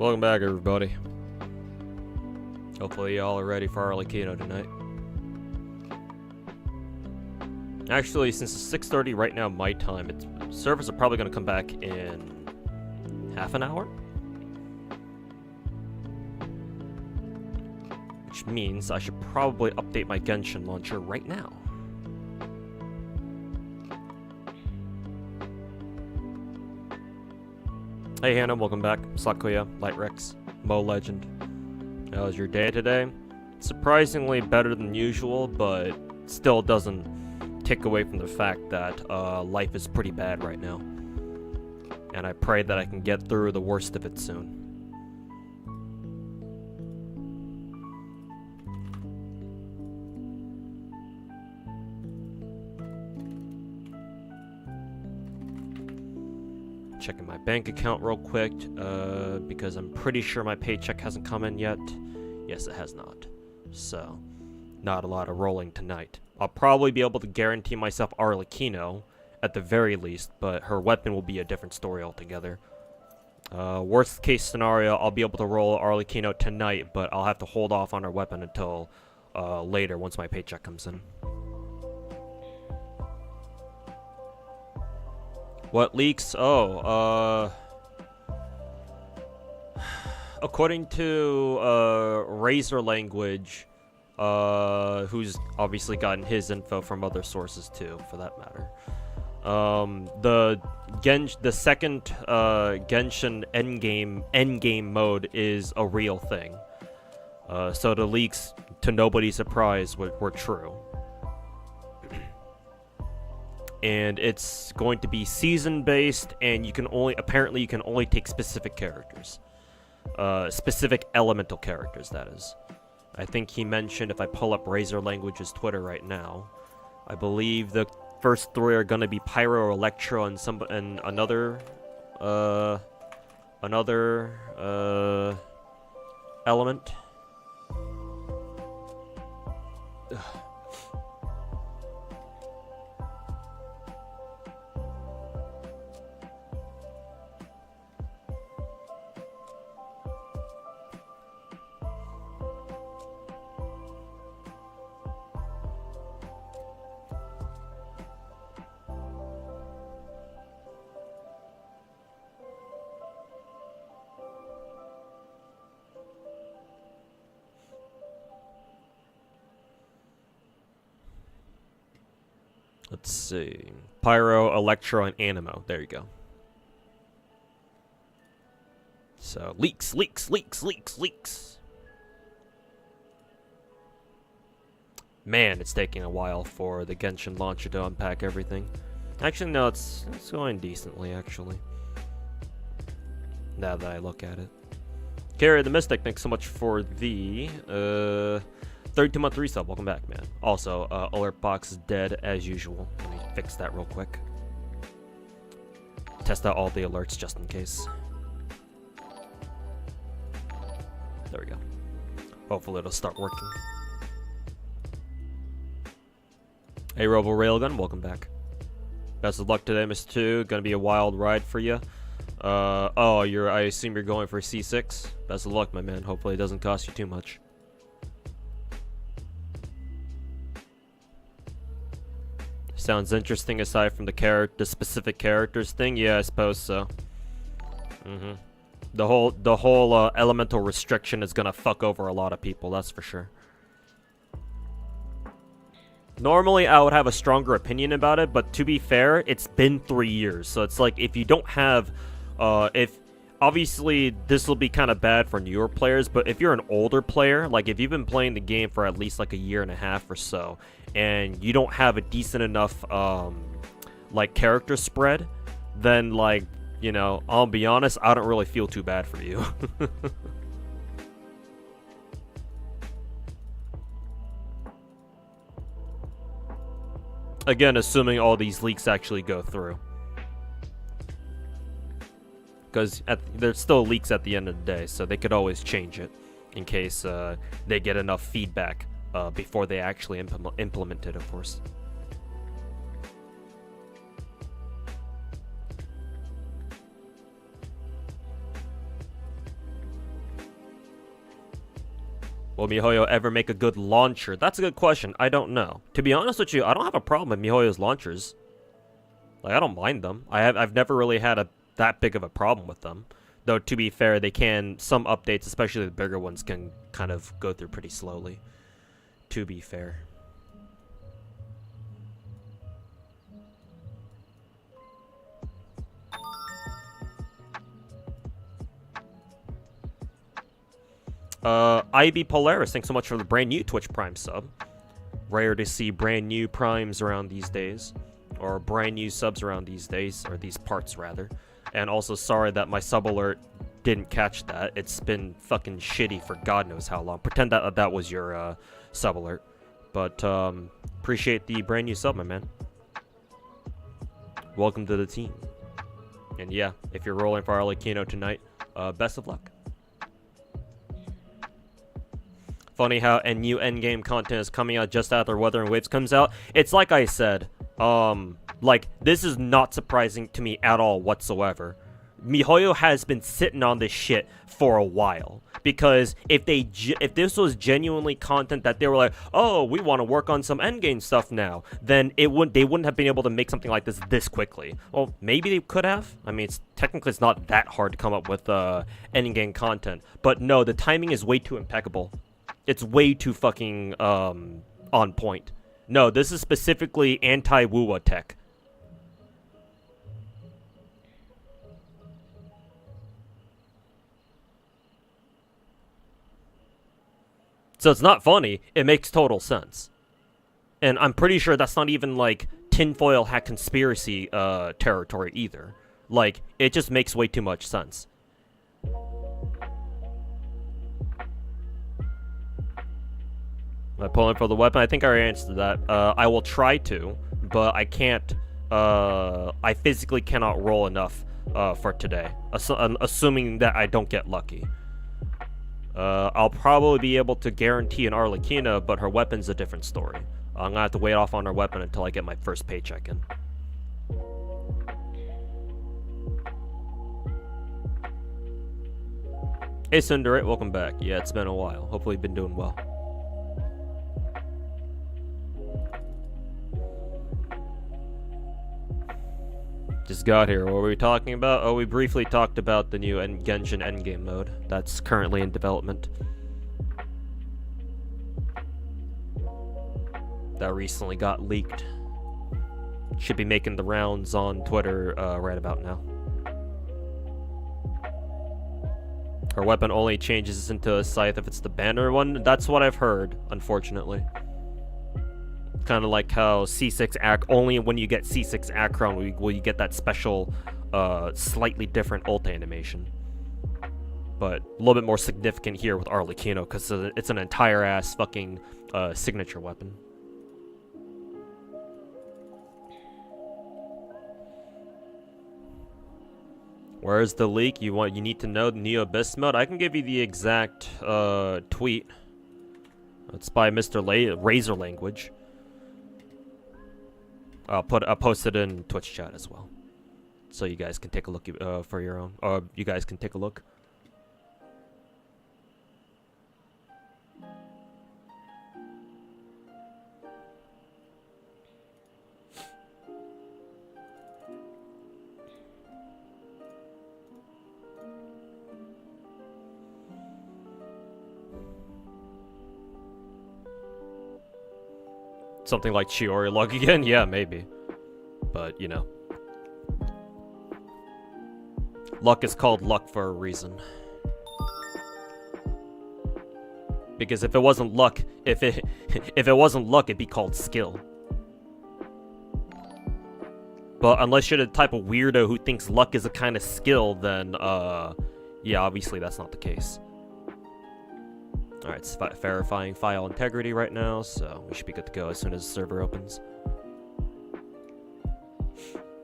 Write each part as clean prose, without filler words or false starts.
Welcome back, everybody. Hopefully y'all are ready for Arlecchino tonight. Actually, since it's 6:30 right now my time, servers are probably going to come back in half an hour? Which means I should probably update my Genshin launcher right now. Hey Hannah, welcome back. Sakuya, Lightrex, Mo Legend. How was your day today? Surprisingly better than usual, but still doesn't take away from the fact that life is pretty bad right now. And I pray that I can get through the worst of it soon. Checking my bank account real quick, because I'm pretty sure my paycheck hasn't come in yet. Yes, it has not. So, not a lot of rolling tonight. I'll probably be able to guarantee myself Arlecchino, at the very least, but her weapon will be a different story altogether. Worst case scenario, I'll be able to roll Arlecchino tonight, but I'll have to hold off on her weapon until later, once my paycheck comes in. What leaks? Oh, according to Razor Language, who's obviously gotten his info from other sources too, for that matter. The second Genshin endgame mode is a real thing. So the leaks, to nobody's surprise, were true. And it's going to be season-based, and you can only take specific characters. Specific elemental characters, that is. I think he mentioned, if I pull up Razor Language's Twitter right now, I believe the first three are gonna be Pyro, Electro, and another element. Ugh. Let's see. Pyro, Electro, and Animo. There you go. So, leaks. Man, it's taking a while for the Genshin launcher to unpack everything. Actually, no, it's going decently, actually. Now that I look at it. Carry the Mystic, thanks so much for the 32-month resub. Welcome back, man. Also, alert box is dead as usual. Let me fix that real quick. Test out all the alerts just in case. There we go. Hopefully it'll start working. Hey, Robo Railgun, welcome back. Best of luck today, Mr. 2. Gonna be a wild ride for you. Oh, I assume you're going for C6. Best of luck, my man. Hopefully it doesn't cost you too much. Sounds interesting aside from the specific characters thing. Yeah, I suppose so. The whole elemental restriction is gonna fuck over a lot of people, that's for sure. Normally, I would have a stronger opinion about it, but to be fair, it's been 3 years. So it's like, if you don't have, obviously, this will be kind of bad for newer players, but if you're an older player, like if you've been playing the game for at least like a year and a half or so, and you don't have a decent enough, like, character spread, then, like, you know, I'll be honest, I don't really feel too bad for you. Again, assuming all these leaks actually go through. Because there's still leaks at the end of the day, so they could always change it in case they get enough feedback before they actually implement it, of course. Will MiHoYo ever make a good launcher? That's a good question. I don't know. To be honest with you, I don't have a problem with MiHoYo's launchers. Like, I don't mind them. I've never really had that big of a problem with them. Though, to be fair, some updates, especially the bigger ones, can kind of go through pretty slowly. To be fair. IB Polaris, thanks so much for the brand new Twitch Prime sub. Rare to see brand new primes around these days. Or brand new subs around these days. Or these parts, rather. And also, sorry that my sub alert didn't catch that. It's been fucking shitty for God knows how long. Pretend that that was your sub alert. But, appreciate the brand new sub, my man. Welcome to the team. And yeah, if you're rolling for Arlecchino tonight, best of luck. Funny how a new endgame content is coming out just after Weathering Waves comes out. It's like I said, like, this is not surprising to me at all whatsoever. MiHoYo has been sitting on this shit for a while. Because if this was genuinely content that they were like, oh, we want to work on some endgame stuff now, then they wouldn't have been able to make something like this quickly. Well, maybe they could have. I mean, technically it's not that hard to come up with endgame content. But no, the timing is way too impeccable. It's way too fucking on point. No, this is specifically anti-Wuwa tech. So it's not funny, it makes total sense. And I'm pretty sure that's not even, like, tinfoil hat conspiracy territory either. Like, it just makes way too much sense. Am I pulling for the weapon? I think I already answered that. I will try to, but I can't, I physically cannot roll enough for today. Assuming that I don't get lucky. I'll probably be able to guarantee an Arlecchino, but her weapon's a different story. I'm gonna have to wait off on her weapon until I get my first paycheck in. Hey Cinderate, welcome back. Yeah, it's been a while. Hopefully you've been doing well. Just got here. What were we talking about? Oh, we briefly talked about the new Genshin endgame mode that's currently in development. That recently got leaked. Should be making the rounds on Twitter right about now. Her weapon only changes into a scythe if it's the banner one. That's what I've heard, unfortunately. Kind of like how C6 only when you get C6 Akron will you get that special, slightly different ult animation. But a little bit more significant here with Arlecchino because it's an entire ass fucking signature weapon. Where's the leak? You need to know the Neo Abyss mode? I can give you the exact tweet. It's by Mr. Razor Language. I'll post it in Twitch chat as well, so you guys can take a look for your own. You guys can take a look. Something like Chiori luck again? Yeah, maybe. But, you know. Luck is called luck for a reason. Because if it wasn't luck, if it wasn't luck, it'd be called skill. But unless you're the type of weirdo who thinks luck is a kind of skill, then, yeah, obviously that's not the case. Alright, it's verifying file integrity right now, so we should be good to go as soon as the server opens.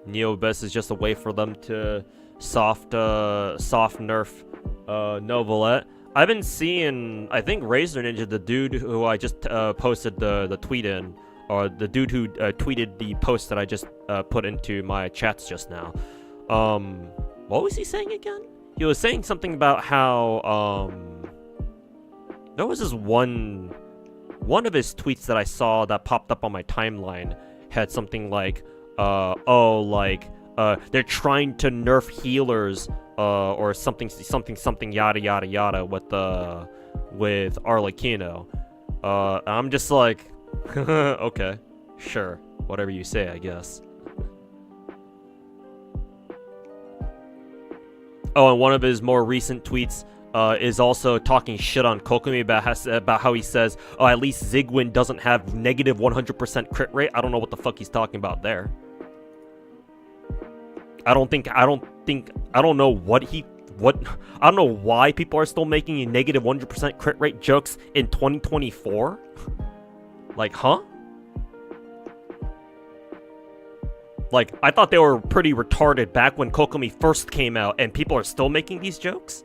Neo Abyss is just a way for them to soft nerf Novelette. I've been seeing, I think Razor Ninja, the dude who I just posted the tweet in, or the dude who tweeted the post that I just put into my chats just now. What was he saying again? He was saying something about how There was this one of his tweets that I saw that popped up on my timeline had something like, they're trying to nerf healers, or something yada yada yada with Arlecchino. I'm just like, okay, sure, whatever you say, I guess. Oh, and one of his more recent tweets is also talking shit on Kokomi about how he says, oh, at least Zigwin doesn't have negative 100% crit rate. I don't know what the fuck he's talking about there. I don't know why people are still making a negative 100% crit rate jokes in 2024. Like, huh? Like, I thought they were pretty retarded back when Kokomi first came out, and people are still making these jokes?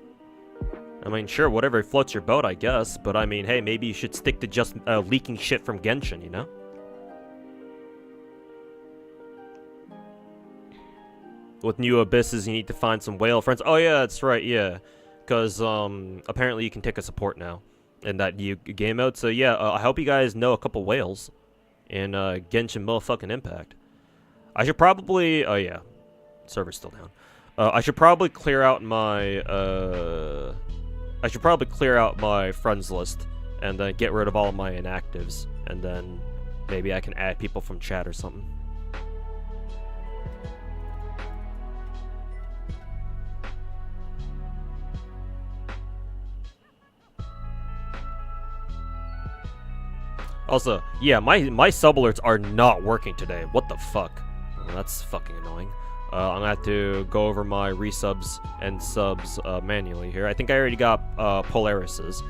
I mean, sure, whatever floats your boat, I guess, but I mean, hey, maybe you should stick to just leaking shit from Genshin, you know? With new abysses, you need to find some whale friends. Oh yeah, that's right, yeah. Because, apparently you can take a support now in that new game mode. So yeah, I hope you guys know a couple whales in Genshin motherfucking Impact. I should probably... Oh, yeah. Server's still down. I should probably clear out my... I should probably clear out my friends list and then get rid of all of my inactives. And then maybe I can add people from chat or something. Also, yeah, my sub alerts are not working today. What the fuck? Well, that's fucking annoying. I'm gonna have to go over my resubs and subs manually here. I think I already got Polaris's.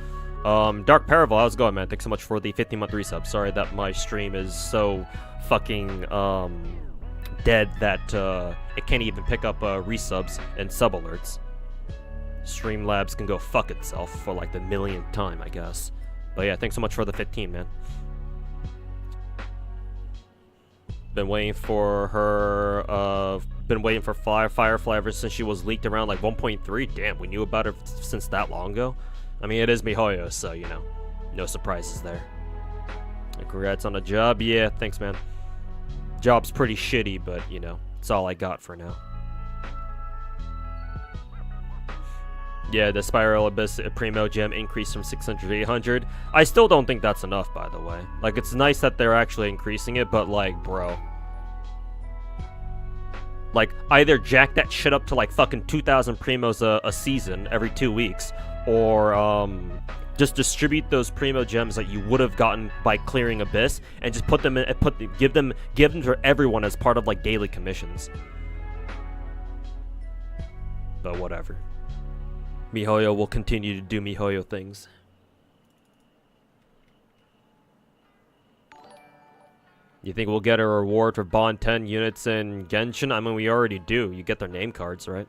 Dark Paravel, how's it going, man? Thanks so much for the 15-month resub. Sorry that my stream is so fucking dead that it can't even pick up resubs and sub alerts. Streamlabs can go fuck itself for like the millionth time, I guess. But yeah, thanks so much for the 15, man. Been waiting for her, been waiting for Firefly ever since she was leaked around like 1.3. Damn, we knew about her since that long ago. I mean, it is MiHoYo, so, you know, no surprises there. Congrats on the job. Yeah, thanks, man. Job's pretty shitty, but, you know, it's all I got for now. Yeah, the Spiral Abyss Primo Gem increased from 600 to 800. I still don't think that's enough, by the way. Like, it's nice that they're actually increasing it, but, like, bro. Like, either jack that shit up to, like, fucking 2,000 Primos a season every 2 weeks, or, just distribute those Primo Gems that you would have gotten by clearing Abyss, and just put them in, give them to everyone as part of, like, daily commissions. But whatever. MiHoYo will continue to do MiHoYo things. You think we'll get a reward for Bond 10 units in Genshin? I mean, we already do. You get their name cards, right?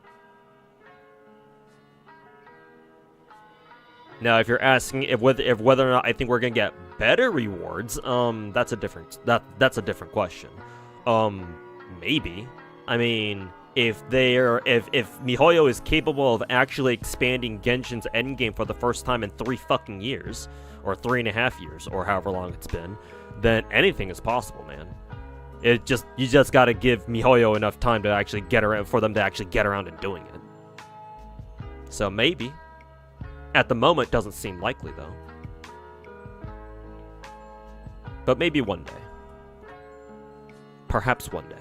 Now, if you're asking if whether or not I think we're gonna get better rewards, that's a different question. Maybe. I mean, if MiHoYo is capable of actually expanding Genshin's endgame for the first time in 3 fucking years, or 3.5 years, or however long it's been, then anything is possible, man. You just gotta give MiHoYo enough time to actually get around, for them to actually get around to doing it. So maybe. At the moment, doesn't seem likely though. But maybe one day. Perhaps one day.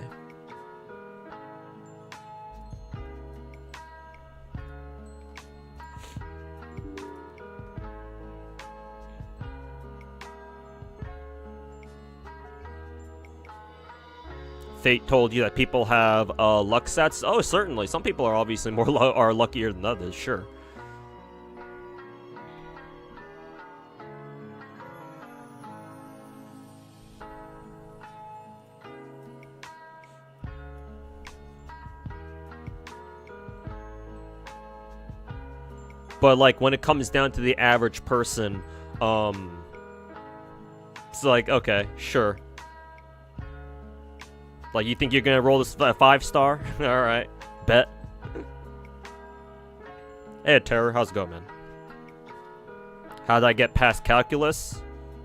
Fate told you that people have luck sets. Oh, certainly. Some people are obviously more are luckier than others. Sure. But like when it comes down to the average person, it's like, okay, sure. Like, you think you're gonna roll this 5-star? Alright, bet. Hey, Terror, how's it going, man? How did I get past calculus?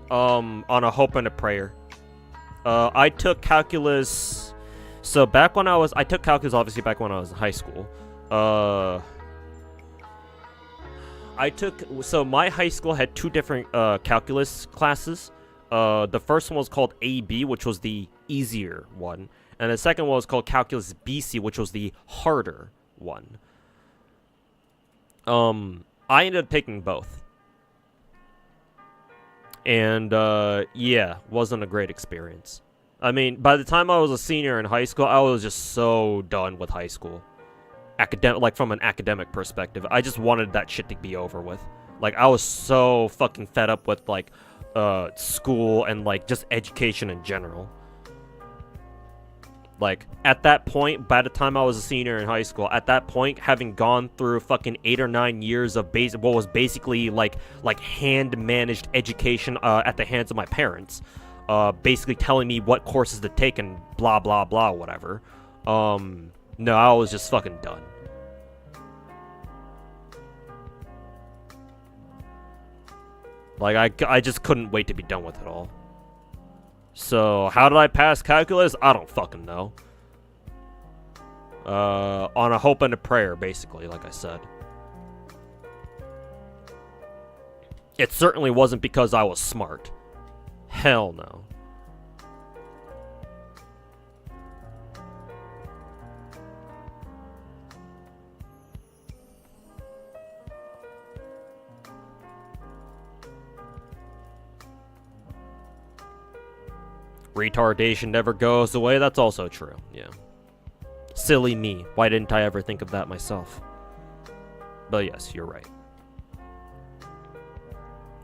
On a hope and a prayer. I took calculus. So back when I took calculus obviously back when I was in high school. So my high school had 2 different calculus classes. The first one was called AB, which was the easier one, and the second one was called calculus BC, which was the harder one. I ended up taking both. And, yeah, wasn't a great experience. I mean, by the time I was a senior in high school, I was just so done with high school. Like, from an academic perspective. I just wanted that shit to be over with. Like, I was so fucking fed up with, like, school and, like, just education in general. Like, at that point, by the time I was a senior in high school, at that point, having gone through fucking 8 or 9 years of what was basically, like hand-managed education, at the hands of my parents, basically telling me what courses to take and blah, blah, blah, whatever. No, I was just fucking done. Like, I just couldn't wait to be done with it all. So, how did I pass calculus? I don't fucking know. On a hope and a prayer, basically, like I said. It certainly wasn't because I was smart. Hell no. Retardation never goes away, that's also true, yeah. Silly me, why didn't I ever think of that myself? But yes, you're right.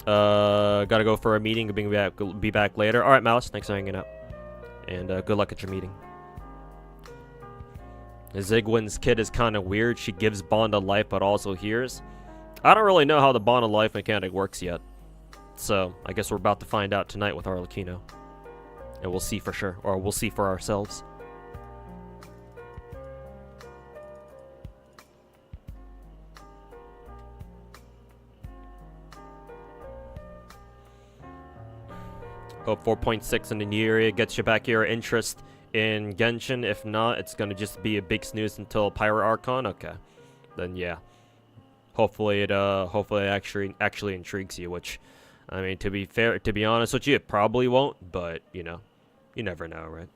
Gotta go for a meeting, be back later. Alright, Mouse, thanks for hanging out. And good luck at your meeting. Zigwin's kid is kind of weird, she gives Bond a life but also hears. I don't really know how the Bond of life mechanic works yet. So, I guess we're about to find out tonight with Arlecchino. And we'll see for sure, or we'll see for ourselves. Hope 4.6 in the new area gets you back your interest in Genshin. If not, it's gonna just be a big snooze until Pirate Archon. Okay, then yeah. Hopefully it actually intrigues you, which, I mean, to be honest with you, it probably won't, but, you know, you never know, right?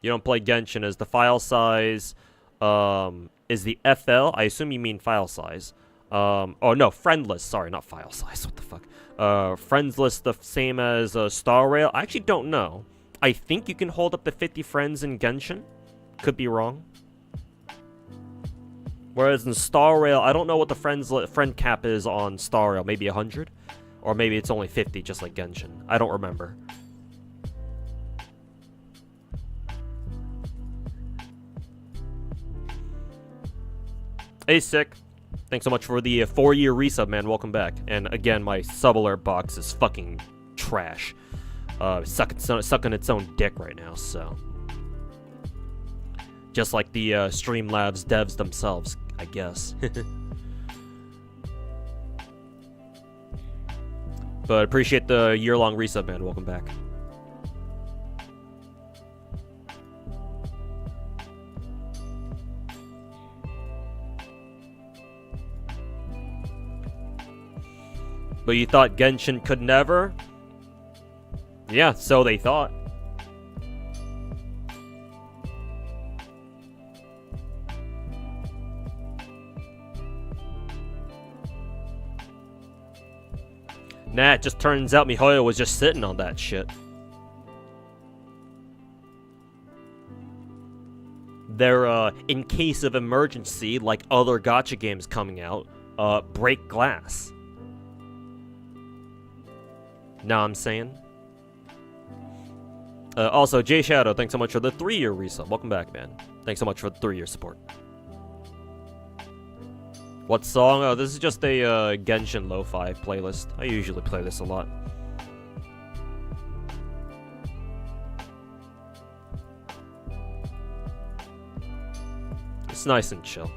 You don't play Genshin as the file size, is the FL, I assume you mean file size. Oh no, friend list, sorry, not file size, what the fuck? Friends list the same as, Star Rail? I actually don't know. I think you can hold up to 50 friends in Genshin. Could be wrong. Whereas in Star Rail, I don't know what the friend cap is on Star Rail. Maybe 100? Or maybe it's only 50, just like Genshin. I don't remember. Hey, Sick. Thanks so much for the 4-year resub, man. Welcome back. And again, my sub alert box is fucking trash. Sucking its own dick right now, so. Just like the Streamlabs devs themselves, I guess. But appreciate the year-long resub, man. Welcome back. But you thought Genshin could never? Yeah, so they thought. Nah, it just turns out MiHoYo was just sitting on that shit. They're, in case of emergency, like other gacha games coming out, break glass. Know what I'm saying? Also, Jay Shadow, thanks so much for the 3-year resub. Welcome back, man. Thanks so much for the 3-year support. What song? Oh, this is just a Genshin Lo-Fi playlist. I usually play this a lot. It's nice and chill.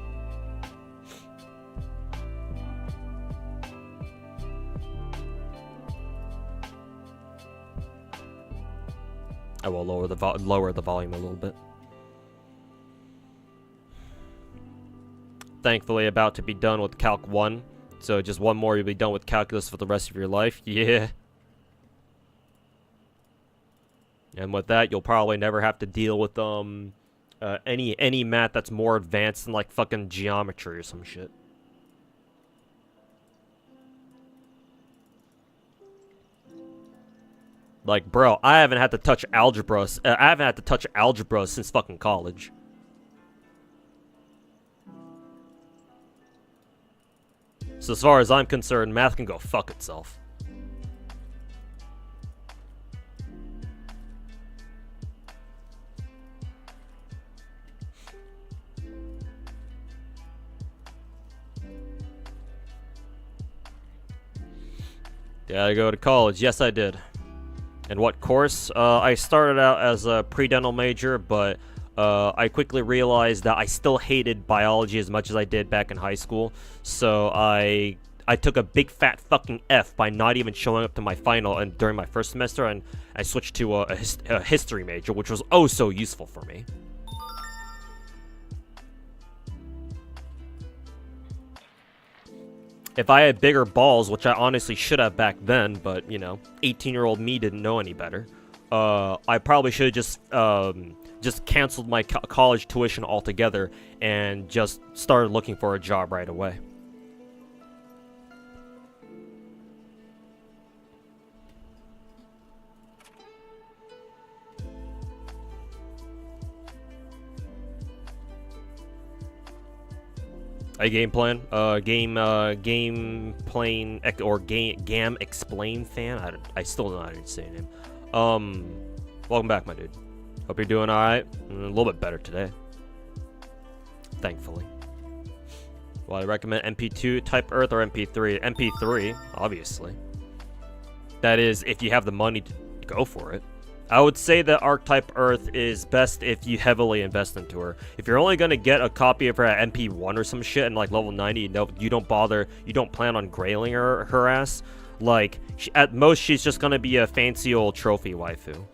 I will lower the volume a little bit. Thankfully, about to be done with Calc 1. So just one more, you'll be done with calculus for the rest of your life. Yeah. And with that, you'll probably never have to deal with any math that's more advanced than like fucking geometry or some shit. Like, bro, I haven't had to touch algebra. I haven't had to touch algebra since fucking college. So as far as I'm concerned, math can go fuck itself. Did I go to college? Yes, I did. And what course? I started out as a pre-dental major, but I quickly realized that I still hated biology as much as I did back in high school. So I took a big fat fucking F by not even showing up to my final and during my first semester, and I switched to a history major, which was oh so useful for me. If I had bigger balls, which I honestly should have back then, but, you know, 18-year-old me didn't know any better, I probably should have just canceled my college tuition altogether and just started looking for a job right away. A game plan, game plane or gam explain fan. I still don't know how to say your name. Welcome back, my dude. Hope you're doing all right. A little bit better today, thankfully. Well, I recommend MP2 type Earth or MP3. MP3, obviously. That is, if you have the money to go for it. I would say that Archetype Earth is best if you heavily invest into her. If you're only gonna get a copy of her at MP1 or some shit and like level 90, you don't bother, you don't plan on grailing her ass. Like, at most, she's just gonna be a fancy old trophy waifu.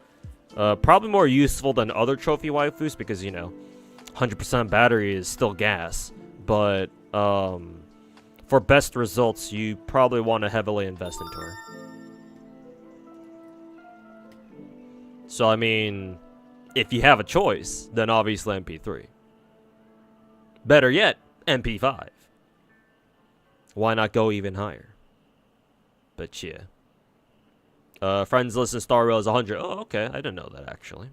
Probably more useful than other trophy waifus because, you know, 100% battery is still gas. But, for best results, you probably want to heavily invest into her. So, I mean, if you have a choice, then obviously MP3. Better yet, MP5. Why not go even higher? But yeah. Friends listen Star Rail is 100. Oh, okay. I didn't know that, actually.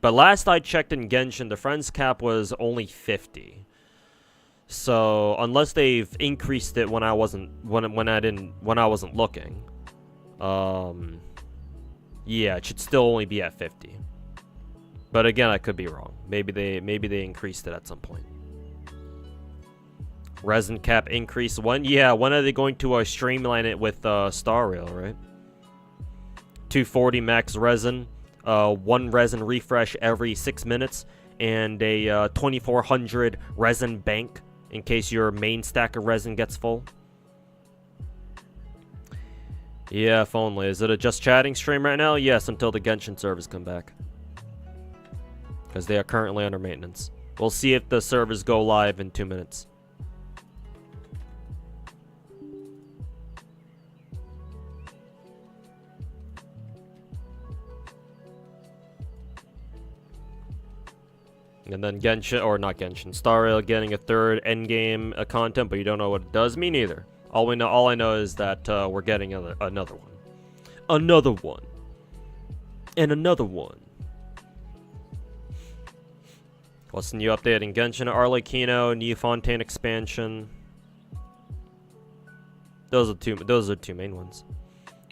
But last I checked in Genshin, the friends cap was only 50. So, unless they've increased it when I wasn't looking. Yeah, it should still only be at 50. But again, I could be wrong. Maybe they increased it at some point. Resin cap increase when? Yeah, when are they going to streamline it with Star Rail, right? 240 max resin, 1 resin refresh every 6 minutes, and a 2400 resin bank in case your main stack of resin gets full. Yeah, if only. Is it a just chatting stream right now? Yes, until the Genshin servers come back. Because they are currently under maintenance. We'll see if the servers go live in 2 minutes. And then Genshin, or not Genshin, Star Rail getting a third endgame content, but you don't know what it does. Me neither. All I know is that we're getting another one. Another one. And another one. What's the new update in Genshin? Arlecchino, New Fontaine expansion. Those are two main ones.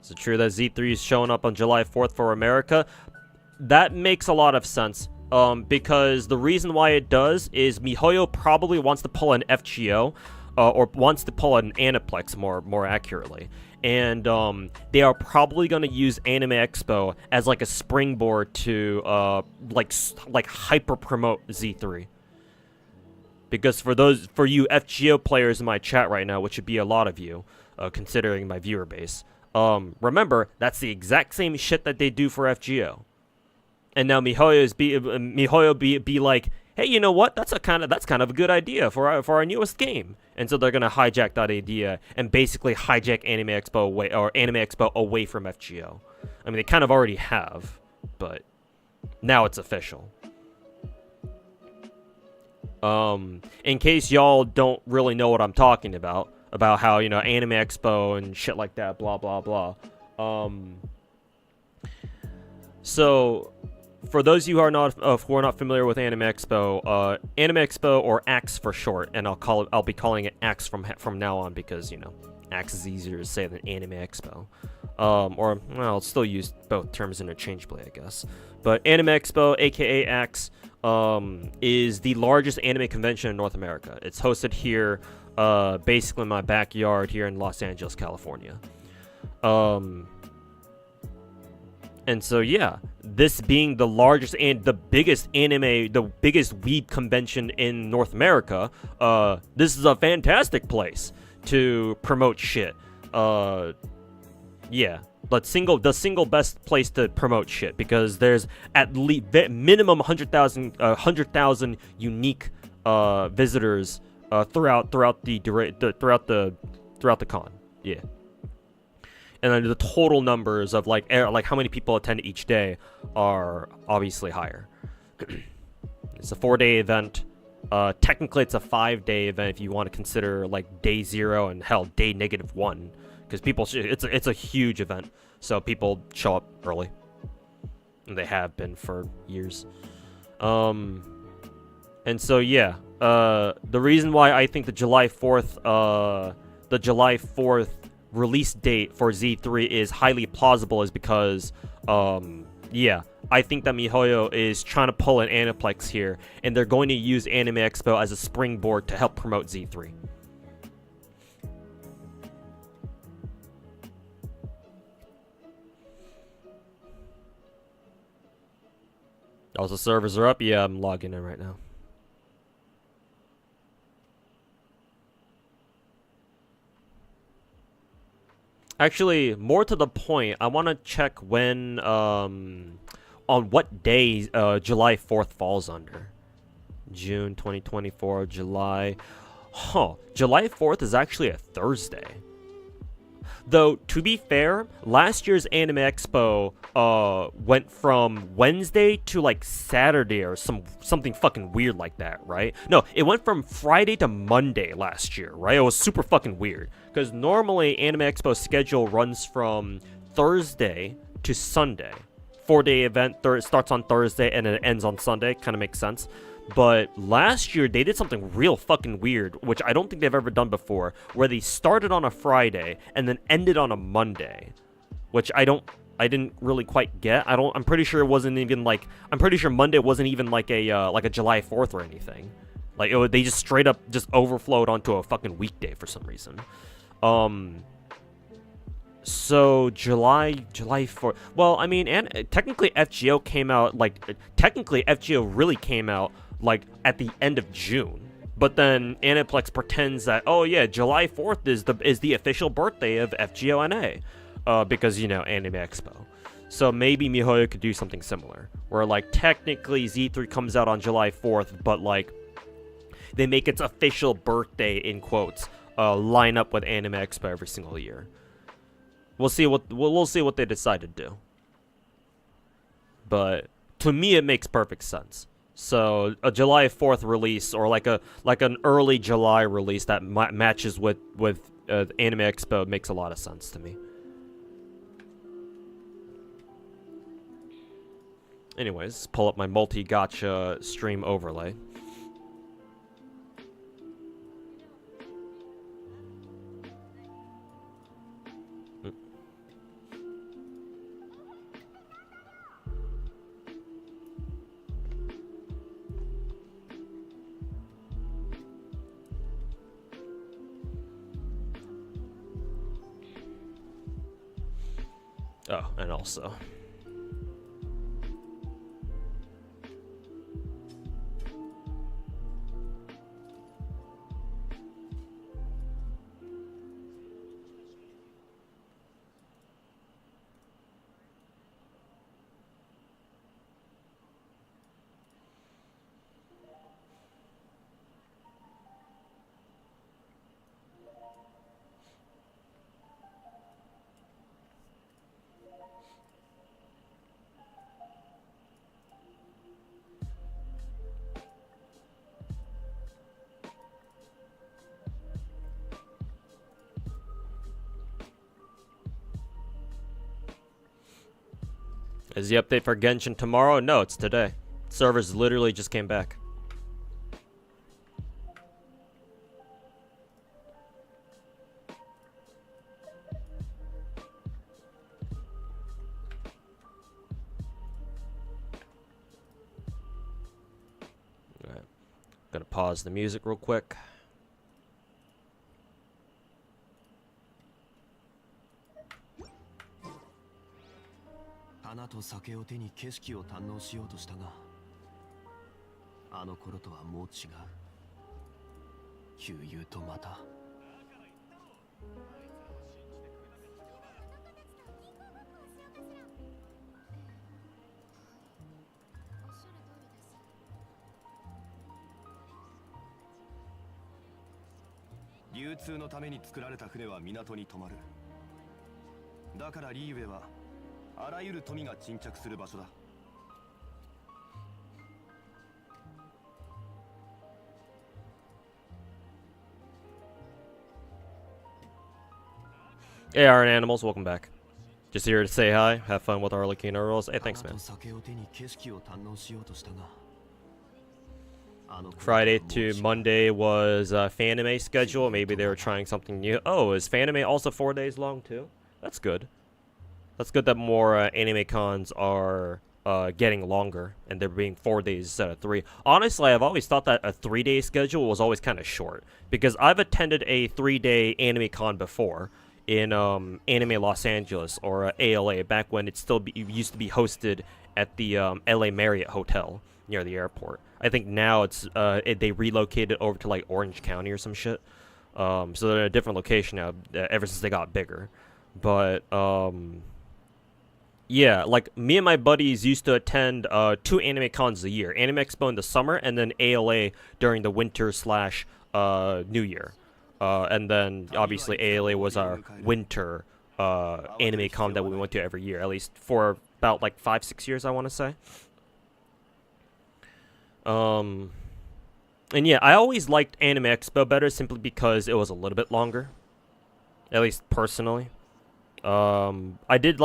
Is it true that Z3 is showing up on July 4th for America? That makes a lot of sense. Because the reason why it does is MiHoYo probably wants to pull an FGO. Or wants to pull an Aniplex more accurately. And they are probably going to use Anime Expo as like a springboard to like hyper promote Z3. Because for you FGO players in my chat right now, which would be a lot of you, considering my viewer base, Remember, that's the exact same shit that they do for FGO. And now MiHoYo be like, hey, you know what? That's kind of a good idea for our newest game. And so they're gonna hijack that idea and basically hijack Anime Expo away from FGO. I mean, they kind of already have, but now it's official. In case y'all don't really know what I'm talking about how, you know, Anime Expo and shit like that, blah blah blah. So for those of you who are not familiar with Anime Expo, or AX for short, and I'll be calling it AX from now on because, you know, AX is easier to say than Anime Expo. Or well, I'll still use both terms interchangeably, I guess. But Anime Expo, aka AX, is the largest anime convention in North America. It's hosted here, basically in my backyard here in Los Angeles, California. And so, yeah, this being the largest and the biggest weeb convention in North America, this is a fantastic place to promote shit. Yeah, the single best place to promote shit, because there's at least minimum 100,000 unique visitors throughout the con. Yeah. And then the total numbers of like how many people attend each day are obviously higher. It's a 4-day event. Technically, it's a 5-day event if you want to consider like day 0 and hell day -1, because it's a huge event, so people show up early, and they have been for years. And so yeah, the reason why I think the July 4th release date for Z3 is highly plausible is because, yeah, I think that MiHoYo is trying to pull an Aniplex here, and they're going to use Anime Expo as a springboard to help promote Z3. Also, servers are up. Yeah, I'm logging in right now. Actually, more to the point, I want to check when, on what day July 4th falls under. June 2024, July. Huh. July 4th is actually a Thursday. Though, to be fair, last year's Anime Expo went from Wednesday to like Saturday or something fucking weird like that, right? No, it went from Friday to Monday last year, right? It was super fucking weird. Because normally Anime Expo schedule runs from Thursday to Sunday. 4-day event starts on Thursday and it ends on Sunday. Kind of makes sense. But last year, they did something real fucking weird, which I don't think they've ever done before, where they started on a Friday and then ended on a Monday, which I didn't really quite get. I'm pretty sure it wasn't even like, I'm pretty sure Monday wasn't even like a July 4th or anything. Like, they just straight up just overflowed onto a fucking weekday for some reason. So July 4th. Well, I mean, and technically FGO came out technically FGO really came out like at the end of June. But then Aniplex pretends that, oh yeah, July 4th is the official birthday of FGO NA, because, you know, Anime Expo. So maybe MiHoYo could do something similar, where like technically Z3 comes out on July 4th, but like they make its official birthday in quotes line up with Anime Expo every single year. We'll see what they decide to do. But to me, it makes perfect sense. So a July 4th release, or like an early July release that matches with Anime Expo, makes a lot of sense to me. Anyways, pull up my multi-gacha stream overlay. Oh, and also. Is the update for Genshin tomorrow? No, it's today. Servers literally just came back. Alright. Gonna pause the music real quick. Hey, Art Animals, welcome back. Just here to say hi, have fun with Arlecchino rolls. Hey, thanks, man. Friday to Monday was Fanime schedule. Maybe they were trying something new. Oh, is Fanime also 4 days long too? That's good. That's good that more anime cons are getting longer and they're being 4 days instead of 3. Honestly, I've always thought that a 3-day schedule was always kind of short because I've attended a 3-day anime con before in Anime Los Angeles or ALA back when it still used to be hosted at the LA Marriott Hotel near the airport. I think now it's they relocated over to like Orange County or some shit. So they're in a different location now ever since they got bigger. But yeah, like me and my buddies used to attend 2 anime cons a year. Anime Expo in the summer and then ALA during the winter / New Year. And then obviously ALA was our winter anime con that we went to every year, at least for about like 5-6 years, I want to say. And yeah, I always liked Anime Expo better simply because it was a little bit longer, at least personally. I did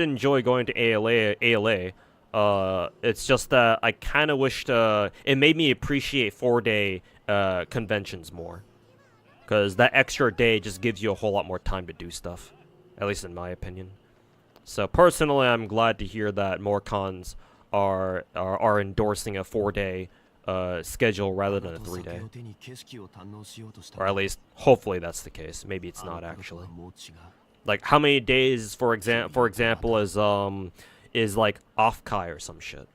enjoy going to ALA. It's just that I kind of wished it made me appreciate 4-day conventions more. Because that extra day just gives you a whole lot more time to do stuff. At least in my opinion. So personally, I'm glad to hear that more cons are endorsing a 4-day schedule rather than a 3-day. Or at least, hopefully that's the case. Maybe it's not actually. Like, how many days, for example, is like Off-Kai or some shit?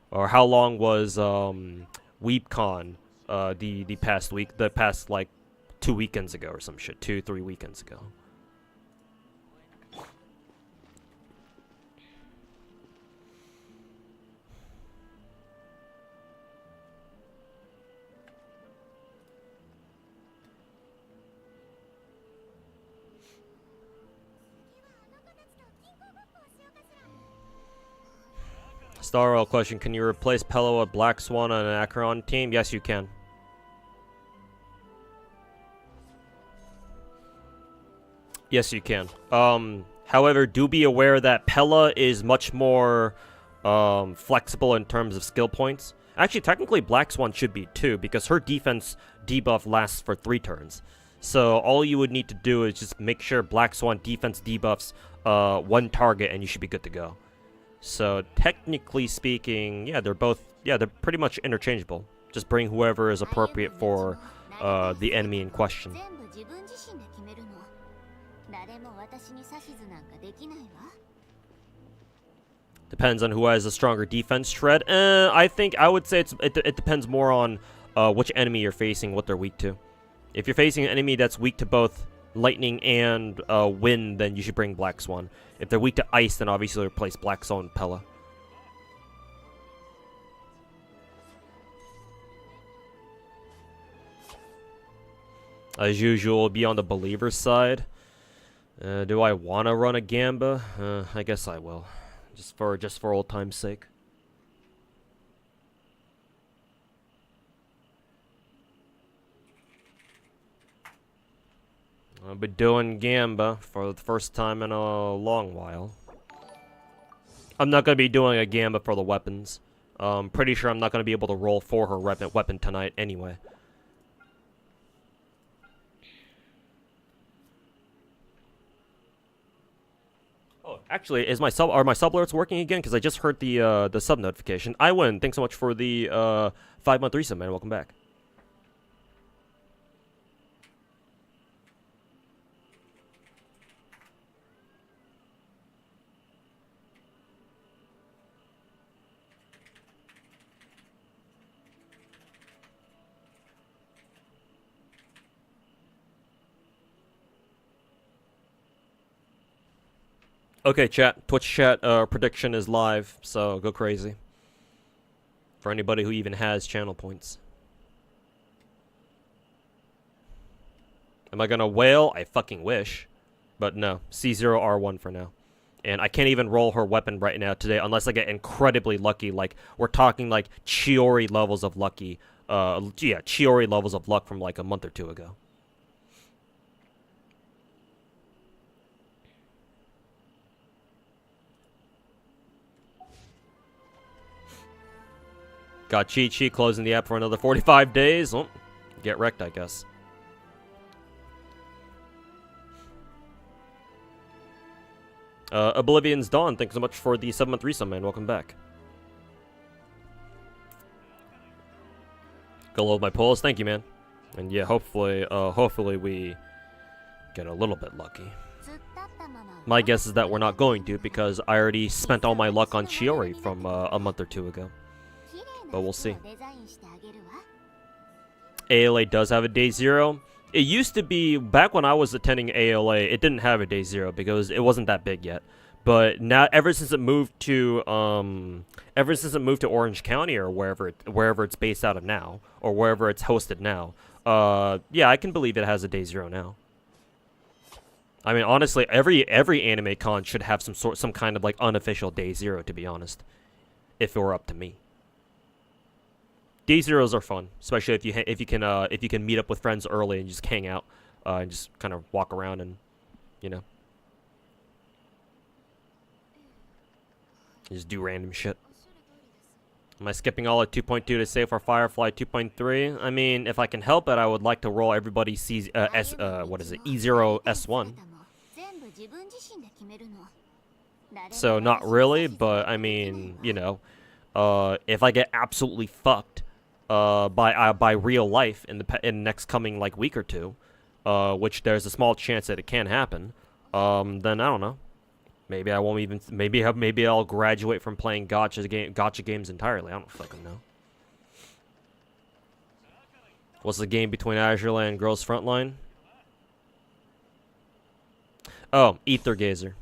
Or how long was WeepCon the past like 2 weekends ago or some shit, 2-3 weekends ago. Star Royal question, can you replace Pello with Black Swan on an Acheron team? Yes, you can. Yes, you can. However, do be aware that Pella is much more flexible in terms of skill points. Actually, technically, Black Swan should be too, because her defense debuff lasts for 3 turns. So all you would need to do is just make sure Black Swan defense debuffs 1 target, and you should be good to go. So technically speaking, yeah, they're pretty much interchangeable. Just bring whoever is appropriate for the enemy in question. Depends on who has a stronger defense shred. I would say it depends more on which enemy you're facing, what they're weak to. If you're facing an enemy that's weak to both lightning and wind, then you should bring Black Swan. If they're weak to ice, then obviously replace Black Swan with Pella. As usual, be on the believer's side. Do I want to run a Gamba? I guess I will. Just for old time's sake. I'll be doing Gamba for the first time in a long while. I'm not gonna be doing a gambit for the weapons. Pretty sure I'm not gonna be able to roll for her weapon tonight anyway. Oh, actually, are my sub alerts working again? Because I just heard the sub notification. I win. Thanks so much for the 5-month resub, man. Welcome back. Okay, chat. Twitch chat prediction is live, so go crazy. For anybody who even has channel points. Am I gonna whale? I fucking wish. But no. C0R1 for now. And I can't even roll her weapon right now today unless I get incredibly lucky. Like, we're talking like Chiori levels of lucky. Yeah, Chiori levels of luck from like a month or two ago. Got Chi-Chi closing the app for another 45 days. Oh, get wrecked, I guess. Oblivion's Dawn, thanks so much for the 7-month resub, man. Welcome back. Go load my polls. Thank you, man. And yeah, hopefully we get a little bit lucky. My guess is that we're not going to because I already spent all my luck on Chiori from a month or two ago. But we'll see. ALA does have a day 0. It used to be, back when I was attending ALA, it didn't have a day 0 because it wasn't that big yet. But now, ever since it moved to Orange County or wherever it's based out of now, or wherever it's hosted now, yeah, I can believe it has a day 0 now. I mean, honestly, every anime con should have some kind of like unofficial day 0, to be honest, if it were up to me. Day 0s are fun, especially if you can meet up with friends early and just hang out, and just kind of walk around and, you know, just do random shit. Am I skipping all at 2.2 to save for Firefly 2.3? I mean, if I can help it, I would like to roll everybody E0 S1. So not really, but I mean, you know, if I get absolutely fucked by real life in the next coming like week or two, which there's a small chance that it can happen, then I don't know. Maybe I won't even. Maybe I'll graduate from playing Gacha games entirely. I don't fucking know. What's the game between Azure and Girls Frontline? Oh, Ether Gazer.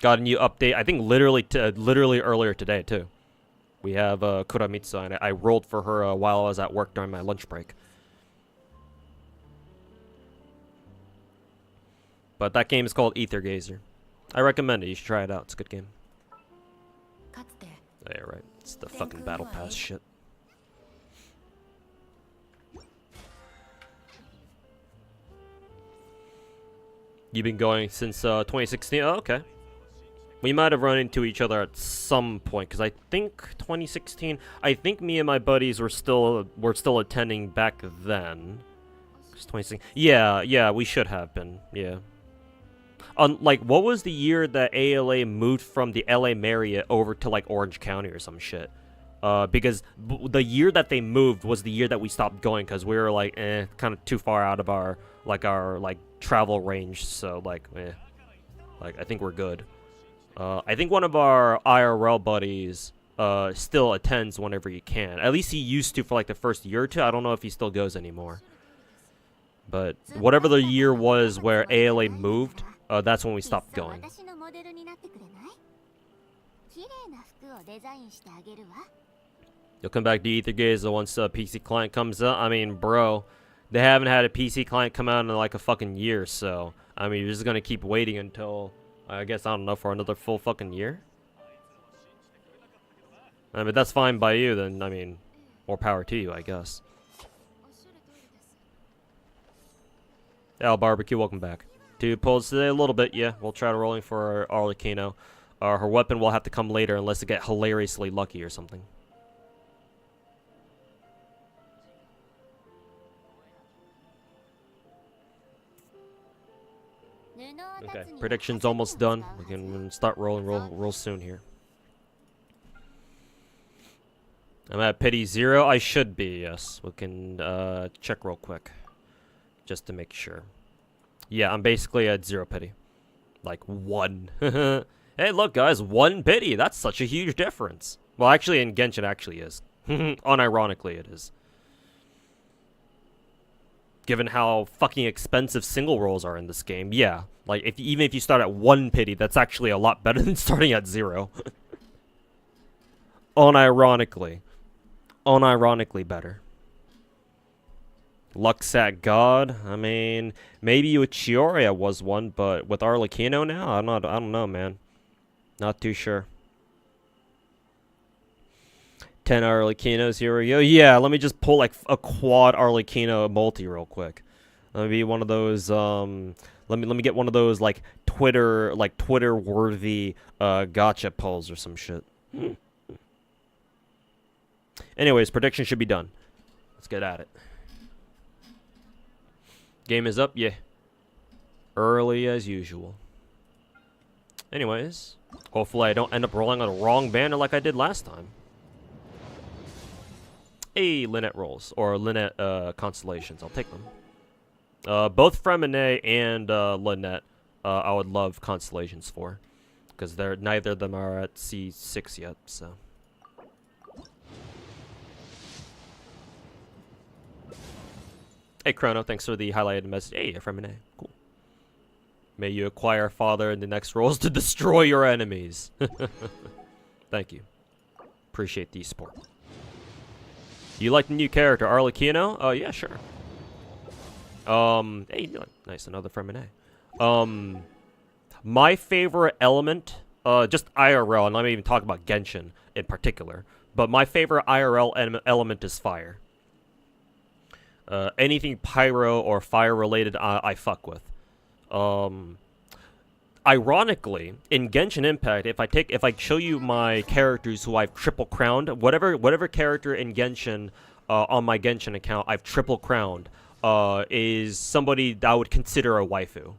Got a new update. I think literally earlier today too. We have Kuramitsu, and I rolled for her while I was at work during my lunch break. But that game is called Ether Gazer. I recommend it. You should try it out. It's a good game. Yeah, right. It's the fucking Battle Pass shit. You've been going since 2016? Oh, okay. We might have run into each other at some point, because I think 2016. I think me and my buddies were still attending back then. 2016. Yeah, we should have been. Yeah. Like, what was the year that ALA moved from the LA Marriott over to like Orange County or some shit? Because the year that they moved was the year that we stopped going because we were like, kind of too far out of our travel range. So like, I think we're good. I think one of our IRL buddies still attends whenever he can. At least he used to for like the first year or two. I don't know if he still goes anymore. But whatever the year was where ALA moved, that's when we stopped going. You'll come back to Ether Gazer once a PC client comes up. I mean, bro, they haven't had a PC client come out in like a fucking year, so I mean, you're just gonna keep waiting until, I guess, I don't know, for another full fucking year? I mean, that's fine by you, then, I mean, more power to you, I guess. Al Barbecue, welcome back. 2 pulls today, a little bit, yeah. We'll try to rolling for Arlecchino. Her weapon will have to come later unless it get hilariously lucky or something. Okay, prediction's almost done. We can start rolling real soon here. I'm at pity 0. I should be, yes. We can check real quick. Just to make sure. Yeah, I'm basically at 0 pity. Like 1. Hey, look, guys, 1 pity. That's such a huge difference. Well, actually, in Genshin, it actually is. Unironically, it is. Given how fucking expensive single rolls are in this game, yeah. Like, even if you start at 1 pity, that's actually a lot better than starting at 0. Unironically. Unironically better. Luxat God. I mean, maybe with Chioria was 1, but with Arlecchino now, I don't know, man. Not too sure. 10 Arlecchinos, here we go. Yeah, let me just pull like a quad Arlecchino multi real quick. Let me be one of those let me get one of those like Twitter worthy gacha pulls or some shit. Anyways, prediction should be done. Let's get at it. Game is up, yeah. Early as usual. Anyways, hopefully I don't end up rolling on the wrong banner like I did last time. Hey, Lynette rolls, or Lynette constellations. I'll take them. Both Fremine and Lynette, I would love constellations for, because neither of them are at C6 yet. So. Hey, Chrono, thanks for the highlighted message. Hey, Fremine, cool. May you acquire Father in the next rolls to destroy your enemies. Thank you. Appreciate the support. You like the new character, Arlecchino? Yeah, sure. Hey, nice, another Fremine. My favorite element, just IRL, and I'm not even talking about Genshin in particular, but my favorite IRL element is fire. Anything pyro or fire related, I fuck with. Ironically, in Genshin Impact, if I show you my characters who I've triple crowned, whatever character in Genshin, on my Genshin account I've triple crowned, is somebody that I would consider a waifu.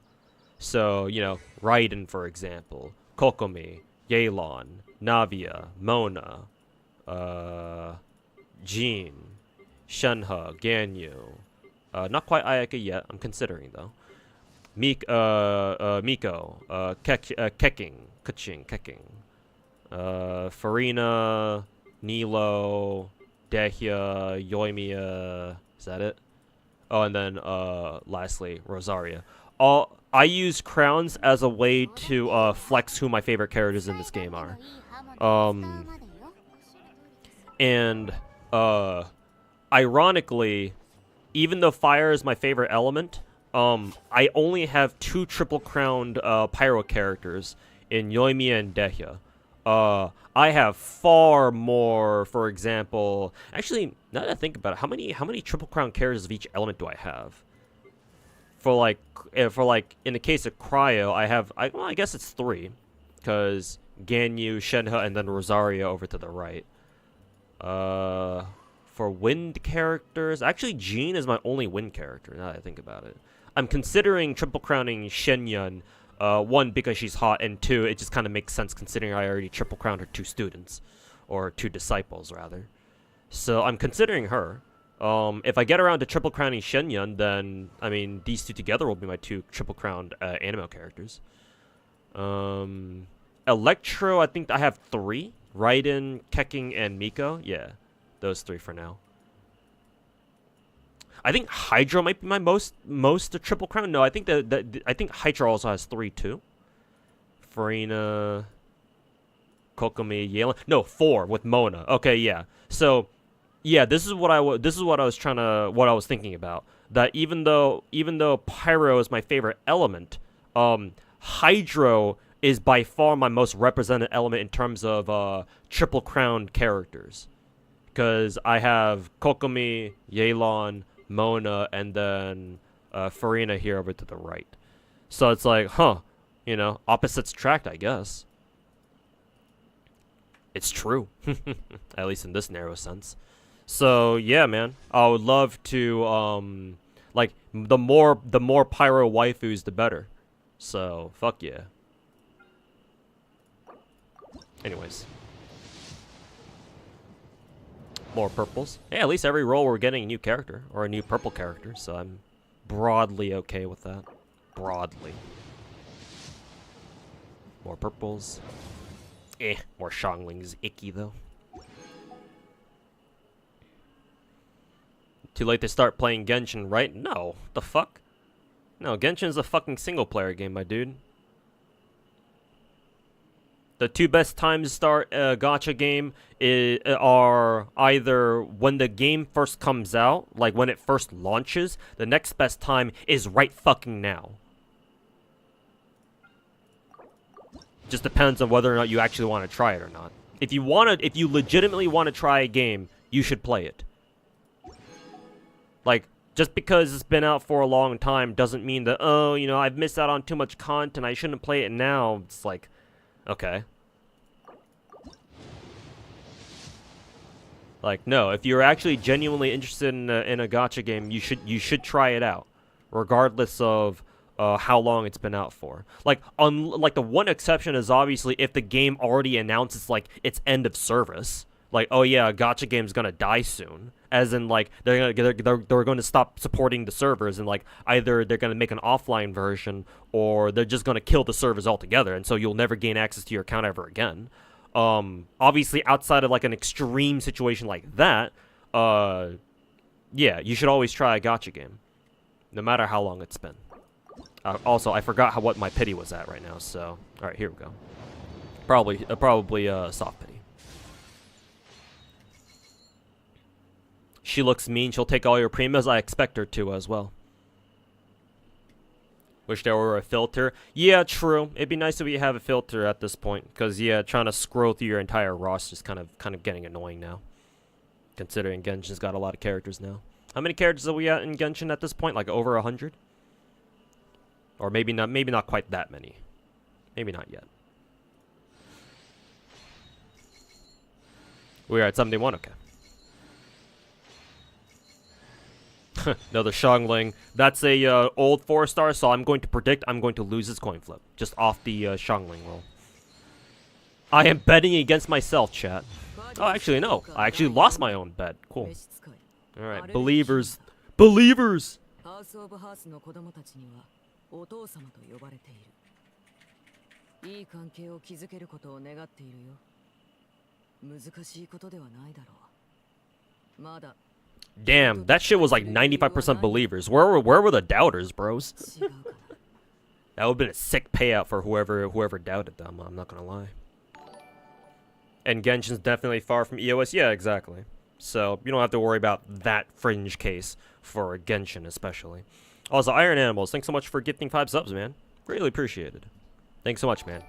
So, you know, Raiden, for example, Kokomi, Yelan, Navia, Mona, Jean, Shenhe, Ganyu. Not quite Ayaka yet. I'm considering though. Miko, Keking, Farina, Nilo, Dehya, Yoimiya. Is that it? Oh, and then lastly, Rosaria. I use crowns as a way to flex who my favorite characters in this game are. And ironically, even though fire is my favorite element, I only have 2 triple crowned pyro characters in Yoimiya and Dehya. I have far more, for example, actually, now that I think about it, how many triple crown characters of each element do I have? For like in the case of Cryo, I guess it's 3, because Ganyu, Shenhe, and then Rosaria over to the right. For wind characters, actually Jean is my only wind character, now that I think about it. I'm considering triple crowning Shenyun, 1, because she's hot, and 2, it just kind of makes sense considering I already triple crowned her 2 students, or 2 disciples rather. So I'm considering her. If I get around to triple crowning Shenyun, then I mean these 2 together will be my 2 triple crowned anime characters. Electro, I think I have 3: Raiden, Keking, and Miko. Yeah, those 3 for now. I think Hydra might be my most triple crown. No, I think I think Hydra also has 3 too. Farina, Kokomi, Yelan. No, 4 with Mona. Okay, yeah. So, yeah, this is what I was thinking about. That even though Pyro is my favorite element, Hydro is by far my most represented element in terms of triple crowned characters. Because I have Kokomi, Yelan, Mona, and then Farina here over to the right. So it's like, huh, you know, opposites attract, I guess. It's true, at least in this narrow sense. So yeah, man, I would love to like the more pyro waifus, the better. So fuck yeah. Anyways, more purples. Hey, at least every roll we're getting a new character or a new purple character, so I'm broadly okay with that. Broadly. More purples. More Xiangling's icky though. Too late to start playing Genshin, right? No. The fuck? No, Genshin's a fucking single player game, my dude. The two best times to start a gacha game are either when the game first comes out, like when it first launches. The next best time is right fucking now. Just depends on whether or not you actually want to try it or not. If you legitimately want to try a game, you should play it. Like, just because it's been out for a long time doesn't mean that, oh, you know, I've missed out on too much content, I shouldn't play it now. It's like, okay. Like, no, if you're actually genuinely interested in a gacha game, you should try it out, regardless of how long it's been out for. Like, like the one exception is obviously if the game already announces like its end of service. Like, oh yeah, a gacha game's gonna die soon. As in, like, they're going to stop supporting the servers, and like either they're gonna make an offline version or they're just gonna kill the servers altogether, and so you'll never gain access to your account ever again. Obviously, outside of like an extreme situation like that, yeah, you should always try a gacha game, no matter how long it's been. Also, I forgot what my pity was at right now. So, all right, here we go. Probably soft pity. She looks mean. She'll take all your primas. I expect her to as well. Wish there were a filter. Yeah, true. It'd be nice if we have a filter at this point, because yeah, trying to scroll through your entire roster is kind of getting annoying now. Considering Genshin's got a lot of characters now. How many characters are we at in Genshin at this point? Like over 100? Or maybe not quite that many. Maybe not yet. We're at 71, okay. Another Xiangling. That's a old 4-star, so I'm going to predict I'm going to lose his coin flip. Just off the Xiangling roll. I am betting against myself, chat. Oh, actually, no. I actually lost my own bet. Cool. Alright, believers. Believers! Damn, that shit was like 95% believers. Where were the doubters, bros? That would have been a sick payout for whoever doubted them, I'm not gonna lie. And Genshin's definitely far from EOS. Yeah, exactly. So, you don't have to worry about that fringe case for Genshin, especially. Also, Iron Animals, thanks so much for gifting 5 subs, man. Greatly appreciated. Thanks so much, man.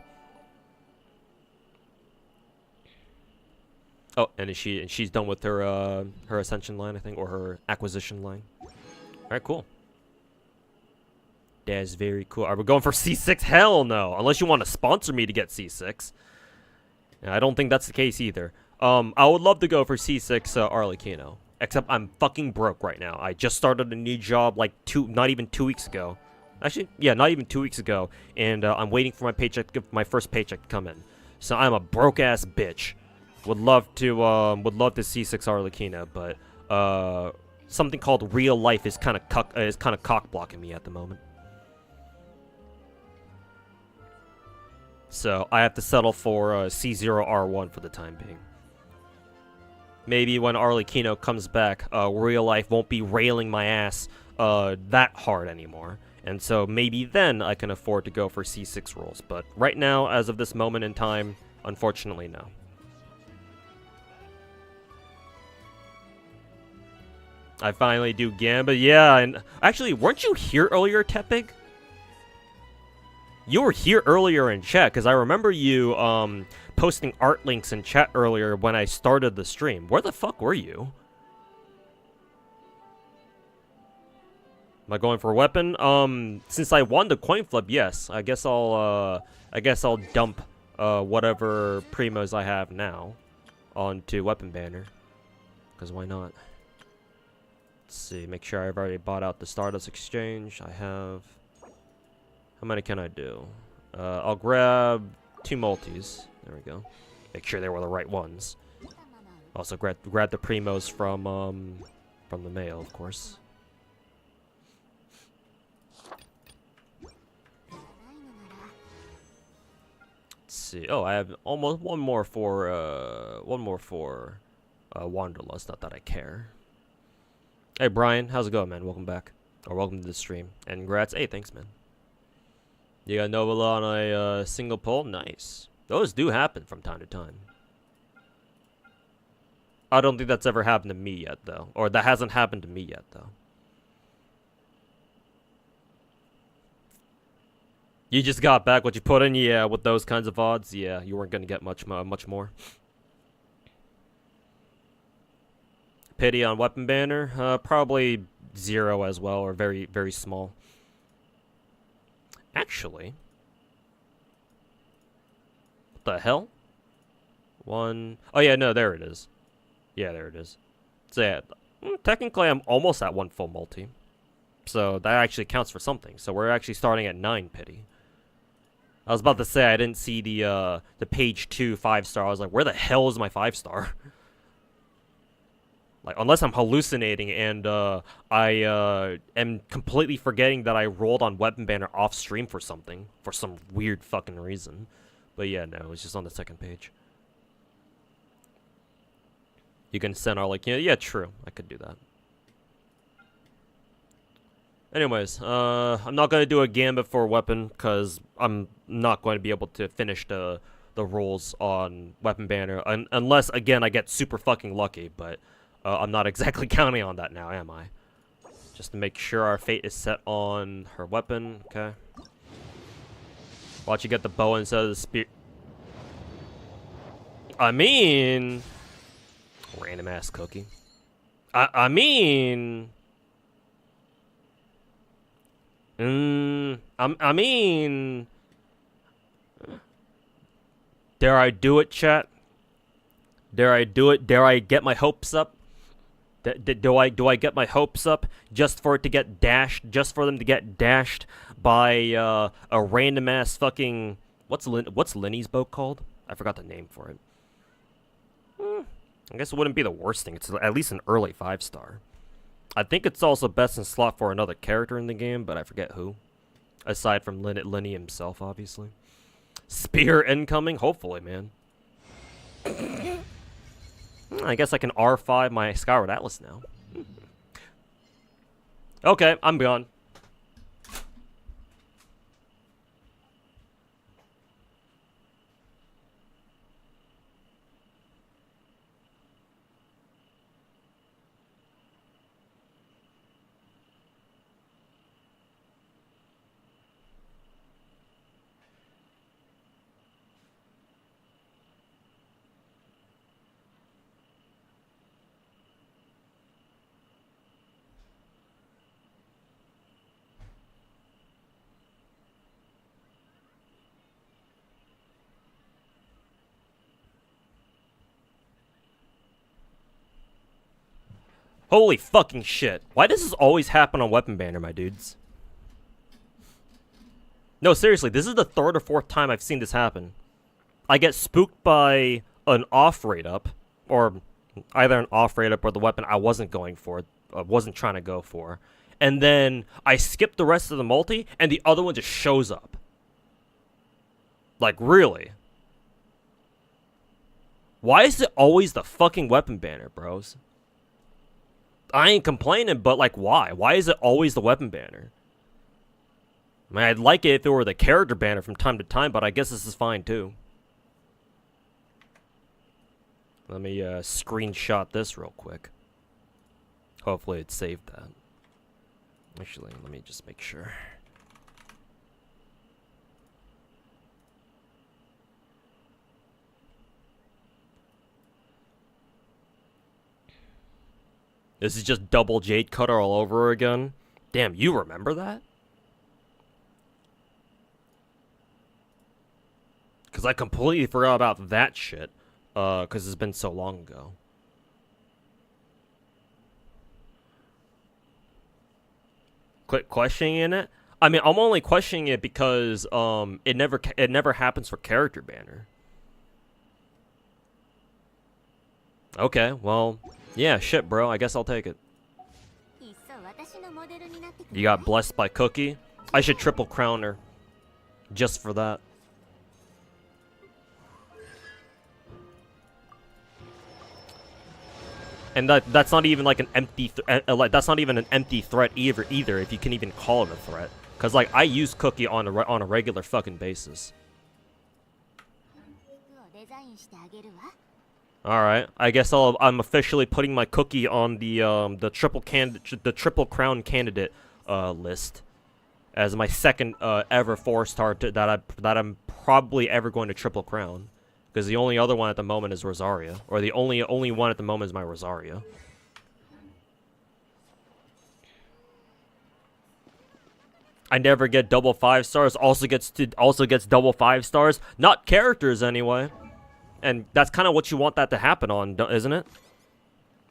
Oh, and she's done with her her ascension line, I think, or her acquisition line. Alright, cool. That's very cool. Are we going for C6? Hell no. Unless you want to sponsor me to get C6. Yeah, I don't think that's the case either. I would love to go for C6 Arlecchino. Except I'm fucking broke right now. I just started a new job like not even 2 weeks ago. Actually, yeah, not even 2 weeks ago. And I'm waiting for my first paycheck to come in. So I'm a broke ass bitch. Would love to see C6 Arlecchino, but something called real life is kind of cock blocking me at the moment. So I have to settle for C0R1 for the time being. Maybe when Arlecchino comes back, real life won't be railing my ass that hard anymore, and so maybe then I can afford to go for C6 rolls. But right now, as of this moment in time, unfortunately, no. I finally do Gamba, yeah, and actually, weren't you here earlier, Tepig? You were here earlier in chat, because I remember you, posting art links in chat earlier when I started the stream. Where the fuck were you? Am I going for a weapon? Since I won the coin flip, yes. I guess I'll dump whatever primos I have now onto weapon banner. Because why not? Let's see, make sure I've already bought out the Stardust Exchange. I have... How many can I do? I'll grab 2 multis. There we go. Make sure they were the right ones. Also grab the primos from the mail, of course. Let's see. Oh, I have almost one more for Wanderlust. Not that I care. Hey Brian, how's it going, man? Welcome back, or welcome to the stream. And congrats. Hey, thanks, man. You got Novala on a single pull. Nice. Those do happen from time to time. I don't think that's ever happened to me yet, though. Or that hasn't happened to me yet, though. You just got back what you put in? Yeah, with those kinds of odds, yeah, you weren't going to get much more. Pity on weapon banner? Probably 0 as well, or very, very small. Actually... What the hell? 1... Oh yeah, no, there it is. Yeah, there it is. So yeah, technically I'm almost at 1 full multi. So that actually counts for something. So we're actually starting at 9 pity. I was about to say I didn't see the page 2 5-star. I was like, where the hell is my 5-star? Like, unless I'm hallucinating and I am completely forgetting that I rolled on weapon banner off stream for something, for some weird fucking reason. But yeah, no, it's just on the 2nd page. You can send Arlecchino. Yeah, true. I could do that. Anyways, I'm not going to do a gambit for a weapon because I'm not going to be able to finish the rolls on weapon banner unless, again, I get super fucking lucky, but I'm not exactly counting on that now, am I? Just to make sure our fate is set on her weapon, okay? Watch you get the bow instead of the spear. I mean... Random ass cookie. I mean... I mean... Dare I do it, chat? Dare I do it? Dare I get my hopes up? Do I get my hopes up just for it to get dashed? Just for them to get dashed by a random ass fucking... What's Lenny's bow called? I forgot the name for it. I guess it wouldn't be the worst thing. It's at least an early 5-star. I think it's also best in slot for another character in the game, but I forget who. Aside from Lenny himself, obviously. Spear incoming? Hopefully, man. I guess I can R5 my Skyward Atlas now. Okay, I'm gone. Holy fucking shit. Why does this always happen on weapon banner, my dudes? No, seriously, this is the 3rd or 4th time I've seen this happen. I get spooked by an off rate up, or either an off rate up or the weapon I wasn't going for, wasn't trying to go for. And then I skip the rest of the multi, and the other one just shows up. Like, really? Why is it always the fucking weapon banner, bros? I ain't complaining, but, like, why? Why is it always the weapon banner? I mean, I'd like it if it were the character banner from time to time, but I guess this is fine, too. Let me, screenshot this real quick. Hopefully it saved that. Actually, let me just make sure. This is just double Jade Cutter all over again. Damn, you remember that? Because I completely forgot about that shit. Because it's been so long ago. Quit questioning it? I mean, I'm only questioning it because it never happens for character banner. Okay, well, yeah, shit, bro. I guess I'll take it. You got blessed by Cookie. I should triple crown her, just for that. And that's not even like an empty that's not even an empty threat either if you can even call it a threat. Cause like I use Cookie on a regular fucking basis. All right, I guess I'm officially putting my Cookie on the triple crown candidate list as my second ever 4-star that I'm probably ever going to triple crown. Because the only other one at the moment is Rosaria. Or the only one at the moment is my Rosaria. I never get double 5-stars. Also gets double 5-stars. Not characters anyway. And that's kind of what you want that to happen on, isn't it?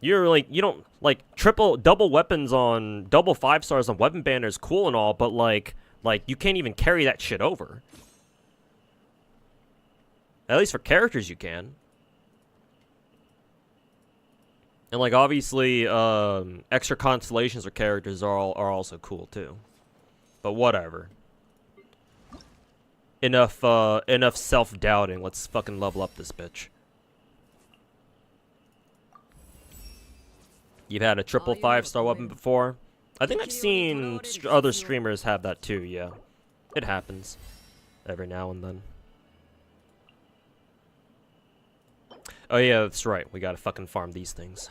You're like, you don't like double weapons on double 5-stars on weapon banner is cool and all, but like you can't even carry that shit over. At least for characters you can. And like obviously extra constellations for characters are also cool too. But whatever. Enough self-doubting. Let's fucking level up this bitch. You've had a triple 5-star weapon before? I think I've seen other streamers have that too, yeah. It happens every now and then. Oh yeah, that's right. We gotta fucking farm these things.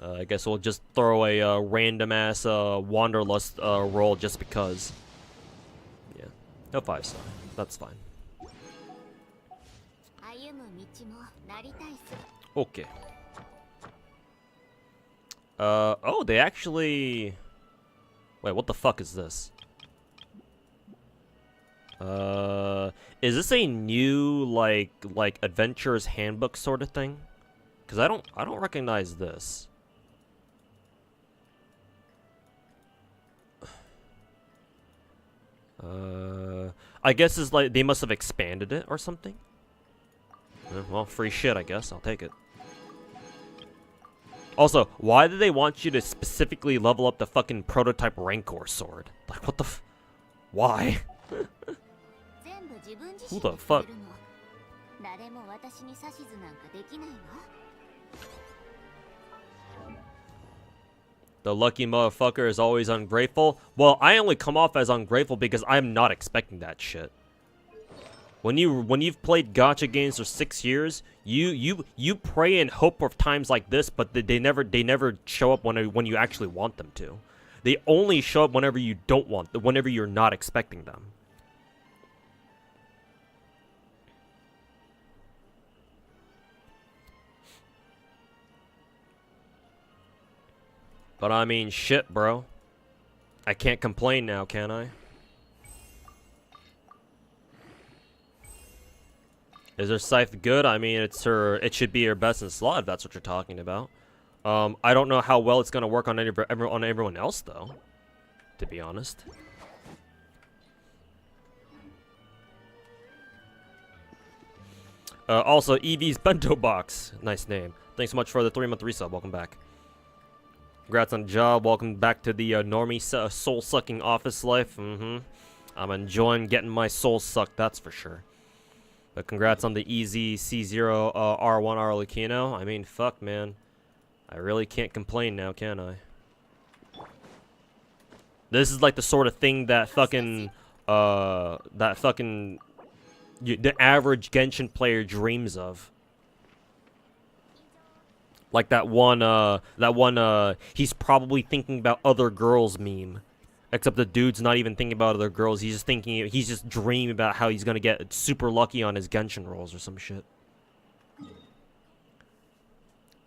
I guess we'll just throw a random-ass Wanderlust roll just because. Yeah. No 5-star. That's fine. Okay. Oh, they actually... Wait, what the fuck is this? Is this a new like adventurer's handbook sort of thing? Cause I don't recognize this. I guess it's like they must have expanded it or something. Well, free shit, I guess. I'll take it. Also, why do they want you to specifically level up the fucking prototype Rancor sword? Like, what the why? Who the fuck? The lucky motherfucker is always ungrateful. Well, I only come off as ungrateful because I'm not expecting that shit. When you've played gacha games for 6 years, you pray and hope for times like this, but they never show up when you actually want them to. They only show up whenever you don't want them, whenever you're not expecting them. But I mean, shit, bro. I can't complain now, can I? Is her scythe good? I mean, it should be her best in slot if that's what you're talking about. I don't know how well it's gonna work on everyone else though, to be honest. Also, Eevee's Bento Box, nice name. Thanks so much for the 3-month resub. Welcome back. Congrats on the job. Welcome back to the normie soul-sucking office life. I'm enjoying getting my soul sucked, that's for sure. But congrats on the easy C0 R1 Arlecchino. I mean, fuck, man. I really can't complain now, can I? This is like the sort of thing that fucking, the average Genshin player dreams of. Like that one, he's probably thinking about other girls meme. Except the dude's not even thinking about other girls, he's just dreaming about how he's gonna get super lucky on his Genshin rolls or some shit.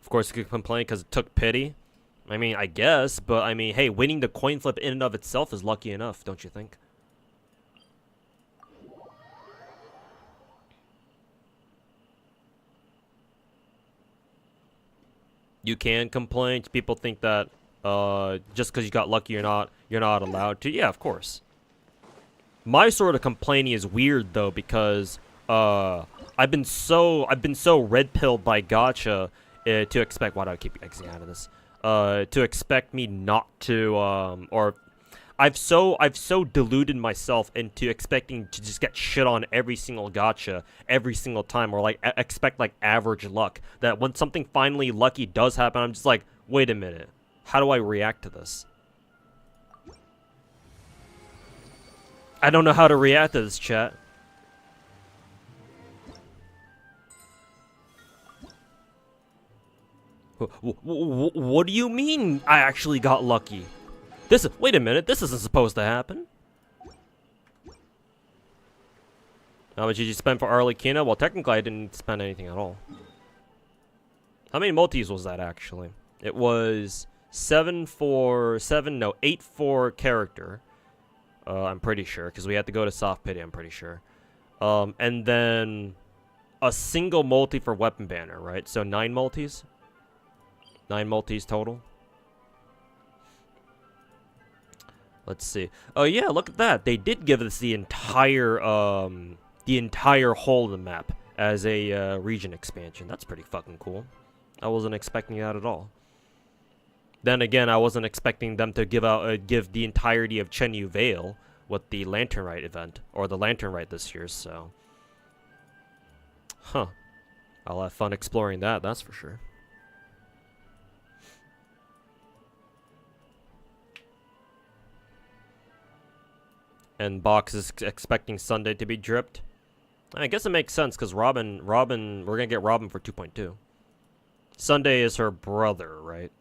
Of course, you could complain because it took pity. I mean, I guess, but I mean, hey, winning the coin flip in and of itself is lucky enough, don't you think? You can complain. People think that just because you got lucky, you're not allowed to. Yeah, of course. My sort of complaining is weird though because I've been so red pilled by Gacha to expect. Why do I keep exiting out of this? To expect me not to or I've so deluded myself into expecting to just get shit on every single gacha every single time, or like expect like average luck, that when something finally lucky does happen, I'm just like, wait a minute, how do I react to this? I don't know how to react to this, chat. What do you mean I actually got lucky? Wait a minute, this isn't supposed to happen. How much did you spend for Arlecchino? Well, technically I didn't spend anything at all. How many multis was that actually? It was 8 for character. I'm pretty sure, because we had to go to soft pity, I'm pretty sure. And then a single multi for weapon banner, right? So 9 multis? 9 multis total. Let's see. Oh yeah, look at that. They did give us the entire whole of the map as a region expansion. That's pretty fucking cool. I wasn't expecting that at all. Then again, I wasn't expecting them to give the entirety of Chenyu Vale with the Lantern Rite event, or the Lantern Rite this year, so. Huh. I'll have fun exploring that, that's for sure. And Box is expecting Sunday to be dripped. I guess it makes sense, because Robin, we're gonna get Robin for 2.2. Sunday is her brother, right?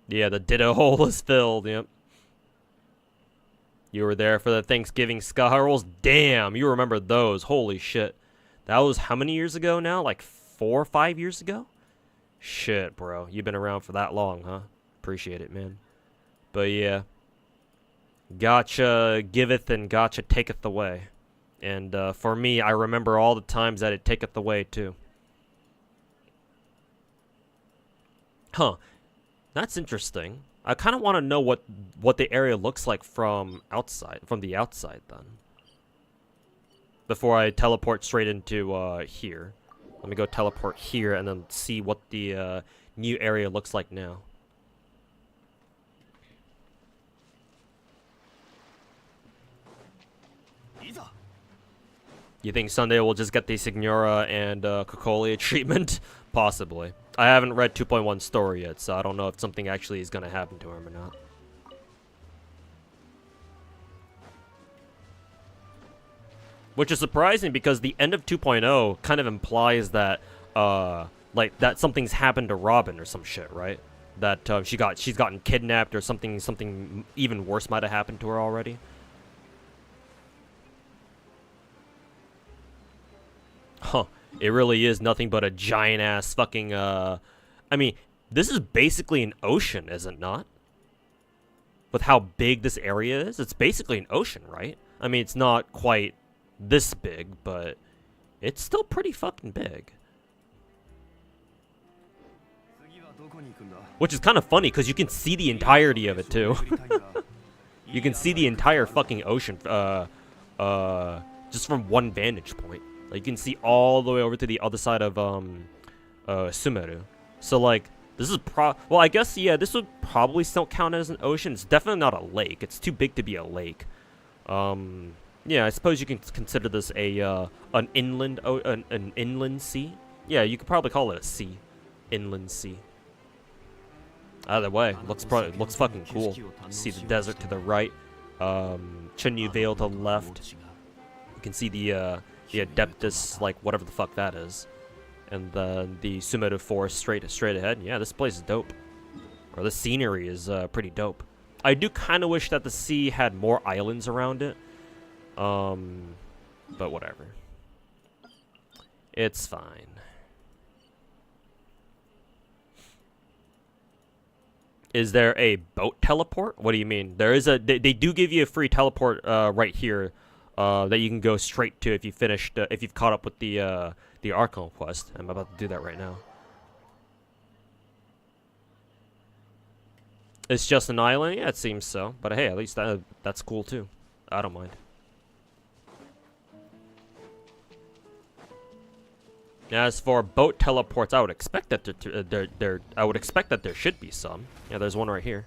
Yeah, the ditto hole is filled, yep. You were there for the Thanksgiving Ska Rolls? Damn, you remember those. Holy shit. That was how many years ago now? Like 4 or 5 years ago? Shit, bro. You've been around for that long, huh? Appreciate it, man. But yeah. Gacha giveth and Gacha taketh away. And for me, I remember all the times that it taketh away, too. Huh. That's interesting. I kind of want to know what the area looks like from the outside, then. Before I teleport straight into here. Let me go teleport here and then see what the new area looks like now. You think Sunday will just get the Signora and Cocolia treatment? Possibly. I haven't read 2.1 story yet, so I don't know if something actually is going to happen to him or not. Which is surprising because the end of 2.0 kind of implies that, like, that something's happened to Robin or some shit, right? That she's gotten kidnapped or something even worse might have happened to her already. Huh. It really is nothing but a giant-ass fucking, I mean, this is basically an ocean, is it not? With how big this area is? It's basically an ocean, right? I mean, it's not quite this big, but it's still pretty fucking big. Which is kind of funny, because you can see the entirety of it, too. You can see the entire fucking ocean, just from one vantage point. Like, you can see all the way over to the other side of, Sumeru. So, like, this is well, I guess, yeah, this would probably still count as an ocean. It's definitely not a lake. It's too big to be a lake. Yeah, I suppose you can consider this an inland sea. Yeah, you could probably call it a sea. Inland sea. Either way, looks fucking cool. See the desert to the right. Chenyu Vale to the left. You can see the Adeptus, like, whatever the fuck that is. And then the Sumeru Forest straight ahead. Yeah, this place is dope. Or the scenery is pretty dope. I do kind of wish that the sea had more islands around it. But whatever. It's fine. Is there a boat teleport? What do you mean? There is a. They do give you a free teleport right here, that you can go straight to if you finished. If you've caught up with the Arlecchino quest. I'm about to do that right now. It's just an island? Yeah, it seems so. But hey, at least that's cool too. I don't mind. As for boat teleports, I would expect that I would expect that there should be some. Yeah, there's one right here.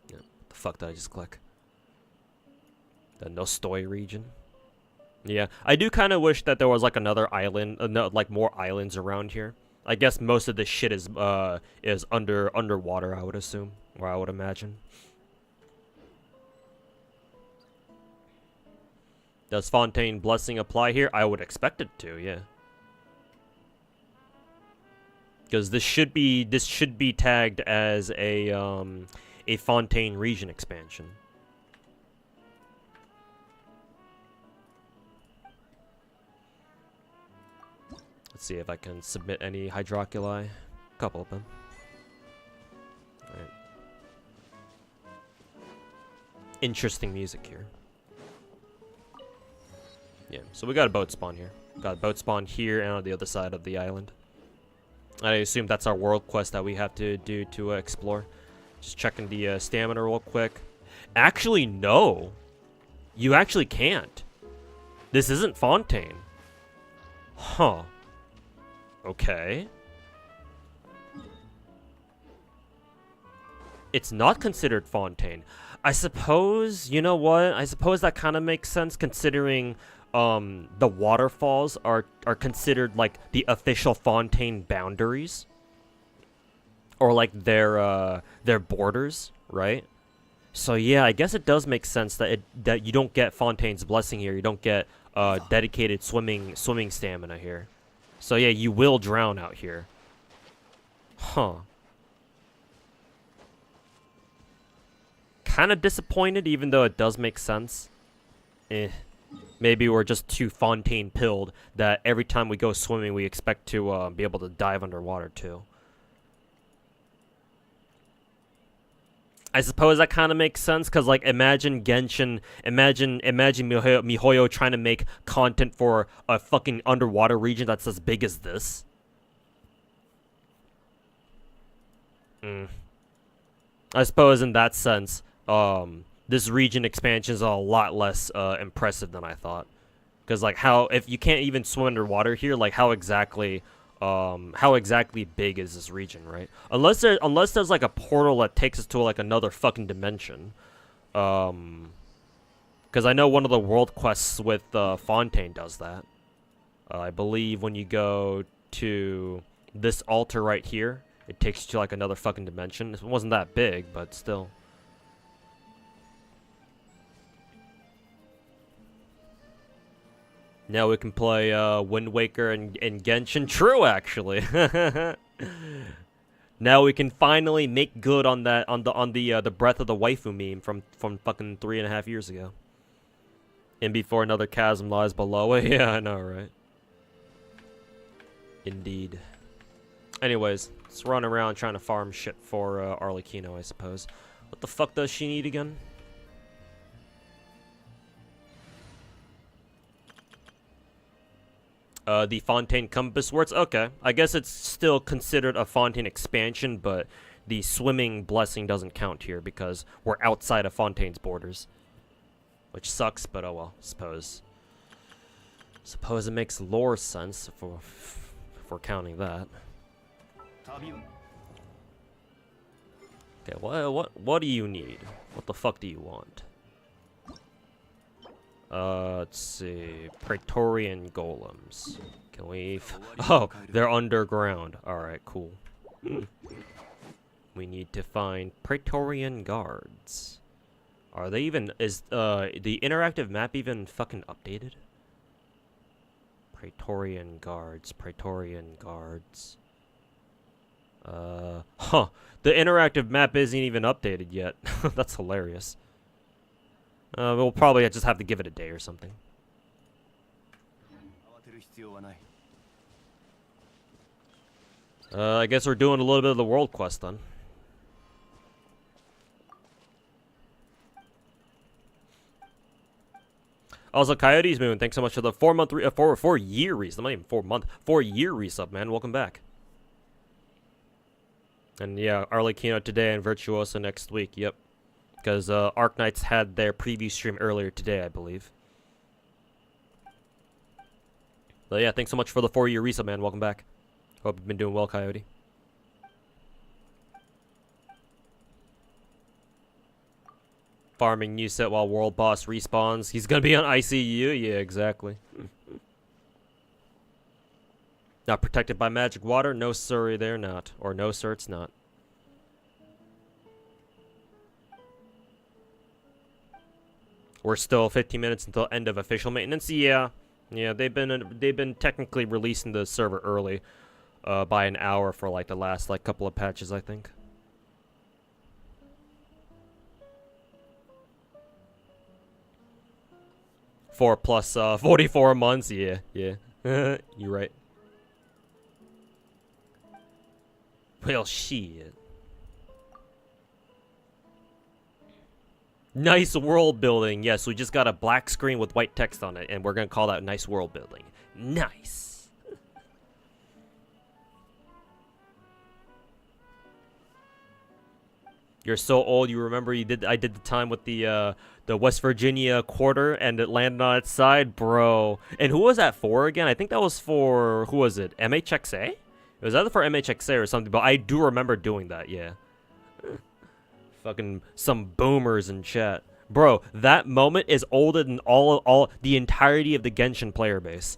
Yeah, what the fuck did I just click? The Nostoi region. Yeah, I do kind of wish that there was like another island, like more islands around here. I guess most of this shit is underwater, I would assume, or I would imagine. Does Fontaine Blessing apply here? I would expect it to, yeah. Because this should be tagged as a Fontaine region expansion. Let's see if I can submit any hydroculi. A couple of them. Alright. Interesting music here. Yeah, so we got a boat spawn here. Got a boat spawn here and on the other side of the island. I assume that's our world quest that we have to do to explore. Just checking the stamina real quick. Actually, no. You actually can't. This isn't Fontaine. Huh. Okay. It's not considered Fontaine. I suppose, you know what? I suppose that kind of makes sense considering the waterfalls are considered like the official Fontaine boundaries, or like their borders, right? So yeah, I guess it does make sense that that you don't get Fontaine's Blessing here. You don't get dedicated swimming stamina here. So yeah, you will drown out here. Huh. Kind of disappointed, even though it does make sense. Maybe we're just too Fontaine-pilled that every time we go swimming, we expect to be able to dive underwater, too. I suppose that kind of makes sense, because, like, imagine Genshin, imagine MiHoYo trying to make content for a fucking underwater region that's as big as this. I suppose in that sense, this region expansion is a lot less impressive than I thought. Because, like, if you can't even swim underwater here, like, how exactly big is this region, right? Unless there's, like, a portal that takes us to, like, another fucking dimension. Because I know one of the world quests with Fontaine does that. I believe when you go to this altar right here, it takes you to, like, another fucking dimension. It wasn't that big, but still. Now we can play Wind Waker and Genshin. True, actually. Now we can finally make good on that on the Breath of the Waifu meme from fucking 3.5 years ago. And before another chasm lies below it. Yeah, I know, right? Indeed. Anyways, let's run around trying to farm shit for Arlecchino, I suppose. What the fuck does she need again? The Fontaine Compass Words? Okay. I guess it's still considered a Fontaine expansion, but the swimming blessing doesn't count here because we're outside of Fontaine's borders. Which sucks, but oh well, suppose it makes lore sense if we're counting that. Okay, what do you need? What the fuck do you want? Let's see. Praetorian golems. Can we... Oh, they're underground. Alright, cool. We need to find Praetorian guards. Are they even... Is the interactive map even fucking updated? Praetorian guards. Praetorian guards. Huh. The interactive map isn't even updated yet. That's hilarious. We'll probably just have to give it a day or something. I guess we're doing a little bit of the world quest then. Also, Coyote's Moon, thanks so much for the 4-year resub. Not even 4-month, 4-year resub, man. Welcome back. And yeah, Arlecchino today and Virtuoso next week. Yep. Because Arknights had their preview stream earlier today, I believe. But yeah, thanks so much for the 4-year resub, man. Welcome back. Hope you've been doing well, Coyote. Farming new set while World Boss respawns. He's gonna be on ICU? Yeah, exactly. Not protected by magic water? No, sorry, they're not. Or no, sir, it's not. We're still 15 minutes until end of official maintenance. Yeah, they've been technically releasing the server early, by an hour for like the last couple of patches, I think. Four plus 44 months. Yeah. You're right. Well, shit. Nice world building. Yes, we just got a black screen with white text on it, and we're gonna call that nice world building. Nice. You're so old. You remember I did the time with the West Virginia quarter, and it landed on its side, bro. And who was that for again? I think that was for, who was it? MHXA? It was either for MHXA or something, but I do remember doing that. Yeah. Fucking some boomers in chat. Bro, that moment is older than all the entirety of the Genshin player base.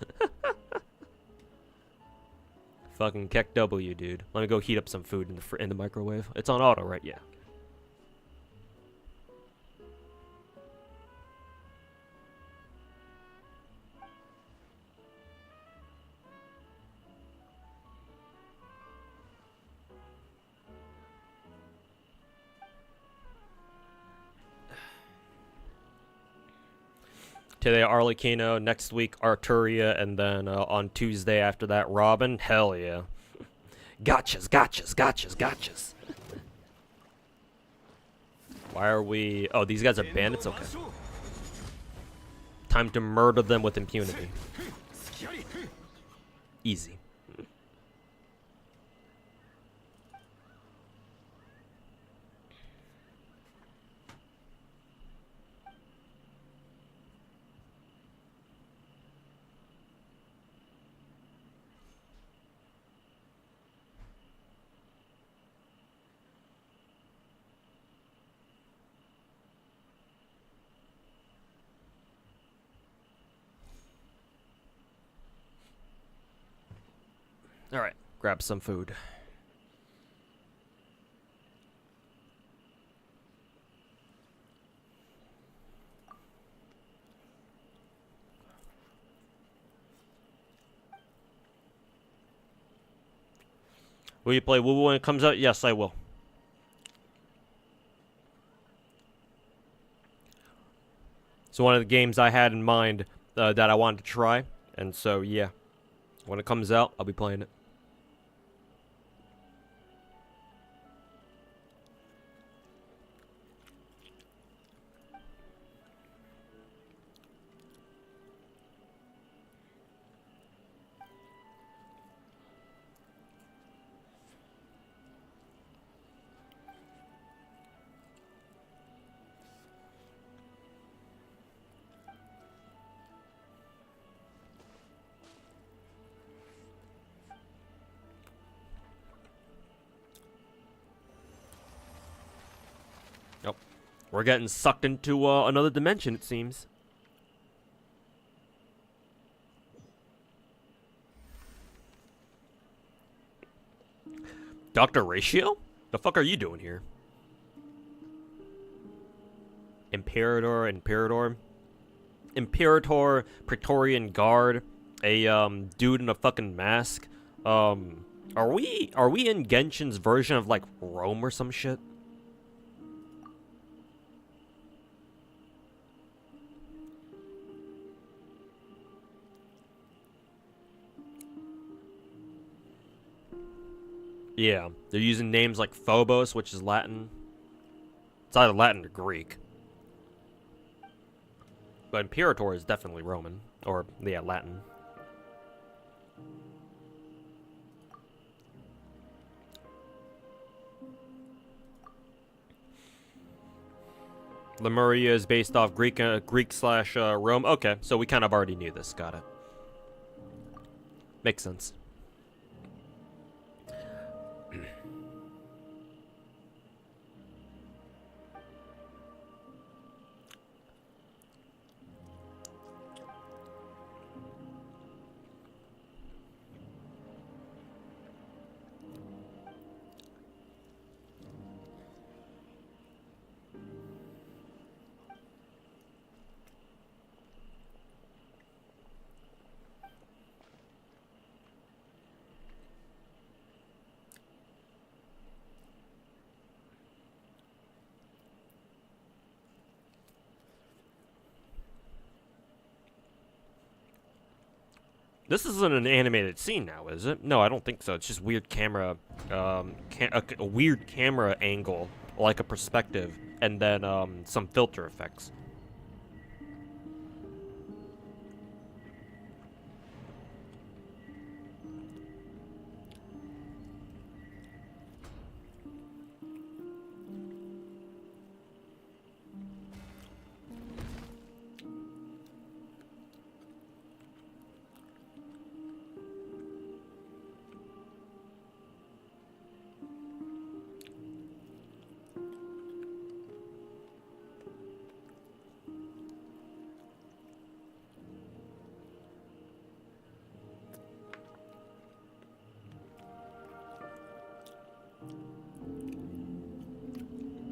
Fucking Keck W, dude. Let me go heat up some food in the microwave. It's on auto, right? Yeah. Today, Arlecchino. Next week, Arturia. And then on Tuesday after that, Robin. Hell yeah. Gotchas. Why are we... Oh, these guys are bandits? Okay. Time to murder them with impunity. Easy. Alright, grab some food. Will you play Woo Woo when it comes out? Yes, I will. So one of the games I had in mind that I wanted to try, and so yeah, when it comes out, I'll be playing it. Yep. We're getting sucked into another dimension, it seems. Dr. Ratio? The fuck are you doing here? Imperator, Praetorian Guard, a dude in a fucking mask. Are we in Genshin's version of like Rome or some shit? Yeah, they're using names like Phobos, which is Latin. It's either Latin or Greek. But Imperator is definitely Roman. Or, yeah, Latin. Lemuria is based off Greek slash Rome. Okay, so we kind of already knew this. Got it. Makes sense. This isn't an animated scene now, is it? No, I don't think so. It's just weird camera, a weird camera angle, like a perspective, and then some filter effects.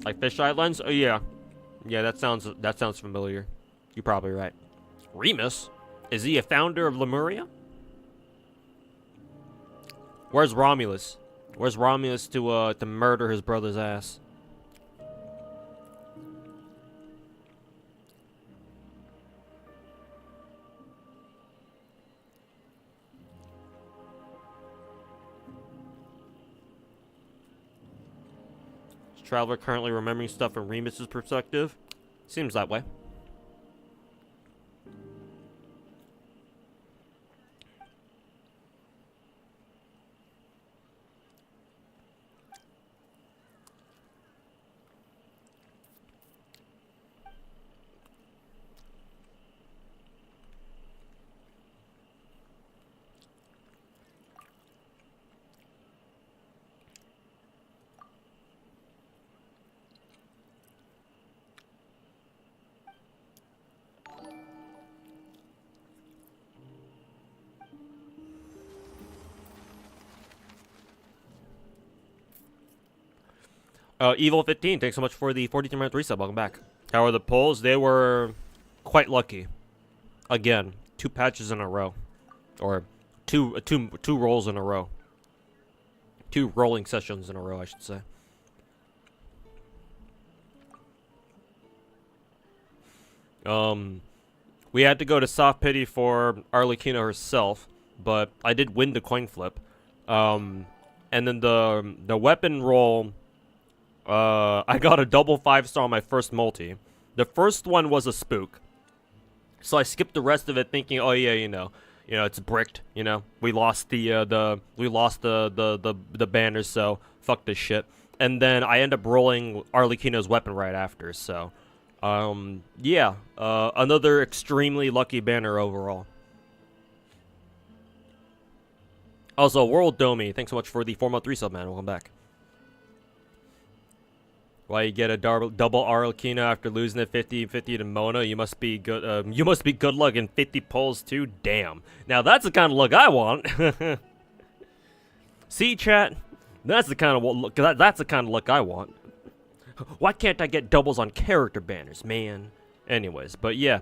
Like fisheye lens? Oh yeah, yeah. That sounds familiar. You're probably right. Remus, is he a founder of Lemuria? Where's Romulus? Where's Romulus to murder his brother's ass? Is Traveler currently remembering stuff from Remus's perspective? Seems that way. Evil 15, thanks so much for the 43-minute resub. Welcome back. How are the polls? They were quite lucky. Again, 2 patches in a row, or two rolls in a row. 2 rolling sessions in a row, I should say. We had to go to soft pity for Arlecchino herself, but I did win the coin flip. And then the weapon roll. I got a double 5-star on my first multi. The first one was a spook, so I skipped the rest of it, thinking, oh yeah, you know, it's bricked. You know, we lost the banners, so fuck this shit. And then I end up rolling Arlecchino's weapon right after. So, yeah, another extremely lucky banner overall. Also, World Domi, thanks so much for the 4-month resub, man. Welcome back. Why you get a double Arlecchino after losing at 50-50 to Mona? You must be good. You must be good luck in 50 pulls too. Damn. Now that's the kind of luck I want. See, chat. That's the kind of that's the kind of luck I want. Why can't I get doubles on character banners, man? Anyways, but yeah.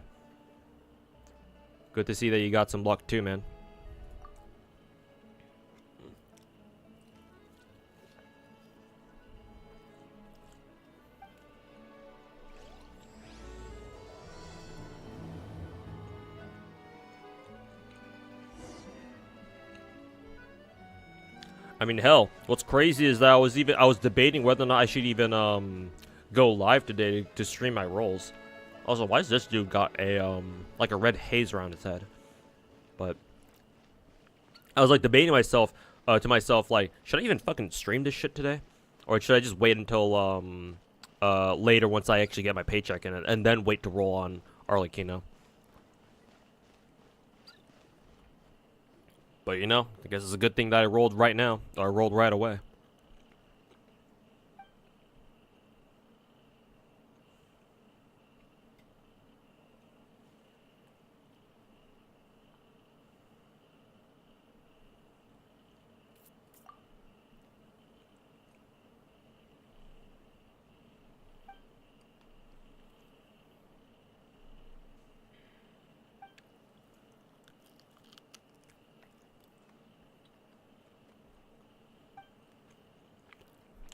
Good to see that you got some luck too, man. I mean, hell, what's crazy is that I was debating whether or not I should even go live today to stream my rolls. Also, why does this dude got a like a red haze around his head? But I was like debating myself to myself, like, should I even fucking stream this shit today, or should I just wait until later once I actually get my paycheck in it, and then wait to roll on Arlecchino? But you know, I guess it's a good thing that I rolled right now, or I rolled right away.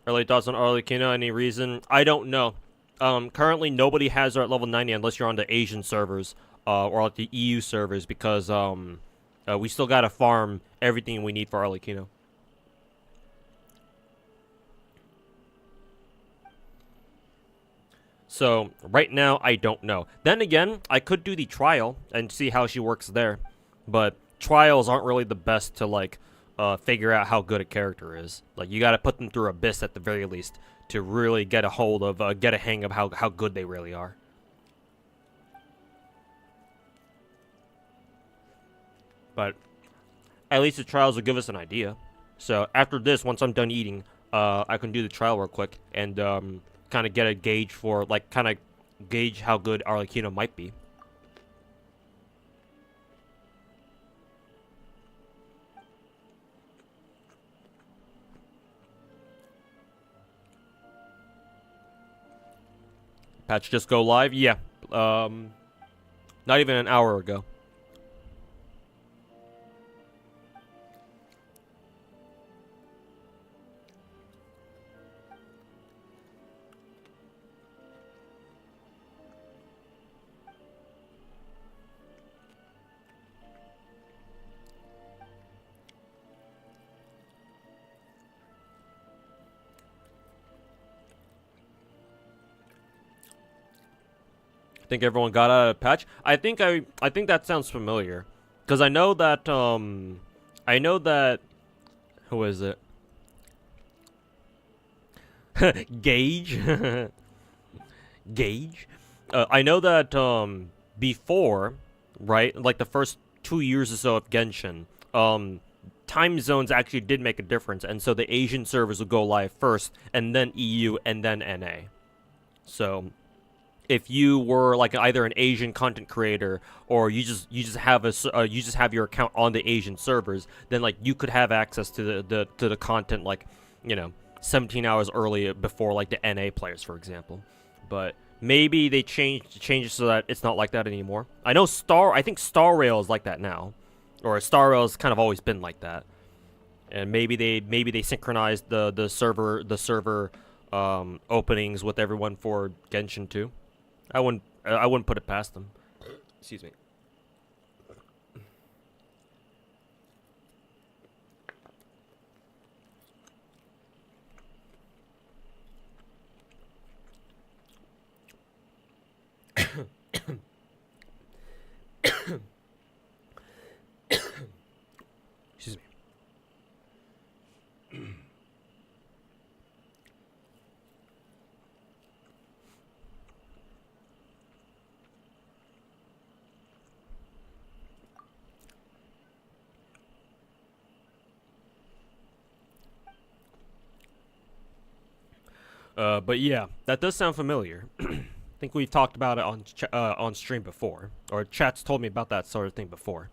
Early thoughts on Arlecchino? Any reason? I don't know. Currently nobody has her at level 90 unless you're on the Asian servers, or like the EU servers, because we still gotta farm everything we need for Arlecchino. So right now I don't know. Then again, I could do the trial and see how she works there, but trials aren't really the best to like figure out how good a character is. Like, you gotta put them through Abyss at the very least to really get a hold of, get a hang of how good they really are. But at least the trials will give us an idea. So after this, once I'm done eating, I can do the trial real quick and kind of get a gauge for, like, kind of gauge how good Arlecchino might be. Patch just go live? Yeah. Not even an hour ago. I think everyone got out of patch. I think that sounds familiar, because I know that who is it? Gage. Gage. I know that before, right, like the first 2 years or so of Genshin, time zones actually did make a difference, and so the Asian servers would go live first, and then EU, and then NA. So if you were like either an Asian content creator, or you just have your account on the Asian servers, then like you could have access to the content, like, you know, 17 hours early before like the NA players, for example. But maybe they changed it so that it's not like that anymore. I think Star Rail is like that now, or Star Rail has kind of always been like that. And maybe they synchronized the server openings with everyone for Genshin too. I wouldn't put it past them. Excuse me. Excuse me. But yeah, that does sound familiar. I think we've talked about it on stream before, or chat's told me about that sort of thing before.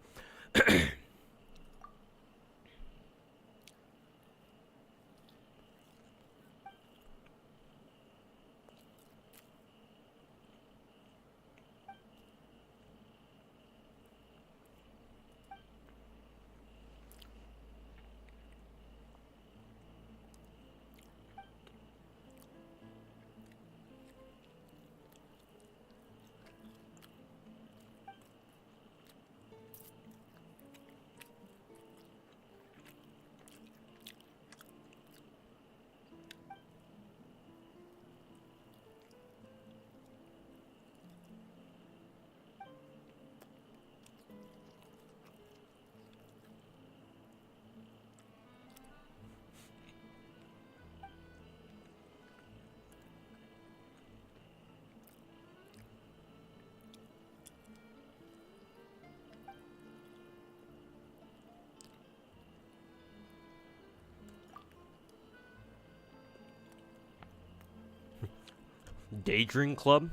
Daydream Club?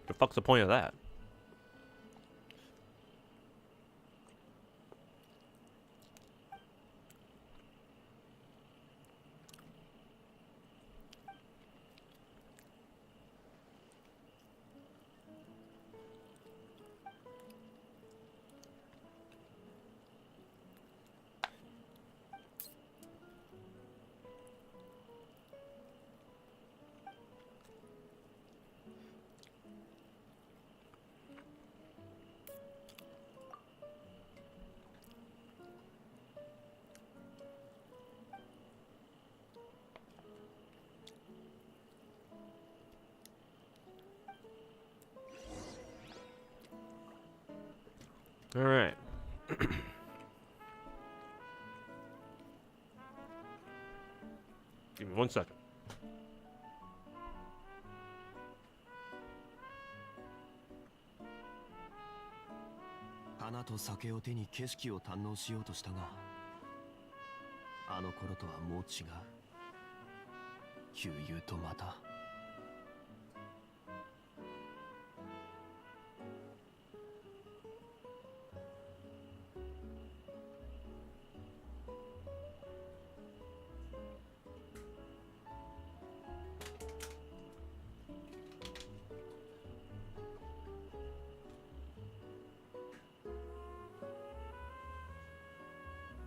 The fuck's the point of that? All right. Give me 1 second. Hana to sake o te ni keshiki o tannou shiyou to shita ga, ano koro to wa mou chigau. Kyūyū to mata.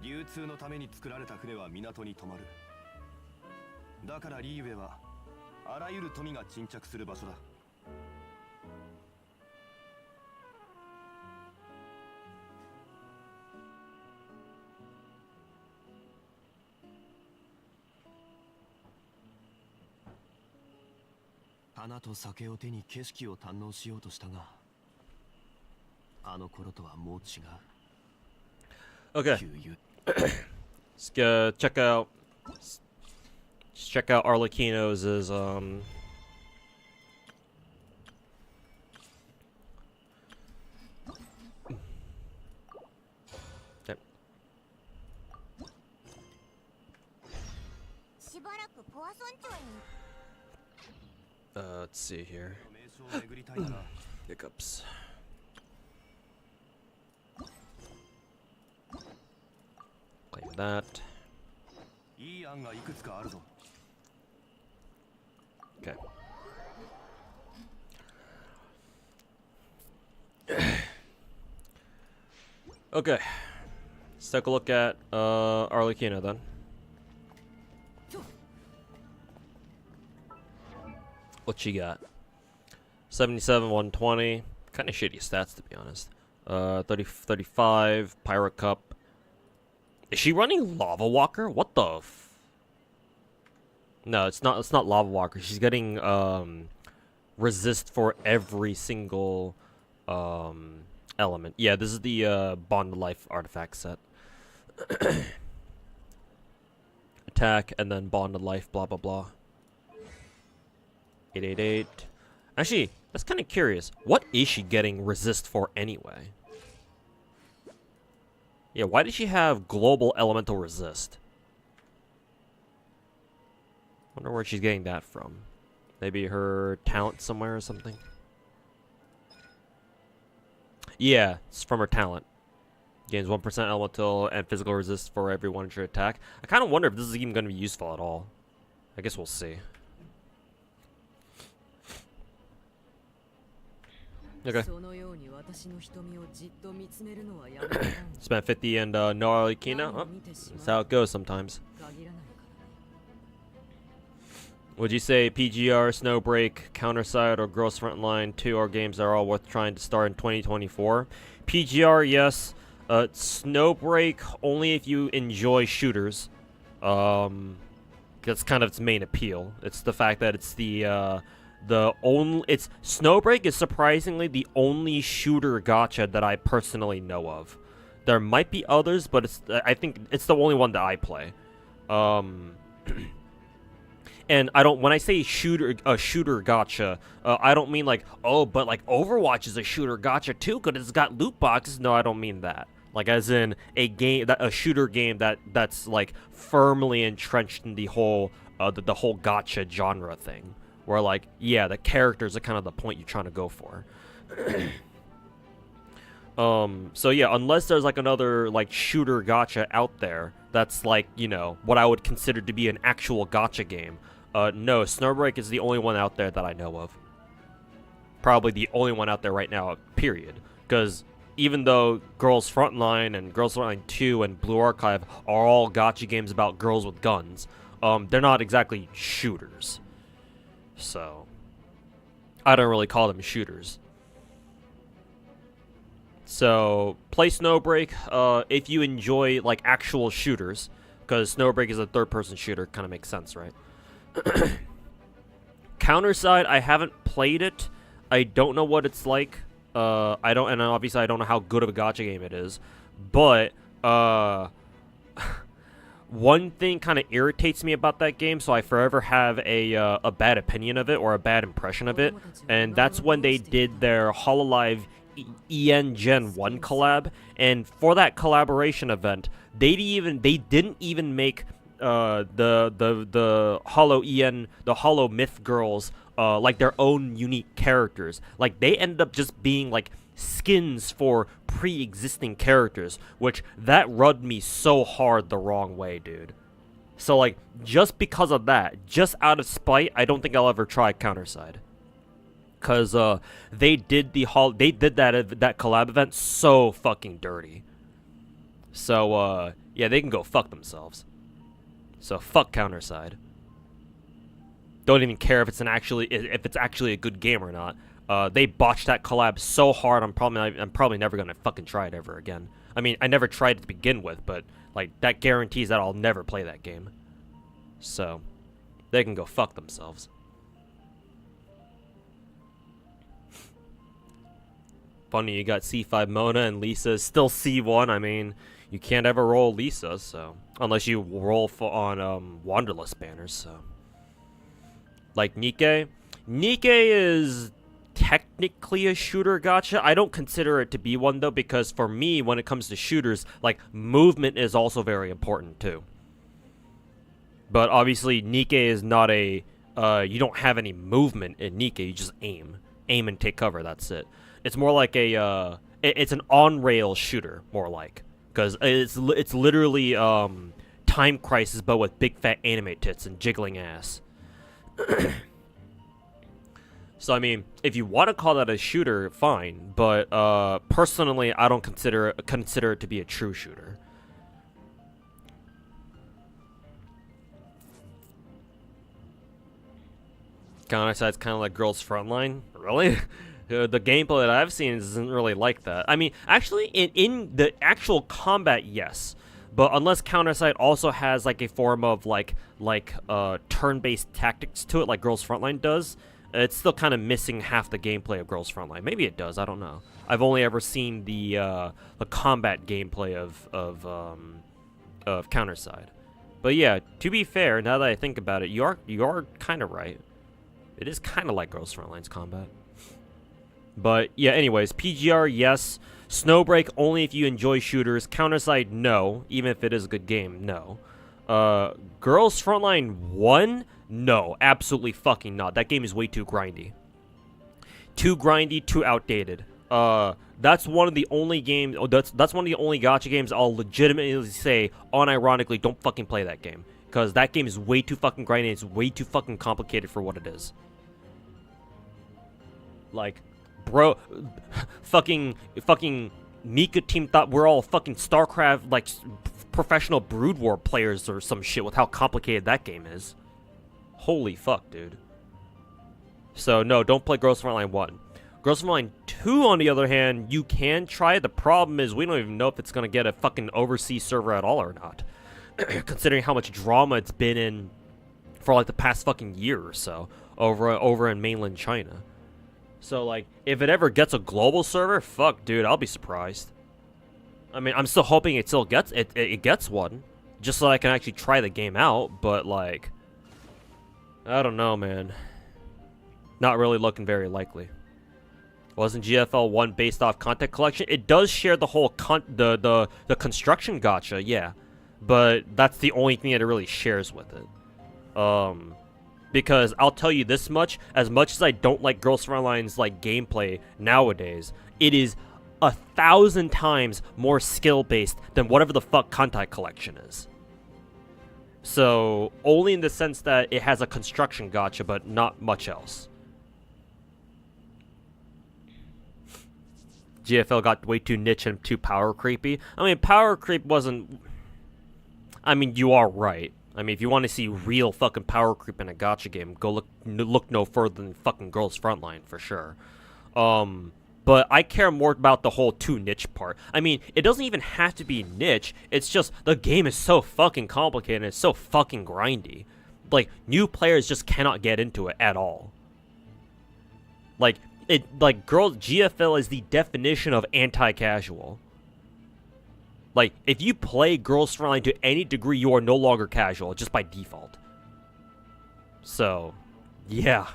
流通のために作られた船は港に止まる。だからリーウェはあらゆる富が沈着する場所だ。花と酒を手に景色を堪能しようとしたが、あの頃とはもう違う。Okay. Let's go check out. Check out Arlecchino's Okay. Let's see here. Hiccups. Claim that. Okay. Okay. Let's take a look at Arlecchino then. What she got? 77, 120. Kind of shitty stats, to be honest. 35, Pirate Cup. Is she running Lava Walker? What the No, it's not Lava Walker. She's getting resist for every single element. Yeah, this is the Bond of Life artifact set. Attack and then Bond of Life, blah blah blah. 888. Actually, that's kind of curious. What is she getting resist for anyway? Yeah, why did she have global elemental resist? Wonder where she's getting that from. Maybe her talent somewhere or something? Yeah, it's from her talent. Gains 1% elemental and physical resist for every 100 attack. I kind of wonder if this is even going to be useful at all. I guess we'll see. Okay. Spent 50 and no Arlecchino. Oh, that's how it goes sometimes. Would you say PGR, Snowbreak, Counterside, or Gross Frontline 2 are games that are all worth trying to start in 2024? PGR, yes. Snowbreak, only if you enjoy shooters. That's kind of its main appeal. It's the fact that it's Snowbreak is surprisingly the only shooter gacha that I personally know of. There might be others, but I think it's the only one that I play. And when I say shooter gacha, I don't mean like, oh, but like Overwatch is a shooter gacha too, because it's got loot boxes. No, I don't mean that. Like as in a shooter game that's like firmly entrenched in the whole gacha genre thing. Where, like, yeah, the characters are kind of the point you're trying to go for. So yeah, unless there's, like, another, like, shooter gacha out there that's, like, you know, what I would consider to be an actual gacha game, no, Snowbreak is the only one out there that I know of. Probably the only one out there right now, period. Because even though Girls Frontline and Girls Frontline 2 and Blue Archive are all gacha games about girls with guns, they're not exactly shooters. So, I don't really call them shooters. So, play Snowbreak if you enjoy, like, actual shooters. Because Snowbreak is a third-person shooter, kind of makes sense, right? Counterside, I haven't played it. I don't know what it's like. And obviously I don't know how good of a gacha game it is. But, one thing kind of irritates me about that game, so I forever have a bad opinion of it, or a bad impression of it, and that's when they did their Hololive EN Gen 1 collab, and for that collaboration event, they didn't even make the Holo EN, the Holo Myth girls, like their own unique characters. Like, they ended up just being like skins for pre-existing characters, which that rubbed me so hard the wrong way, dude. So, like, just because of that, just out of spite, I don't think I'll ever try Counterside. Cause they did that collab event so fucking dirty. So yeah, they can go fuck themselves. So fuck Counterside. Don't even care if it's actually a good game or not. They botched that collab so hard. I'm probably never gonna fucking try it ever again. I mean, I never tried it to begin with, but like that guarantees that I'll never play that game. So they can go fuck themselves. Funny, you got C5 Mona and Lisa is still C1. I mean, you can't ever roll Lisa, so unless you roll on Wanderlust banners. So, like Nikke is technically a shooter gacha. I don't consider it to be one though, because for me, when it comes to shooters, like movement is also very important too. But obviously, Nikke is not a. You don't have any movement in Nikke. You just aim and take cover. That's it. It's more like a, it's an on-rail shooter, more like. Because it's literally, Time Crisis, but with big fat anime tits and jiggling ass. So, I mean, if you want to call that a shooter, fine. But, personally, I don't consider it to be a true shooter. Counterside's kind of like Girls Frontline? Really? The gameplay that I've seen isn't really like that. I mean, actually, in the actual combat, yes. But unless Counterside also has, like, a form of, like turn-based tactics to it, like Girls Frontline does, it's still kind of missing half the gameplay of Girls Frontline. Maybe it does, I don't know. I've only ever seen the combat gameplay of Counterside. But yeah, to be fair, now that I think about it, you are kind of right. It is kind of like Girls Frontline's combat. But yeah, anyways, PGR, yes. Snowbreak, only if you enjoy shooters. Counterside, no. Even if it is a good game, no. Girls Frontline 1? No, absolutely fucking not. That game is way too grindy. Too grindy, too outdated. That's one of the only games, that's one of the only gacha games I'll legitimately say, unironically, don't fucking play that game. Because that game is way too fucking grindy, it's way too fucking complicated for what it is. Like, bro, fucking Mika team thought we're all fucking StarCraft, like, professional Brood War players or some shit with how complicated that game is. Holy fuck, dude. So, no, don't play Girls Frontline 1. Girls Frontline 2, on the other hand, you can try. The problem is we don't even know if it's going to get a fucking overseas server at all or not. Considering how much drama it's been in for, like, the past fucking year or so over in mainland China. So, like, if it ever gets a global server, fuck, dude, I'll be surprised. I mean, I'm still hoping it still gets it gets one, just so I can actually try the game out. But, like, I don't know, man. Not really looking very likely. Wasn't GFL 1 based off content collection? It does share the whole the construction gacha, yeah, but that's the only thing that it really shares with it. Because I'll tell you this much as I don't like Girls Frontline's like gameplay nowadays, it is 1,000 times more skill-based than whatever the fuck Kantai Collection is. So, only in the sense that it has a construction gacha, but not much else. GFL got way too niche and too power creepy. I mean, power creep wasn't... I mean, you are right. I mean, if you want to see real fucking power creep in a gacha game, go look no further than fucking Girls Frontline, for sure. But I care more about the whole too niche part. I mean, it doesn't even have to be niche. It's just the game is so fucking complicated and it's so fucking grindy. Like, new players just cannot get into it at all. Like, GFL is the definition of anti-casual. Like, if you play Girls Frontline to any degree, you are no longer casual, just by default. So, yeah.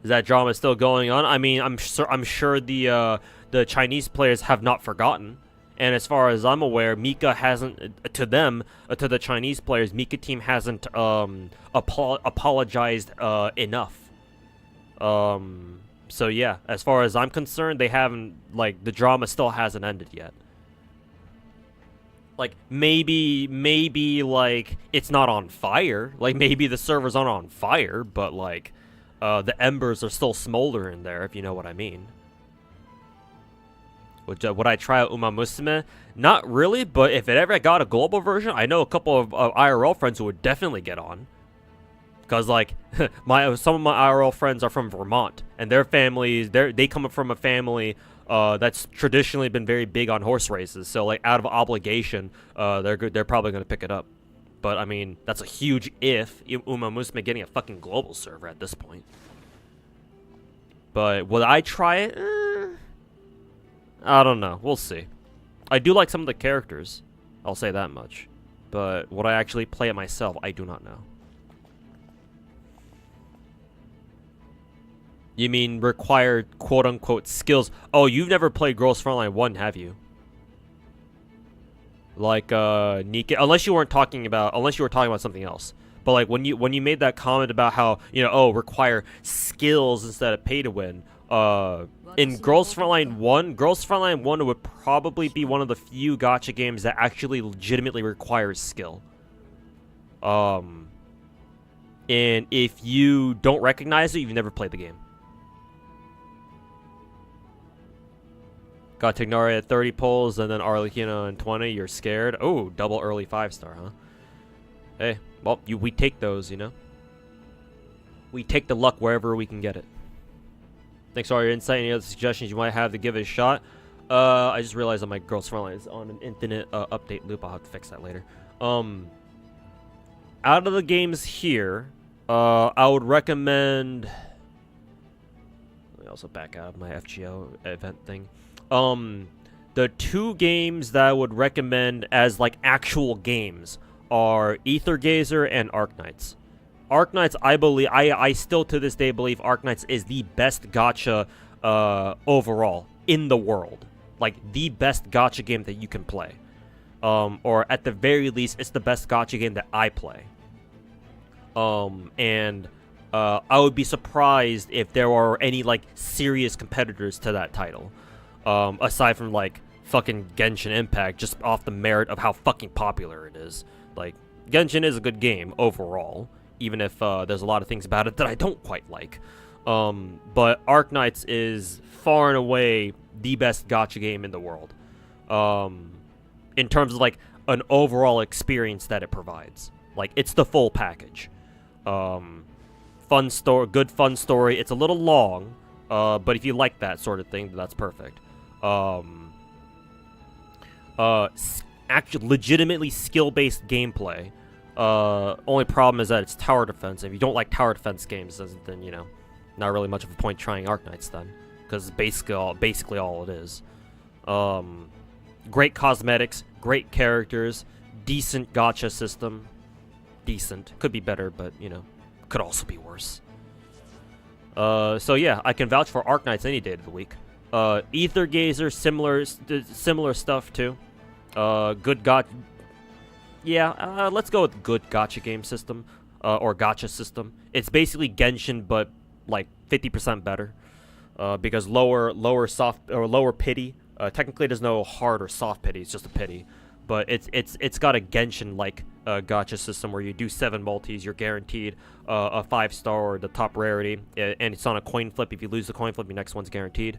Is that drama still going on? I mean, I'm sure the Chinese players have not forgotten. And as far as I'm aware, Mika hasn't, to the Chinese players, Mika team hasn't apologized enough. So yeah, as far as I'm concerned, they haven't, like, the drama still hasn't ended yet. Like, maybe, like, it's not on fire. Like, maybe the servers aren't on fire, but, like, the embers are still smoldering there, if you know what I mean. Would I try out Uma Musume? Not really, but if it ever got a global version, I know a couple of IRL friends who would definitely get on. Because, like, some of my IRL friends are from Vermont, and their families, they come from a family that's traditionally been very big on horse races. So, like, out of obligation, they're probably going to pick it up. But, I mean, that's a huge if, Uma Musume getting a fucking global server at this point. But would I try it? I don't know. We'll see. I do like some of the characters. I'll say that much. But would I actually play it myself? I do not know. You mean required quote-unquote skills? Oh, you've never played Girls Frontline 1, have you? Like, Nika, unless you were talking about something else. But, like, when you made that comment about how, you know, require skills instead of pay to win, in Girls Frontline 1 would probably be one of the few gacha games that actually legitimately requires skill. And if you don't recognize it, you've never played the game. Got Tignari at 30 pulls and then Arlecchino at 20. You're scared? Oh, double early 5-star, huh? Hey, well, we take those, you know? We take the luck wherever we can get it. Thanks for all your insight. Any other suggestions you might have to give it a shot? I just realized that my Girls Frontline is on an infinite update loop. I'll have to fix that later. Out of the games here, I would recommend... Let me also back out of my FGO event thing. The two games that I would recommend as, like, actual games are Ether Gazer and Arknights. Arknights, I still to this day believe Arknights is the best gacha overall in the world. Like, the best gacha game that you can play. Or at the very least, it's the best gacha game that I play. And I would be surprised if there are any, like, serious competitors to that title. Aside from, like, fucking Genshin Impact, just off the merit of how fucking popular it is. Like, Genshin is a good game overall, even if there's a lot of things about it that I don't quite like. But Arknights is far and away the best gacha game in the world. In terms of, like, an overall experience that it provides. Like, it's the full package. Good fun story. It's a little long, but if you like that sort of thing, that's perfect. Actually, legitimately skill-based gameplay. Only problem is that it's tower defense. If you don't like tower defense games, then, you know, not really much of a point trying Arknights then, because it's basically all it is. Great cosmetics, great characters, decent gacha system. Decent, could be better, but, you know, could also be worse. So yeah, I can vouch for Arknights any day of the week. Ether Gazer, similar stuff too. Good gacha. Yeah, let's go with good gacha game system. or gacha system. It's basically Genshin, but like 50% better. Because lower soft or lower pity. Technically, there's no hard or soft pity. It's just a pity. But it's got a Genshin like gacha system where you do 7 multis, you're guaranteed a 5-star or the top rarity, and it's on a coin flip. If you lose the coin flip, your next one's guaranteed.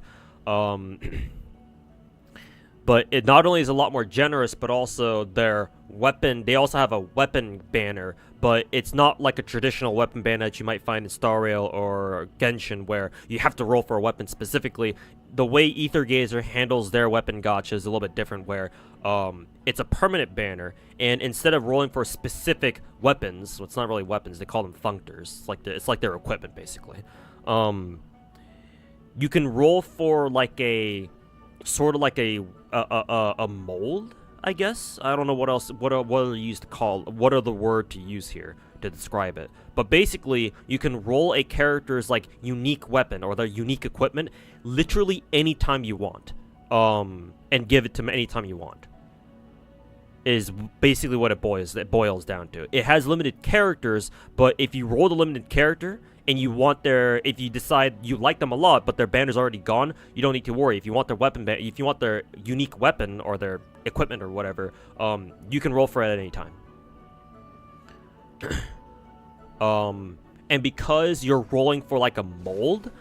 But it not only is a lot more generous, but also their weapon. They also have a weapon banner, but it's not like a traditional weapon banner that you might find in Star Rail or Genshin, where you have to roll for a weapon specifically. The way Ether Gazer handles their weapon gacha is a little bit different, where it's a permanent banner, and instead of rolling for specific weapons, well, it's not really weapons, they call them functors. It's like their equipment, basically. You can roll for like a sort of like a mold, I guess. I don't know what else. What are used to call? What are the word to use here to describe it? But basically, you can roll a character's like unique weapon or their unique equipment literally anytime you want, and give it to them anytime you want. Is basically what it boils down to. It has limited characters, but if you roll the limited character and you want if you decide you like them a lot, but their banner's already gone, you don't need to worry. If you want their weapon, if you want their unique weapon or their equipment or whatever, you can roll for it at any time. And because you're rolling for like a mold,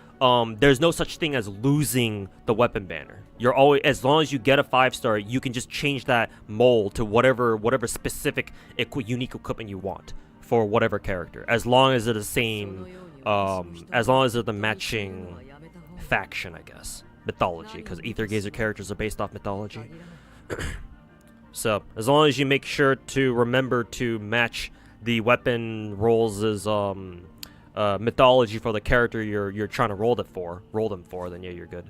there's no such thing as losing the weapon banner. You're always, as long as you get a 5-star, you can just change that mold to whatever specific unique equipment you want for whatever character, as long as they're the same, as long as they're the matching faction, I guess. Mythology, because Ether Gazer characters are based off mythology. So, as long as you make sure to remember to match the weapon rolls as mythology for the character you're trying to roll them for, then yeah, you're good.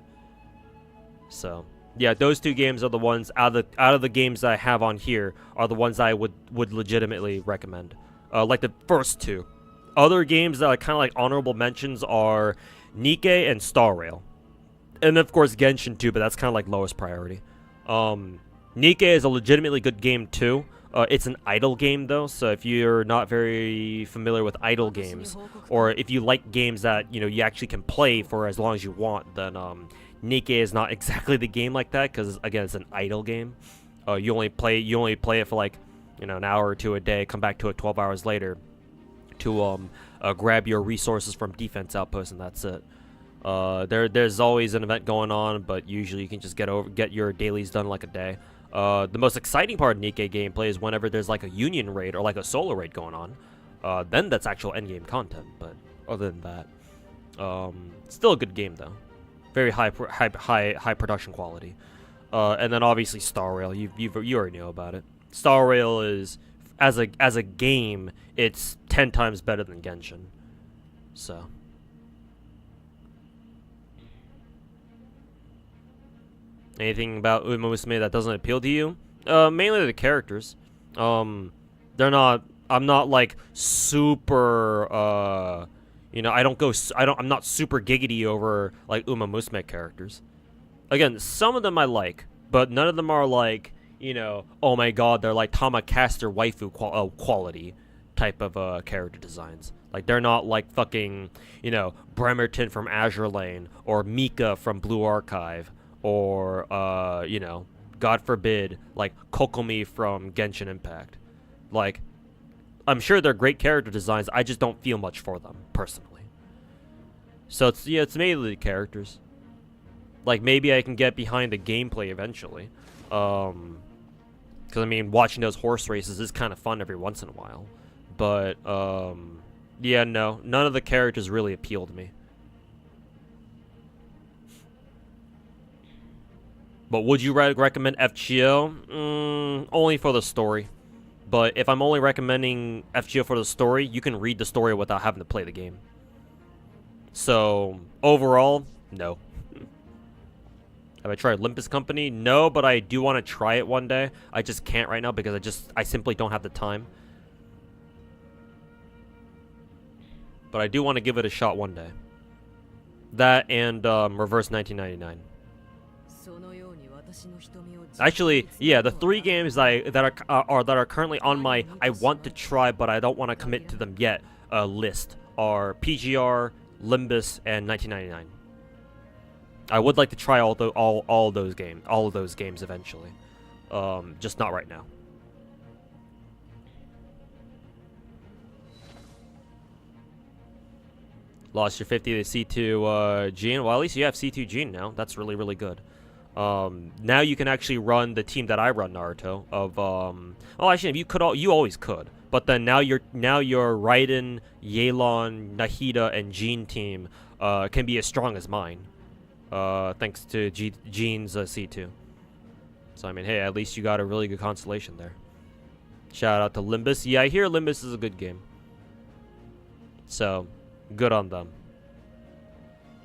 So, yeah, those 2 games are the ones out of the games that I have on here are the ones I would legitimately recommend. Like the first 2. Other games that are kind of like honorable mentions are Nikke and Star Rail. And of course Genshin too, but that's kind of like lowest priority. Nikke is a legitimately good game too. It's an idle game though, so if you're not very familiar with idle games, or if you like games that, you know, you actually can play for as long as you want, then Nikke is not exactly the game like that, because again, it's an idle game. You only play it for like, you know, an hour or 2 a day, come back to it 12 hours later to grab your resources from defense outposts, and that's it. There's always an event going on, but usually you can just get your dailies done like a day. The most exciting part of Nikke gameplay is whenever there's like a union raid or like a solo raid going on. Then that's actual endgame content, but other than that, still a good game though. Very high production quality. And then obviously Star Rail, you already know about it. Star Rail is, as a game, it's 10 times better than Genshin. So. Anything about Uma Musume that doesn't appeal to you? Mainly the characters. I'm not like super, you know, I'm not super giggity over like Uma Musume characters. Again, some of them I like, but none of them are like, you know, oh my god, they're like Tamakaster waifu quality type of character designs. Like, they're not like fucking, you know, Bremerton from Azure Lane, or Mika from Blue Archive, or, you know, God forbid, like Kokomi from Genshin Impact. Like, I'm sure they're great character designs, I just don't feel much for them, personally. So, it's mainly the characters. Like, maybe I can get behind the gameplay eventually. Because, I mean, watching those horse races is kind of fun every once in a while. But, yeah, no. None of the characters really appeal to me. But would you recommend FGO? Only for the story. But if I'm only recommending FGO for the story, you can read the story without having to play the game. So, overall, no. Have I tried Olympus Company? No, but I do want to try it one day. I just can't right now because I simply don't have the time. But I do want to give it a shot one day. That and Reverse 1999. Actually, yeah, the 3 games that are currently on my I want to try but I don't want to commit to them yet list are PGR, Limbus, and 1999. I would like to try all those games eventually. Just not right now. Lost your 50 to C2 Gene. Well, at least you have C2 Gene now. That's really, really good. Now you can actually run the team that I run, Naruto. Well, actually, you always could. But then now your Raiden, Yelan, Nahida, and Gene team can be as strong as mine. Thanks to Gene's C2. So I mean, hey, at least you got a really good constellation there. Shout out to Limbus. Yeah, I hear Limbus is a good game. So, good on them.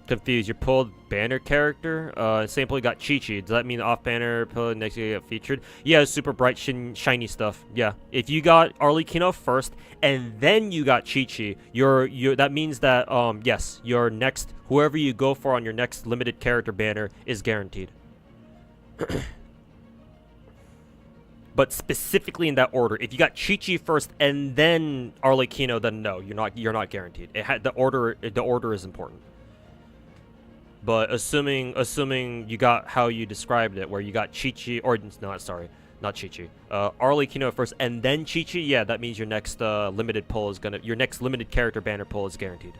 Confused. You pulled banner character. Simply got Chi-Chi. Does that mean off banner pull next year get featured? Yeah, super bright shiny stuff. Yeah. If you got Arlecchino first and then you got Chi-Chi, that means that yes, your next whoever you go for on your next limited character banner is guaranteed. But specifically in that order, if you got Chi-Chi first and then Arlecchino, then no, you're not guaranteed. The order is important. But assuming you got how you described it, where you got Chi-Chi, or no, sorry, not Chi-Chi, Arlecchino first and then Chi-Chi, yeah, that means your next limited pull is your next limited character banner pull is guaranteed.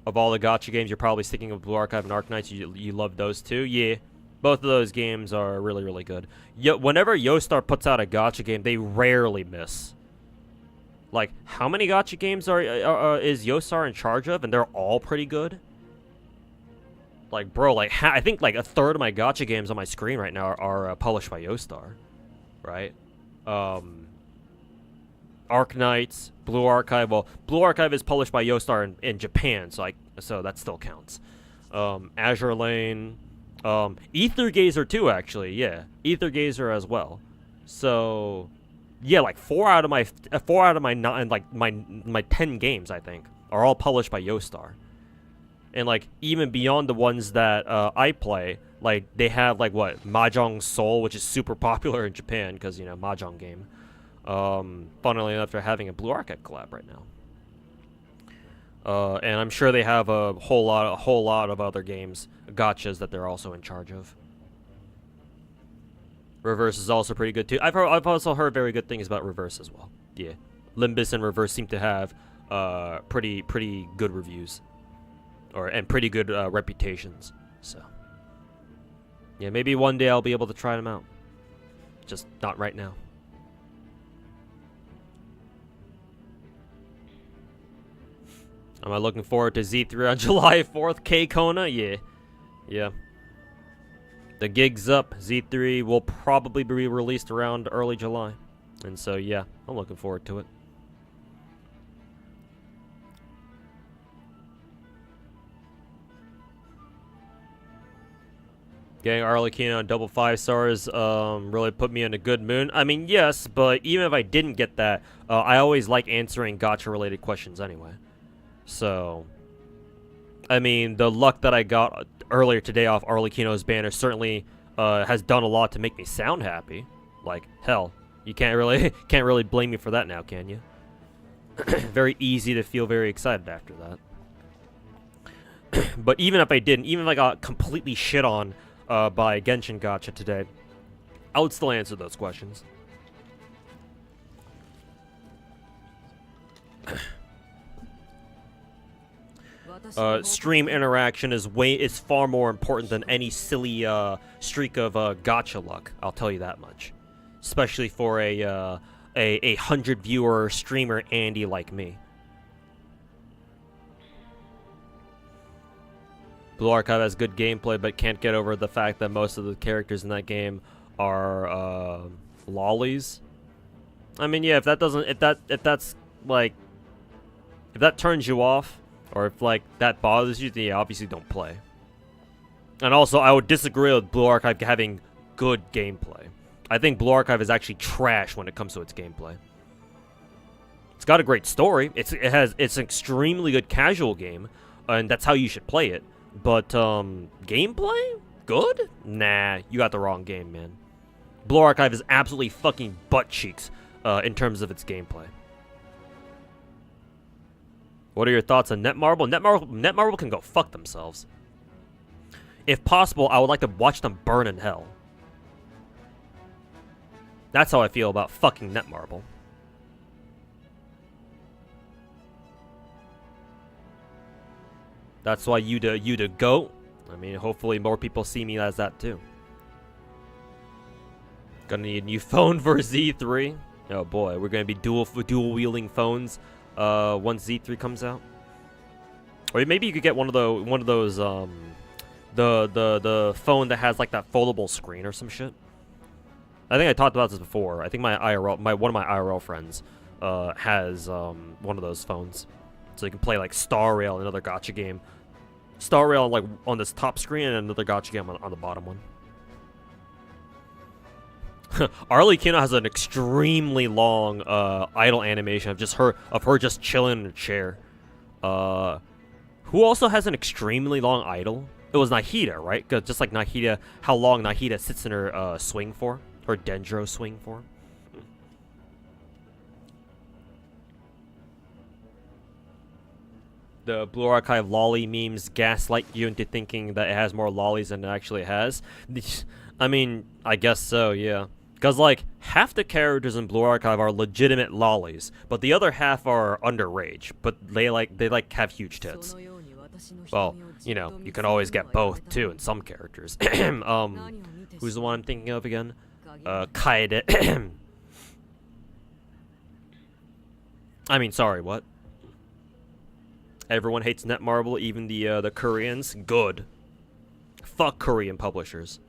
Of all the gacha games, you're probably sticking with Blue Archive and Arknights. You love those two, yeah. Both of those games are really, really good. Whenever Yostar puts out a gacha game, they rarely miss. Like, how many gacha games is Yostar in charge of? And they're all pretty good? Like, bro, like, I think like a third of my gacha games on my screen right now are published by Yostar. Right? Arknights, Blue Archive. Well, Blue Archive is published by Yostar in Japan, so that still counts. Azure Lane... Ether Gazer too, actually, yeah. Ether Gazer as well. So, yeah, like 4 out of my 9, like my 10 games, I think, are all published by Yostar. And like even beyond the ones that I play, like they have like what Mahjong Soul, which is super popular in Japan because Mahjong game. Funnily enough, they're having a Blue Archive collab right now. And I'm sure they have a whole lot of other games, gachas that they're also in charge of. Reverse is also pretty good too. I've also heard very good things about Reverse as well. Yeah, Limbus and Reverse seem to have pretty good reviews, and pretty good reputations. So yeah, maybe one day I'll be able to try them out. Just not right now. Am I looking forward to Z3 on July 4th? K-Kona? Yeah. Yeah. The gig's up. Z3 will probably be released around early July. And so, yeah, I'm looking forward to it. Getting Arlecchino and double 5 stars really put me in a good mood. I mean, yes, but even if I didn't get that, I always like answering gacha-related questions anyway. So, I mean, the luck that I got earlier today off Arlecchino's banner certainly has done a lot to make me sound happy. Like, hell, you can't really blame me for that now, can you? Very easy to feel very excited after that. But even if I didn't, even if I got completely shit on by Genshin Gacha today, I would still answer those questions. Stream interaction is far more important than any silly streak of gacha luck. I'll tell you that much, especially for a 100 viewer streamer Andy like me. Blue Archive has good gameplay, but can't get over the fact that most of the characters in that game are lollies. I mean, yeah, if that turns you off, or if like that bothers you, then yeah, obviously don't play. And also, I would disagree with Blue Archive having good gameplay. I think Blue Archive is actually trash when it comes to its gameplay. It's got a great story. It's an extremely good casual game. and that's how you should play it. But gameplay, good? Nah, you got the wrong game, man. Blue Archive is absolutely fucking butt cheeks in terms of its gameplay. What are your thoughts on Netmarble? Netmarble can go fuck themselves. If possible, I would like to watch them burn in hell. That's how I feel about fucking Netmarble. That's why you the GOAT. I mean, hopefully more people see me as that too. Gonna need a new phone for Z3. Oh boy, we're gonna be dual wielding phones once Z3 comes out. Or maybe you could get one of those the phone that has like that foldable screen or some shit. I think I talked about this before. I think one of my IRL friends has one of those phones, so you can play like Star Rail, another gacha game. Star Rail like on this top screen, and another gacha game on the bottom one. Arlecchino has an extremely long idle animation of her just chilling in a chair. Who also has an extremely long idle? It was Nahida, right? Just like Nahida, how long Nahida sits in her swing for. Or Dendro swing for. The Blue Archive lolly memes gaslight you into thinking that it has more lollies than it actually has. I mean, I guess so, yeah. Because, like, half the characters in Blue Archive are legitimate lollies, but the other half are underage, but they have huge tits. Well, you know, you can always get both, too, in some characters. Who's the one I'm thinking of again? Kaede. I mean, sorry, what? Everyone hates Netmarble, even the Koreans. Good. Fuck Korean publishers.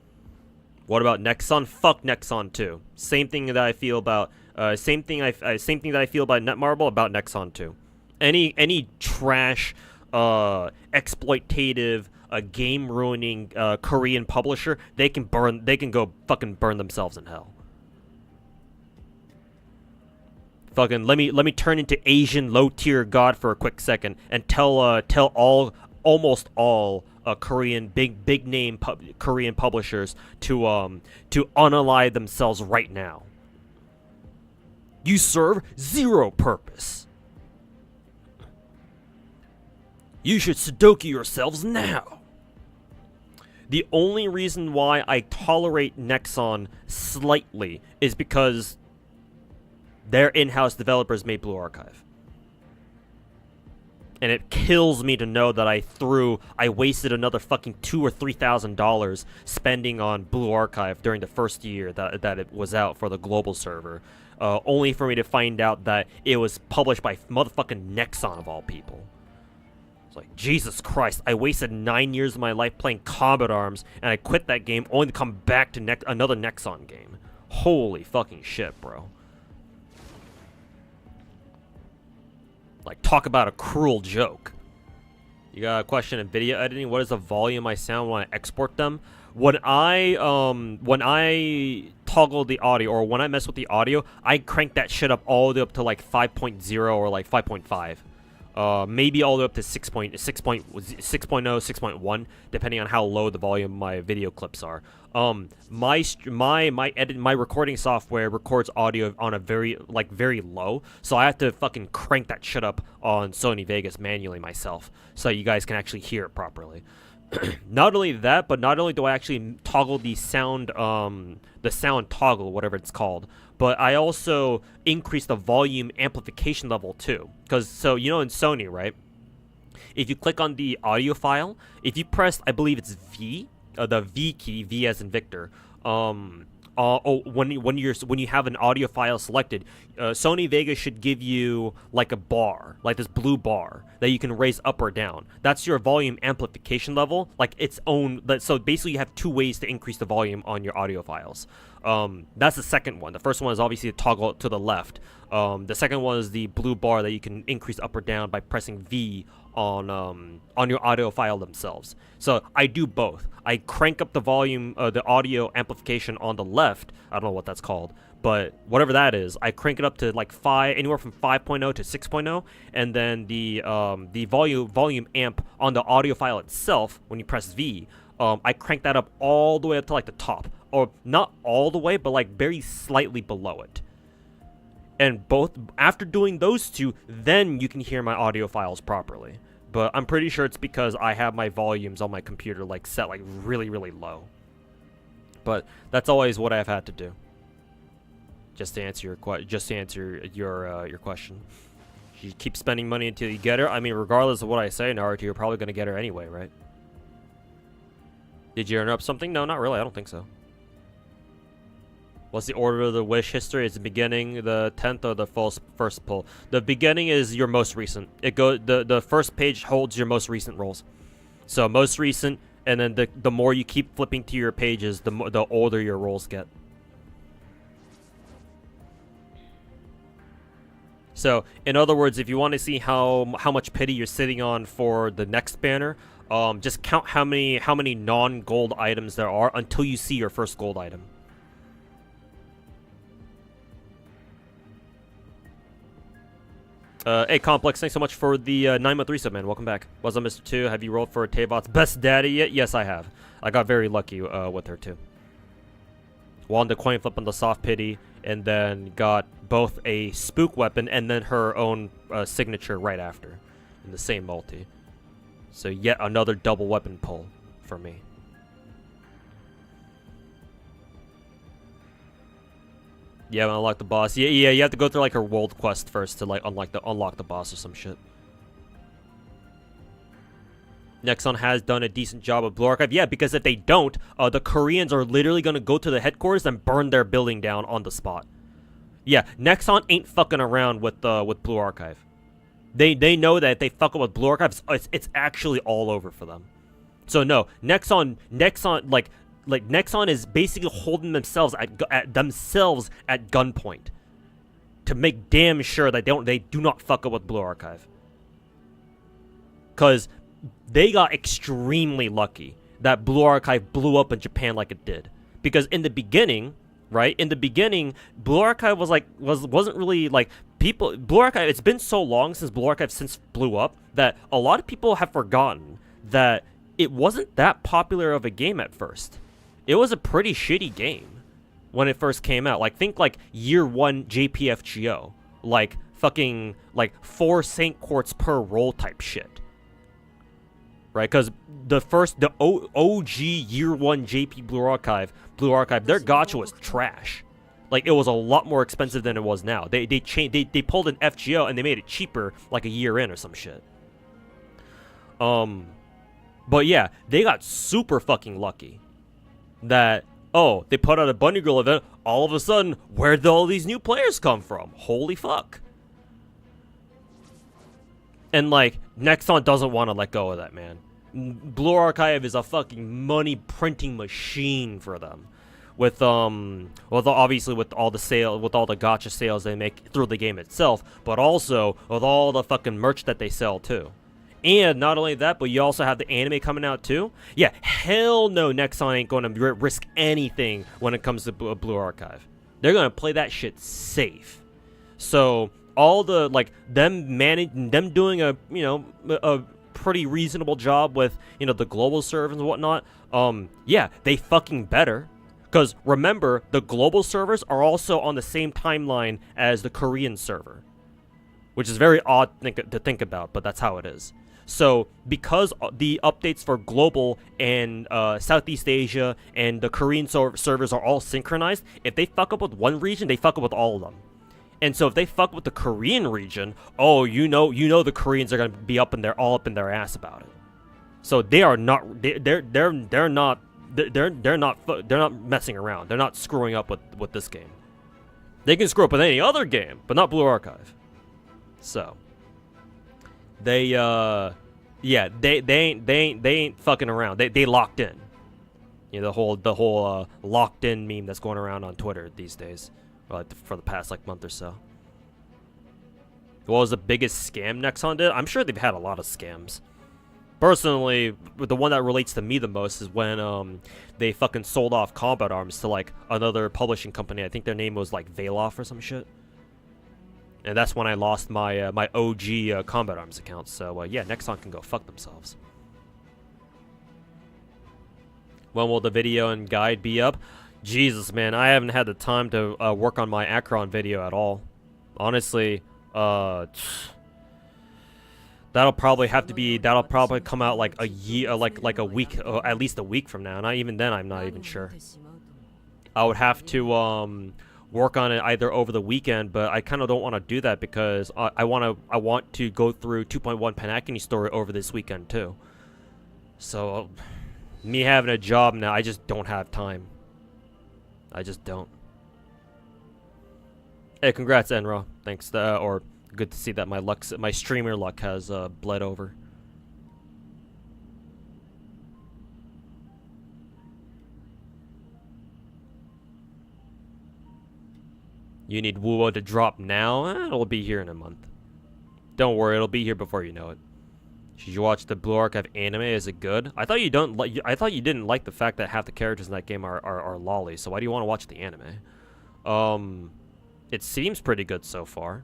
What about Nexon? Fuck Nexon too. Same thing that I feel about. Same thing that I feel about Netmarble about Nexon too. Any trash, exploitative, game ruining Korean publisher, they can go fucking burn themselves in hell. Fucking let me turn into Asian low tier god for a quick second and tell almost all Korean big name Korean publishers to unalive themselves right now. You serve zero purpose. You should Sudoku yourselves now. The only reason why I tolerate Nexon slightly is because their in-house developers made Blue Archive. And it kills me to know that I wasted another fucking $2,000 or $3,000 spending on Blue Archive during the first year that it was out for the global server, only for me to find out that it was published by motherfucking Nexon of all people. It's like, Jesus Christ, I wasted 9 years of my life playing Combat Arms, and I quit that game only to come back to another Nexon game. Holy fucking shit, bro. Like, talk about a cruel joke. You got a question in video editing? What is the volume I sound when I export them? When I toggle the audio, or when I mess with the audio, I crank that shit up all the way up to like 5.0 or like 5.5. Maybe all the way up to 6.0, 6.1, depending on how low the volume of my video clips are. My recording software records audio on a very low, so I have to fucking crank that shit up on Sony Vegas manually myself, so you guys can actually hear it properly. Not only that, but not only do I actually toggle the sound toggle, whatever it's called, but I also increase the volume amplification level too. Because, so, you know, in Sony, right? If you click on the audio file, if you press, I believe it's V, the V key, V as in Victor, when you have an audio file selected, Sony Vegas should give you like a bar, like this blue bar that you can raise up or down. That's your volume amplification level, like its own. So basically, you have two ways to increase the volume on your audio files. That's the second one. The first one is obviously the toggle to the left. The second one is the blue bar that you can increase up or down by pressing V on your audio file themselves. So I do both. I crank up the volume, the audio amplification on the left. I don't know what that's called, but whatever that is, I crank it up to like anywhere from 5.0 to 6.0, and then the volume amp on the audio file itself, when you press V, I crank that up all the way up to like the top, or not all the way, but like very slightly below it. And both after doing those two, then you can hear my audio files properly. But I'm pretty sure it's because I have my volumes on my computer like set like really, really low. But that's always what I've had to do. Just to answer your question. You keep spending money until you get her. I mean, regardless of what I say, Naruto, you're probably gonna get her anyway, right? Did you earn up something? No, not really. I don't think so. What's the order of the wish history? Is the beginning the 10th or the first pull? The beginning is your most recent. The first page holds your most recent rolls. So most recent, and then the more you keep flipping to your pages, the older your rolls get. So in other words, if you want to see how much pity you're sitting on for the next banner, just count how many non-gold items there are until you see your first gold item. Hey, Complex, thanks so much for the 9-month resub, man. Welcome back. What's up, Mr. 2? Have you rolled for Tavot's best daddy yet? Yes, I have. I got very lucky with her, too. Won the coin flip on the soft pity, and then got both a spook weapon and then her own signature right after in the same multi. So yet another double weapon pull for me. Yeah, unlock the boss. Yeah, you have to go through like her world quest first to like unlock the boss or some shit. Nexon has done a decent job of Blue Archive. Yeah, because if they don't, the Koreans are literally gonna go to the headquarters and burn their building down on the spot. Yeah, Nexon ain't fucking around with Blue Archive. They know that if they fuck up with Blue Archive, it's actually all over for them. So no, Nexon Nexon is basically holding themselves at gunpoint to make damn sure that they do not fuck up with Blue Archive. Cause they got extremely lucky that Blue Archive blew up in Japan like it did. Because in the beginning, right? In the beginning, Blue Archive wasn't really like people. Blue Archive. It's been so long since Blue Archive blew up that a lot of people have forgotten that it wasn't that popular of a game at first. It was a pretty shitty game when it first came out. Like think like year 1 JPFGO, like fucking like 4 Saint Quartz per roll type shit. Right, because the OG year 1 JP Blue Archive, their gacha was trash. Like it was a lot more expensive than it was now. They pulled an FGO and they made it cheaper like a year in or some shit. But yeah, they got super fucking lucky that they put out a Bunny Girl event. All of a sudden, where'd all these new players come from? Holy fuck! And like Nexon doesn't want to let go of that, man. Blue Archive is a fucking money printing machine for them. With obviously with all the gacha sales they make through the game itself, but also with all the fucking merch that they sell too. And not only that, but you also have the anime coming out too. Yeah, hell no, Nexon ain't going to risk anything when it comes to Blue Archive. They're going to play that shit safe. So all the them doing a pretty reasonable job with the global servers and whatnot. Yeah, they fucking better. Because remember, the global servers are also on the same timeline as the Korean server, which is very odd to think about, but that's how it is. So because the updates for global and Southeast Asia and the Korean servers are all synchronized, if they fuck up with one region, they fuck up with all of them. And so if they fuck with the Korean region, the Koreans are gonna be all up in their ass about it. So they are not they're not messing around. They're not screwing up with this game. They can screw up with any other game, but not Blue Archive. So they ain't fucking around. They locked in. The whole locked in meme that's going around on Twitter these days. For the past month or so. What was the biggest scam Nexon did? I'm sure they've had a lot of scams. Personally, the one that relates to me the most is when they fucking sold off Combat Arms to like another publishing company. I think their name was like Veloff or some shit. And that's when I lost my my OG Combat Arms account. So yeah, Nexon can go fuck themselves. When will the video and guide be up? Jesus, man, I haven't had the time to work on my Akron video at all. Honestly, that'll probably come out like a year, like a week, at least a week from now. Not even then, I'm not even sure. I would have to work on it either over the weekend, but I kind of don't want to do that because I want to go through 2.1 Panakini story over this weekend too. So me having a job now, I just don't have time. I just don't. Hey, congrats, Enra. Thanks, or good to see that my streamer luck has bled over. You need Wuo to drop now? It'll be here in a month. Don't worry, it'll be here before you know it. Should you watch the Blue Archive anime? Is it good? I thought you didn't like the fact that half the characters in that game are lolly. So why do you want to watch the anime? It seems pretty good so far.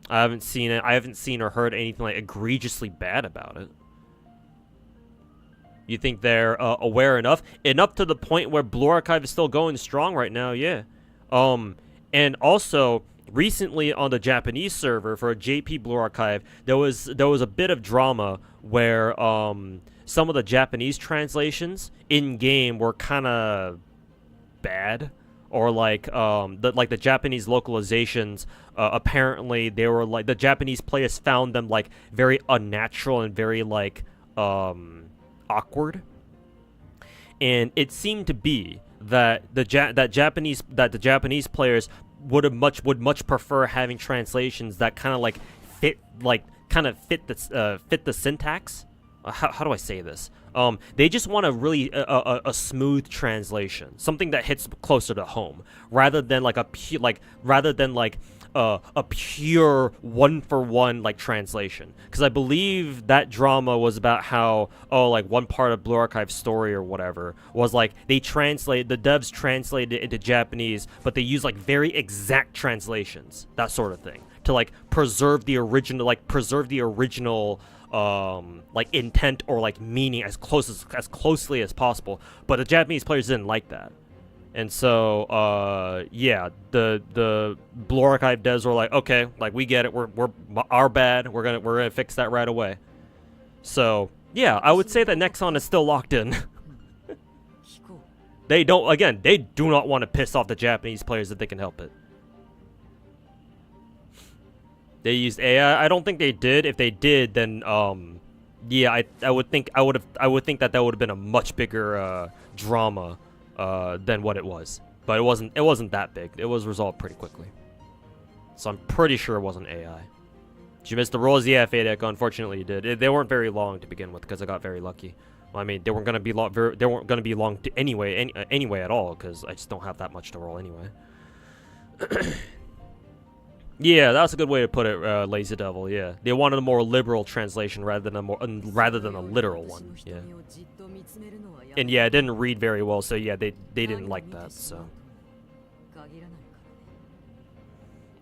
I haven't seen it. I haven't seen or heard anything like egregiously bad about it. You think they're aware enough to the point where Blue Archive is still going strong right now? Yeah. And also recently on the Japanese server for JP Blue Archive, there was a bit of drama where some of the Japanese translations in game were kind of bad, or like the Japanese localizations. Apparently, they were like the Japanese players found them like very unnatural and very like awkward, and it seemed to be that the Japanese players would much prefer having translations that kind of like fit the syntax. How do I say this? They just want a really a smooth translation, something that hits closer to home, rather than like a pure one-for-one like translation. Because I believe that drama was about how like one part of Blue Archive story or whatever was like the devs translated it into Japanese, but they use like very exact translations, that sort of thing, to like preserve the original like intent or like meaning as closely as possible. But the Japanese players didn't like that. And so, yeah, the Blue Archive devs were like, okay, like we get it, we're our bad, we're gonna fix that right away. So yeah, I would say that Nexon is still locked in. They do not want to piss off the Japanese players if they can help it. They used AI. I don't think they did. If they did, then yeah, I would think that would have been a much bigger drama than what it was. But it wasn't that big. It was resolved pretty quickly. So I'm pretty sure it wasn't AI. Did you miss the rolls? Yeah, Fade Echo, unfortunately you did. They weren't very long to begin with because I got very lucky. Well, I mean, they weren't gonna be long anyway at all because I just don't have that much to roll anyway. Yeah, that's a good way to put it, Lazy Devil. Yeah, they wanted a more liberal translation rather than a literal one. Yeah, and yeah, it didn't read very well, so yeah, they didn't like that. So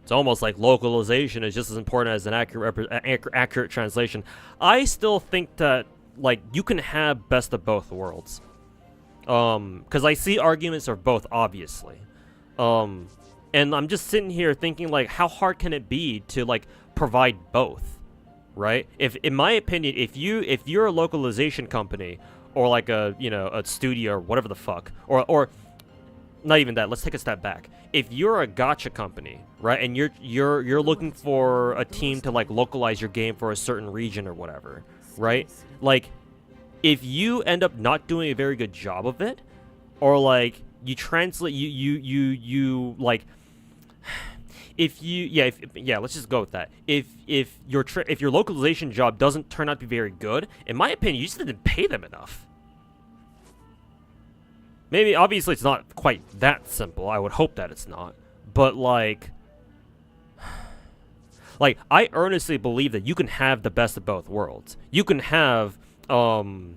it's almost like localization is just as important as an accurate translation. I still think that like you can have best of both worlds, because I see arguments for both, obviously. And I'm just sitting here thinking, like, how hard can it be to, like, provide both, right? If, in my opinion, if you're a localization company, or like a studio or whatever the fuck, or not even that, let's take a step back. If you're a gacha company, right, and you're looking for a team to like localize your game for a certain region or whatever, right? Like, if you end up not doing a very good job of it, or like you translate you like. If let's just go with that. If your localization job doesn't turn out to be very good, in my opinion, you just didn't pay them enough. Maybe obviously it's not quite that simple. I would hope that it's not. But like I earnestly believe that you can have the best of both worlds. You can have um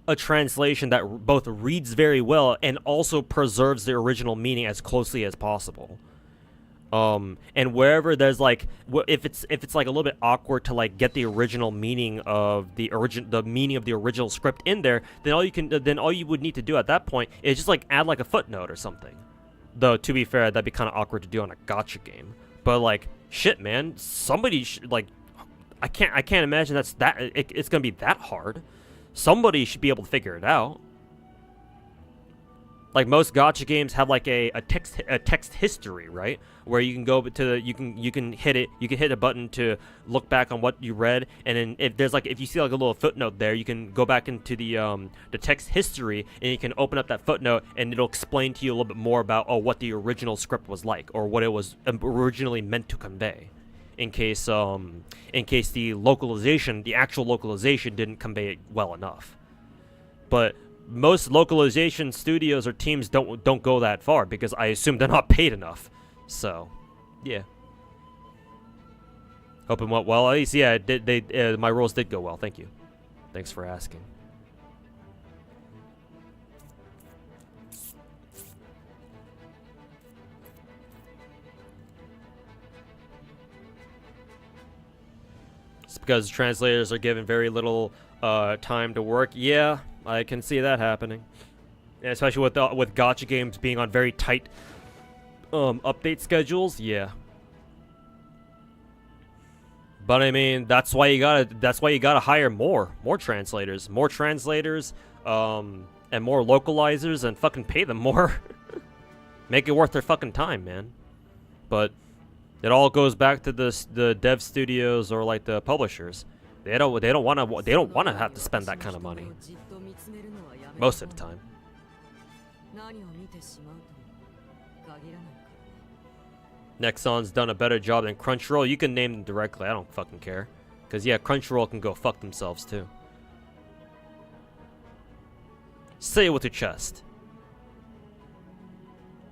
a translation that both reads very well and also preserves the original meaning as closely as possible. And wherever there's like, if it's like a little bit awkward to like get the original meaning of the meaning of the original script in there, then all you would need to do at that point is just like add like a footnote or something. Though to be fair, that'd be kind of awkward to do on a gacha game. But like, shit, man, somebody like, I can't imagine it's gonna be that hard. Somebody should be able to figure it out. Like most gacha games have like a text history, right? Where you can go to you can hit a button to look back on what you read, and then if you see like a little footnote there, you can go back into the text history, and you can open up that footnote, and it'll explain to you a little bit more about what the original script was like, or what it was originally meant to convey, in case the actual localization didn't convey it well enough. But most localization studios or teams don't go that far because I assume they're not paid enough. So, yeah. Hope it went well. At least, yeah, my rolls did go well. Thank you. Thanks for asking. It's because translators are given very little time to work. Yeah, I can see that happening, and especially with gacha games being on very tight update schedules. Yeah, but I mean that's why you gotta hire more translators, and more localizers, and fucking pay them more. Make it worth their fucking time, man. But it all goes back to the dev studios or like the publishers. They don't want to have to spend that kind of money most of the time. Nexon's done a better job than Crunchyroll. You can name them directly. I don't fucking care. Cause yeah, Crunchyroll can go fuck themselves too. Say it with your chest.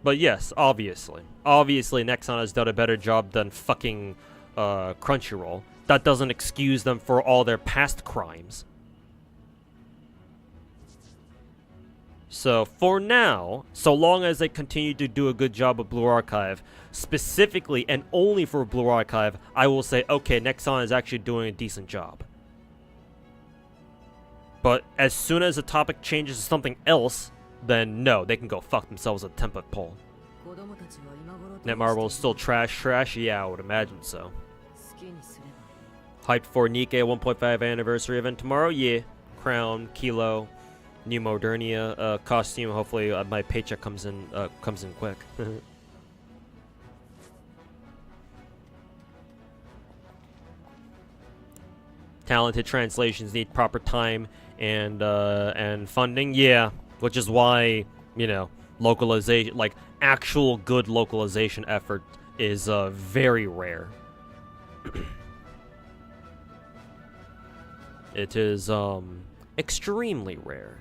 But yes, obviously, Nexon has done a better job than fucking Crunchyroll. That doesn't excuse them for all their past crimes. So for now, so long as they continue to do a good job with Blue Archive, specifically and only for Blue Archive, I will say, okay, Nexon is actually doing a decent job. But as soon as the topic changes to something else, then no, they can go fuck themselves with a 10-foot pole. Netmarble is still trash? Yeah, I would imagine so. Hyped for Nikkei 1.5 anniversary event tomorrow? Yeah. Crown, Kilo, New Modernia costume. Hopefully my paycheck comes in quick. Talented translations need proper time and funding. Yeah, which is why, you know, localization, like actual good localization effort, is very rare. It is extremely rare.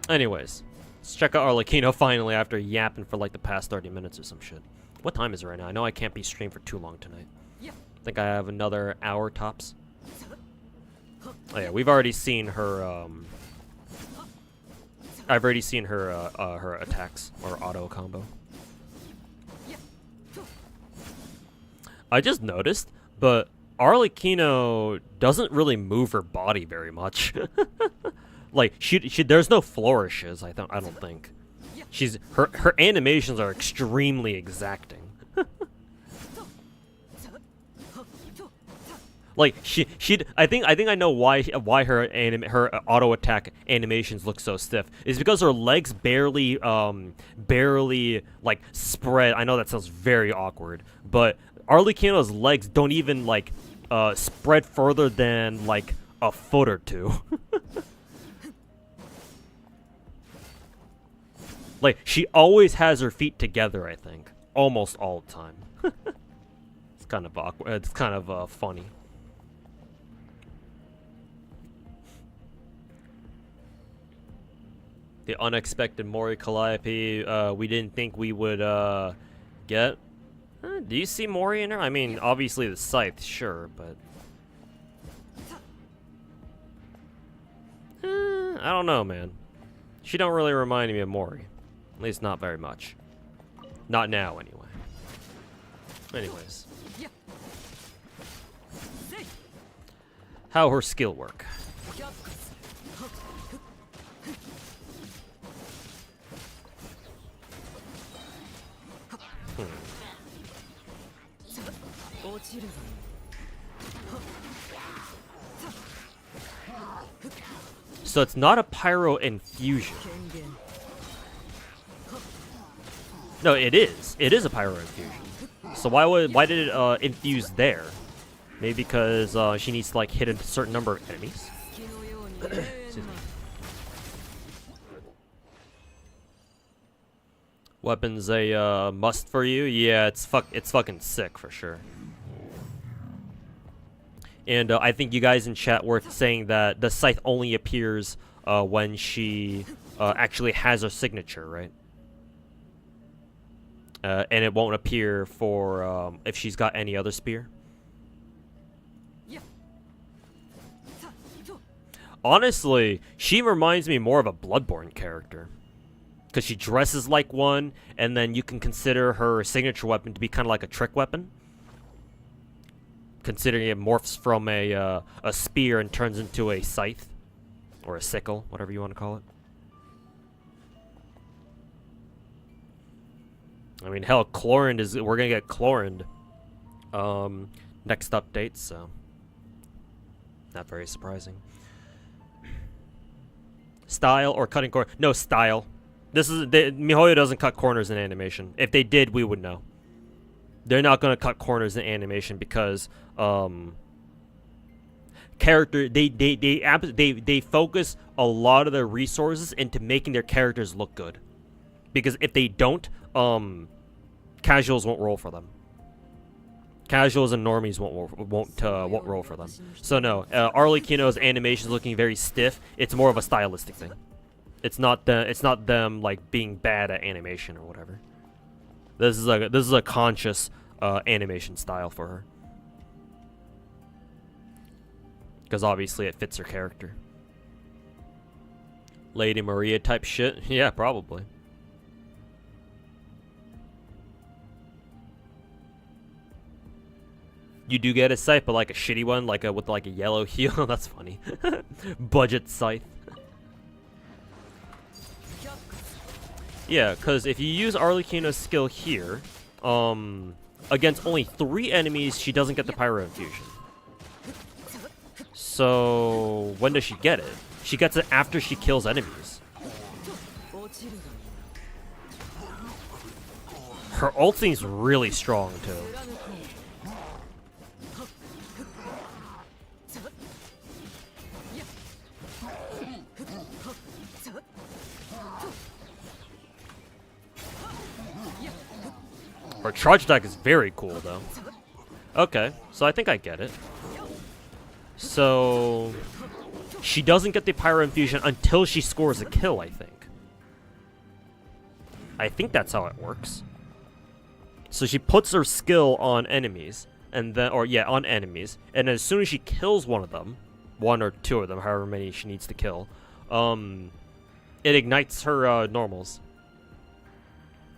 Anyways, let's check out Arlecchino finally after yapping for like the past 30 minutes or some shit. What time is it right now? I know I can't be streamed for too long tonight. I think I have another hour tops. Oh yeah, we've already seen her, I've already seen her, her attacks, or auto combo. I just noticed, but Arlecchino doesn't really move her body very much. Like, she there's no flourishes, I don't think. Her animations are extremely exacting. Like I think I know why her auto attack animations look so stiff. It's because her legs barely like spread. I know that sounds very awkward, but Arlecchino's legs don't even like spread further than like a foot or two. Like, she always has her feet together, I think, almost all the time. It's kind of awkward. It's kind of funny. The unexpected Mori Calliope. We didn't think we would get. Do you see Mori in her? I mean, obviously the scythe, sure, but... I don't know, man. She don't really remind me of Mori. At least not very much. Not now, anyway. Anyways. How her skill work? So it's not a pyro infusion. No, it is. It is a pyro infusion. So why did it infuse there? Maybe because she needs to like hit a certain number of enemies. Excuse me. Weapons a must for you? Yeah, it's fucking sick for sure. And I think you guys in chat were saying that the scythe only appears when she actually has her signature, right? And it won't appear for if she's got any other spear. Honestly, she reminds me more of a Bloodborne character. Because she dresses like one, and then you can consider her signature weapon to be kind of like a trick weapon. Considering it morphs from a spear and turns into a scythe. Or a sickle, whatever you want to call it. I mean, hell, Chlorinde is... We're going to get Chlorinde next update, so... Not very surprising. Style or cutting corners? No, style. MiHoYo doesn't cut corners in animation. If they did, we would know. They're not going to cut corners in animation because they focus a lot of their resources into making their characters look good. Because if they don't, casuals won't roll for them. Casuals and normies won't roll for them. So no, Arlecchino's animation is looking very stiff. It's more of a stylistic thing. It's not them like being bad at animation or whatever. This is a conscious animation style for her. Because obviously it fits her character. Lady Maria type shit? Yeah, probably. You do get a scythe, but like a shitty one, like with like a yellow heel. That's funny. Budget scythe. Yeah, because if you use Arlecchino's skill here, against only 3 enemies, she doesn't get the pyro infusion. So when does she get it? She gets it after she kills enemies. Her ult seems really strong too. Her charge attack is very cool, though. Okay, so I think I get it. So... She doesn't get the pyro infusion until she scores a kill, I think. I think that's how it works. So she puts her skill on enemies, and then... Or, yeah, on enemies. And as soon as she kills one of them, 1 or 2 of them, however many she needs to kill, it ignites her normals.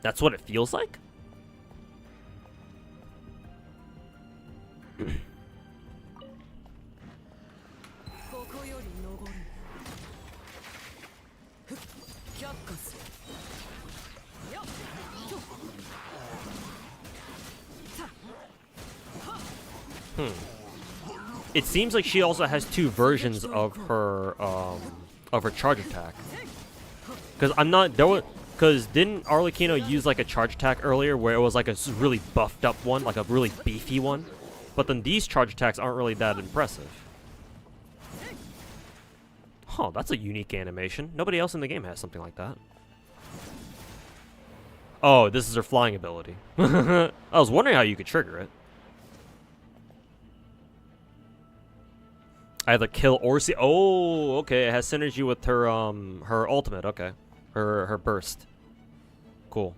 That's what it feels like? It seems like she also has 2 versions of her charge attack. Because didn't Arlecchino use like a charge attack earlier where it was like a really buffed up one, like a really beefy one? But then these charge attacks aren't really that impressive. Huh, that's a unique animation. Nobody else in the game has something like that. Oh, this is her flying ability. I was wondering how you could trigger it. Either kill or see. Oh, okay. It has synergy with her her ultimate. Okay, her burst. Cool.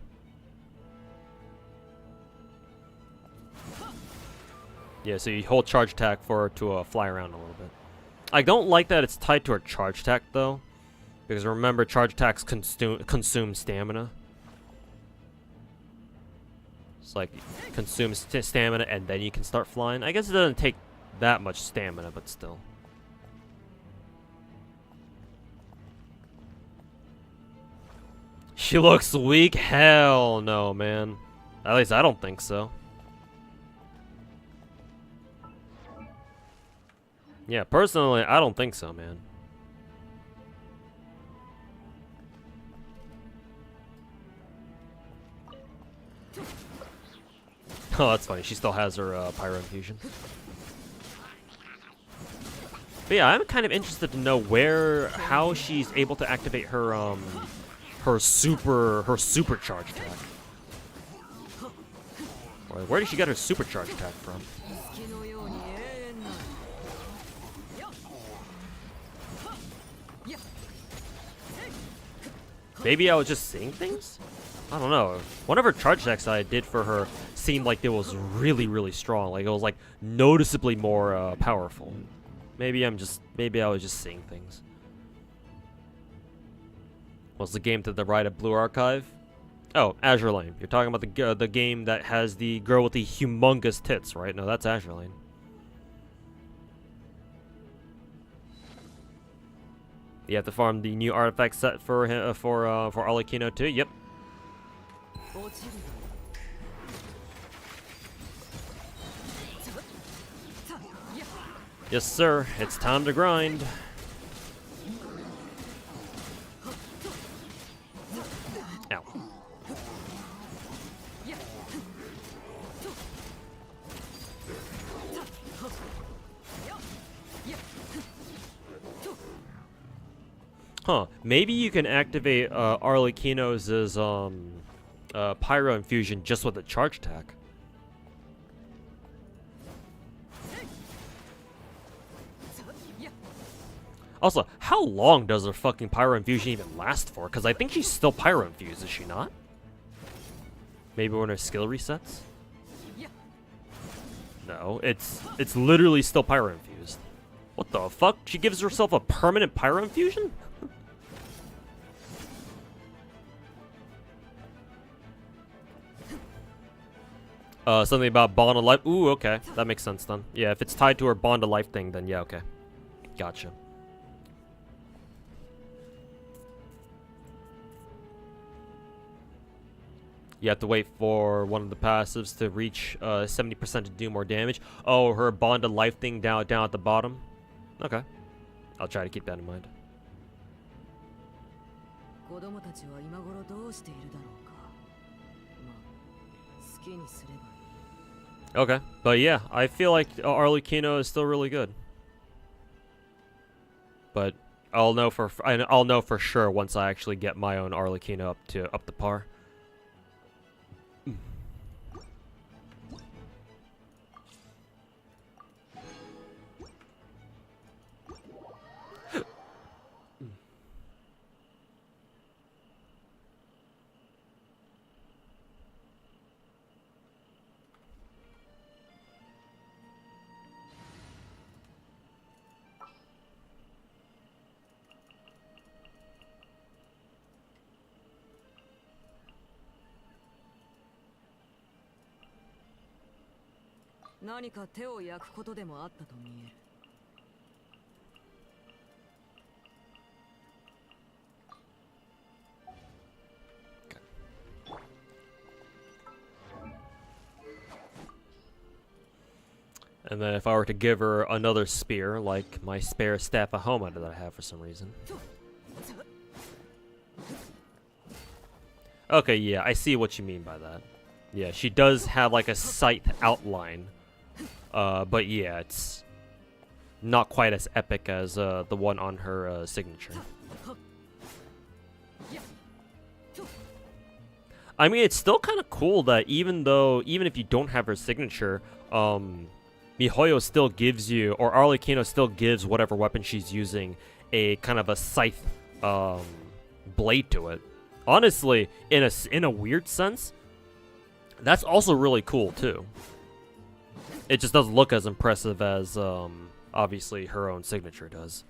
Yeah, so you hold charge attack for her to fly around a little bit. I don't like that it's tied to her charge attack though, because remember charge attacks consume stamina. It's like consume stamina and then you can start flying. I guess it doesn't take that much stamina, but still. She looks weak? Hell no, man. At least I don't think so. Yeah, personally, I don't think so, man. Oh, that's funny. She still has her pyro infusion. But yeah, I'm kind of interested to know how she's able to activate her her supercharge attack. Or where did she get her supercharge attack from? Maybe I was just seeing things? I don't know. One of her charge attacks I did for her seemed like it was really, really strong. Like it was like noticeably more powerful. Maybe I was just seeing things. What's the game to the right of Blue Archive? Oh, Azure Lane. You're talking about the game that has the girl with the humongous tits, right? No, that's Azure Lane. You have to farm the new artifact set for Arlecchino too. Yep. Yes, sir. It's time to grind. Ow. Huh. Maybe you can activate Arlecchino's pyro infusion just with a charge attack. Also, how long does her fucking pyro infusion even last for? Because I think she's still pyro infused, is she not? Maybe when her skill resets? No, it's literally still pyro infused. What the fuck? She gives herself a permanent pyro infusion? Something about bond of life. Ooh, okay. That makes sense then. Yeah, if it's tied to her bond of life thing, then yeah, okay. Gotcha. You have to wait for one of the passives to reach 70% to do more damage. Oh, her bond of life thing down at the bottom. Okay. I'll try to keep that in mind. Okay, but yeah, I feel like Arlecchino is still really good. But I'll know for sure once I actually get my own Arlecchino up to par. And then if I were to give her another spear, like my spare staff of Homa that I have for some reason. Okay, yeah, I see what you mean by that. Yeah, she does have like a scythe outline. But yeah, it's not quite as epic as the one on her signature. I mean, it's still kind of cool that even if you don't have her signature, Mihoyo still gives you, or Arlecchino still gives whatever weapon she's using a kind of a scythe blade to it. Honestly, in a weird sense, that's also really cool too. It just doesn't look as impressive as, obviously her own signature does.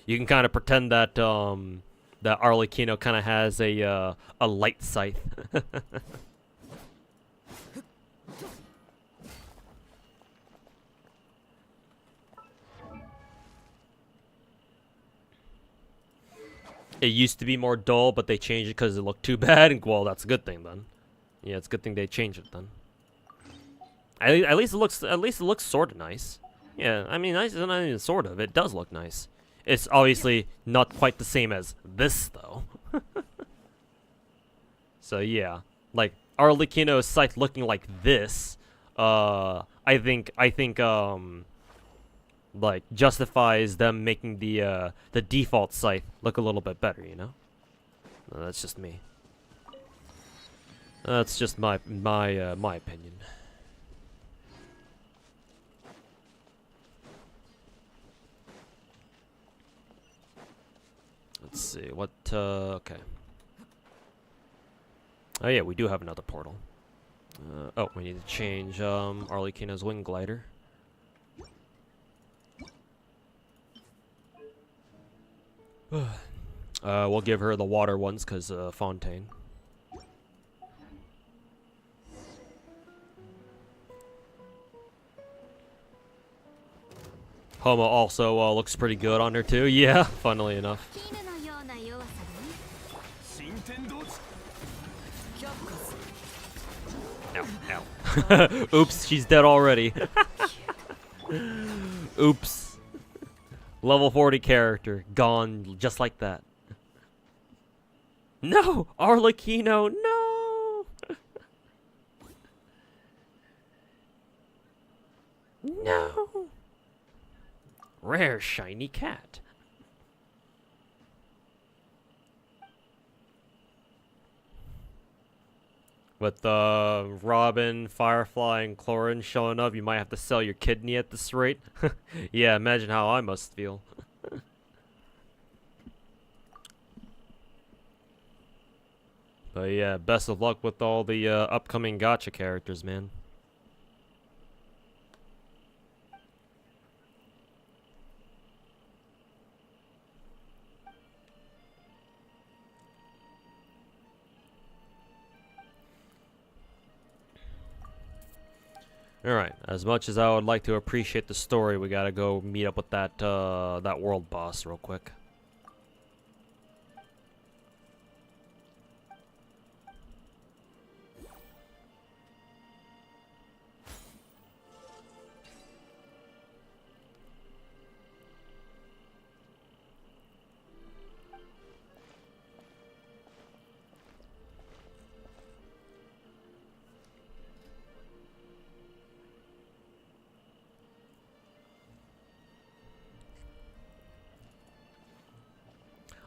You can kind of pretend that, that Arlecchino kind of has a light scythe. It used to be more dull, but they changed it because it looked too bad. And well, that's a good thing then. Yeah, it's a good thing they changed it then. At least it looks sort of nice. Yeah, I mean, not even sort of. It does look nice. It's obviously not quite the same as this though. So yeah, like Arlecchino's scythe looking like this. I think like justifies them making the default scythe look a little bit better, you know? That's just me. That's just my opinion. Let's see what okay. Oh yeah, we do have another portal. Oh, we need to change Arlecchino's wing glider. We'll give her the water ones because Fontaine. Homo also looks pretty good on her too. Yeah, funnily enough. Ow, ow. Oops, she's dead already. Oops. Level 40 character, gone just like that. No! Arlecchino, no! No! Rare shiny cat. With Robin, Firefly, and Chlorine showing up, you might have to sell your kidney at this rate. Yeah, imagine how I must feel. But yeah, best of luck with all the upcoming Gacha characters, man. Alright, as much as I would like to appreciate the story, we gotta go meet up with that that world boss real quick.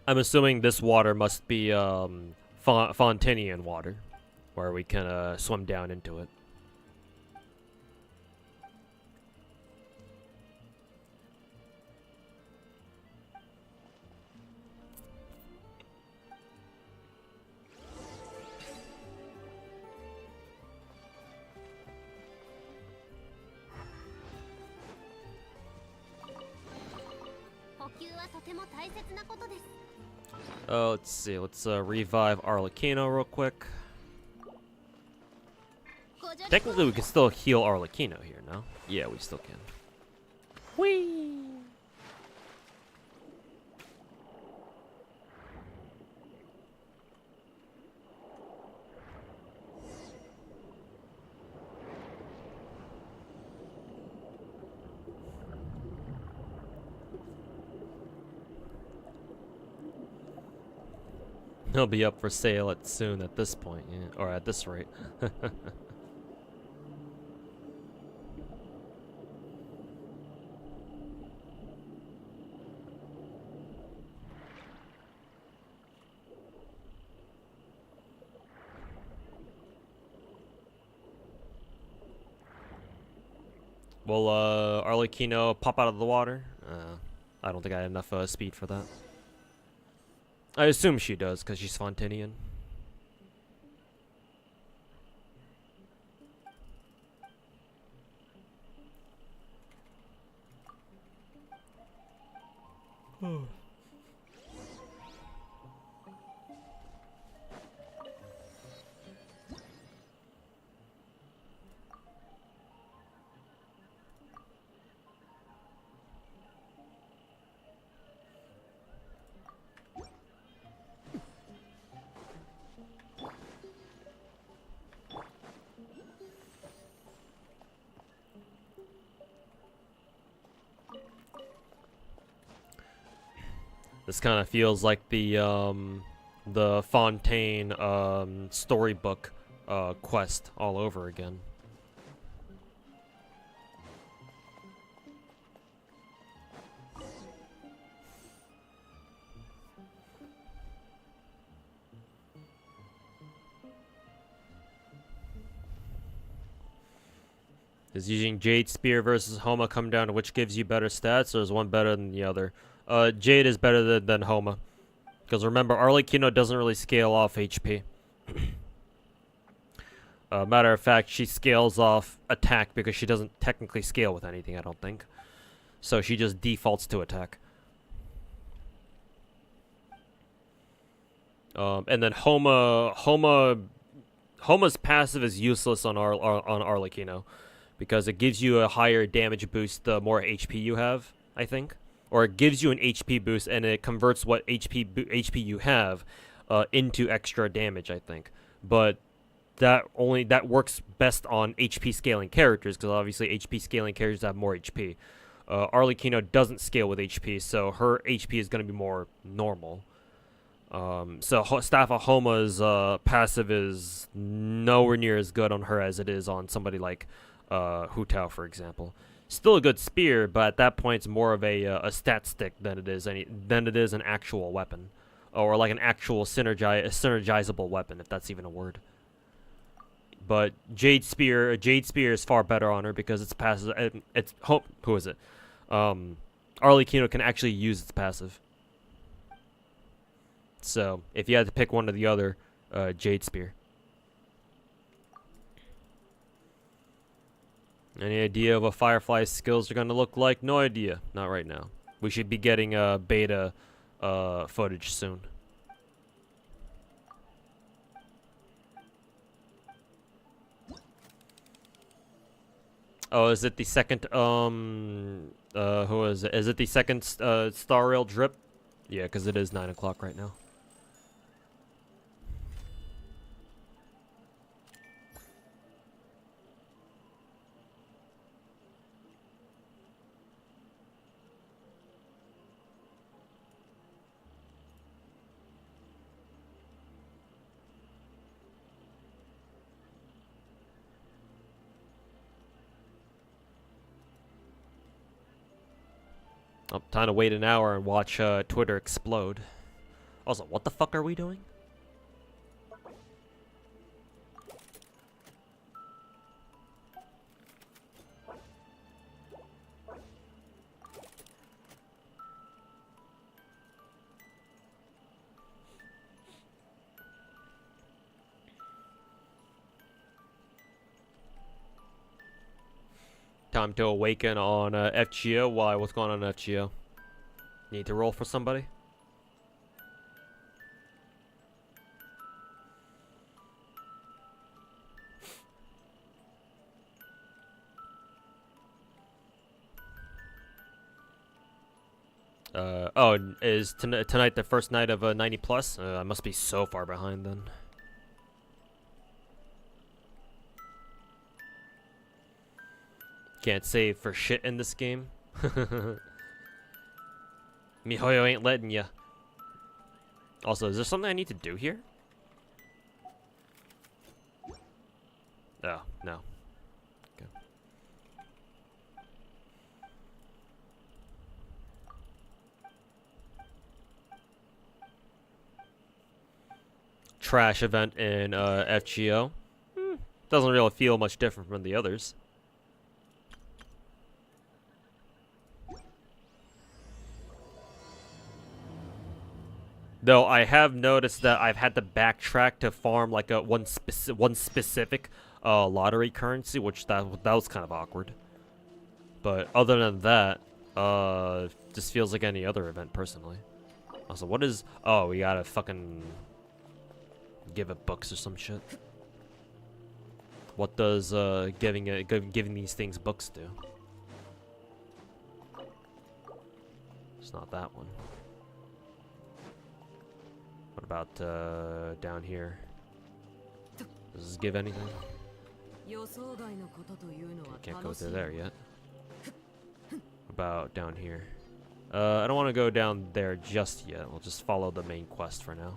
I'm assuming this water must be Fontanian water, where we can swim down into it. Let's see. Let's revive Arlecchino real quick. Technically, we can still heal Arlecchino here, no? Yeah, we still can. Whee! He'll be up for sale soon at this point, yeah, or at this rate. Will Arlecchino pop out of the water? I don't think I have enough speed for that. I assume she does, because she's Fontanian. This kind of feels like the Fontaine storybook quest all over again. Is using Jade Spear versus Homa come down to which gives you better stats, or is one better than the other? Jade is better than Homa. Because remember, Arlecchino doesn't really scale off HP. Matter of fact, she scales off attack because she doesn't technically scale with anything, I don't think. So she just defaults to attack. And then Homa's passive is useless on Arlecchino. Because it gives you a higher damage boost the more HP you have, I think. Or it gives you an HP boost and it converts what HP you have into extra damage, I think. But that works best on HP scaling characters, because obviously HP scaling characters have more HP. Arlecchino doesn't scale with HP, so her HP is going to be more normal. So Staff of Homa's passive is nowhere near as good on her as it is on somebody like Hu Tao, for example. Still a good spear, but at that point it's more of a stat stick than it is an actual weapon, or like an actual synergizable weapon, if that's even a word. But Jade Spear is far better on her because it's passive. Who is it? Arlecchino can actually use its passive. So if you had to pick one or the other, Jade Spear. Any idea of what Firefly's skills are going to look like? No idea. Not right now. We should be getting beta footage soon. Oh, is it the second, who is it? Is it the second Star Rail drip? Yeah, because it is 9 o'clock right now. Oh, time to wait an hour and watch Twitter explode. Also, what the fuck are we doing? Time to awaken on FGO. Why? What's going on FGO? Need to roll for somebody? Oh, is tonight the first night of 90 plus? I must be so far behind then. Can't save for shit in this game. MiHoYo ain't letting ya. Also, is there something I need to do here? Oh, no. Okay. Trash event in FGO. Doesn't really feel much different from the others. Though I have noticed that I've had to backtrack to farm like one specific lottery currency, which that was kind of awkward. But other than that, Just feels like any other event, personally. Also, what is... Oh, we gotta fucking... give it books or some shit. What does giving these things books do? It's not that one. What about down here? Does this give anything? Can't go through there yet. What about down here? I don't want to go down there just yet. We'll just follow the main quest for now.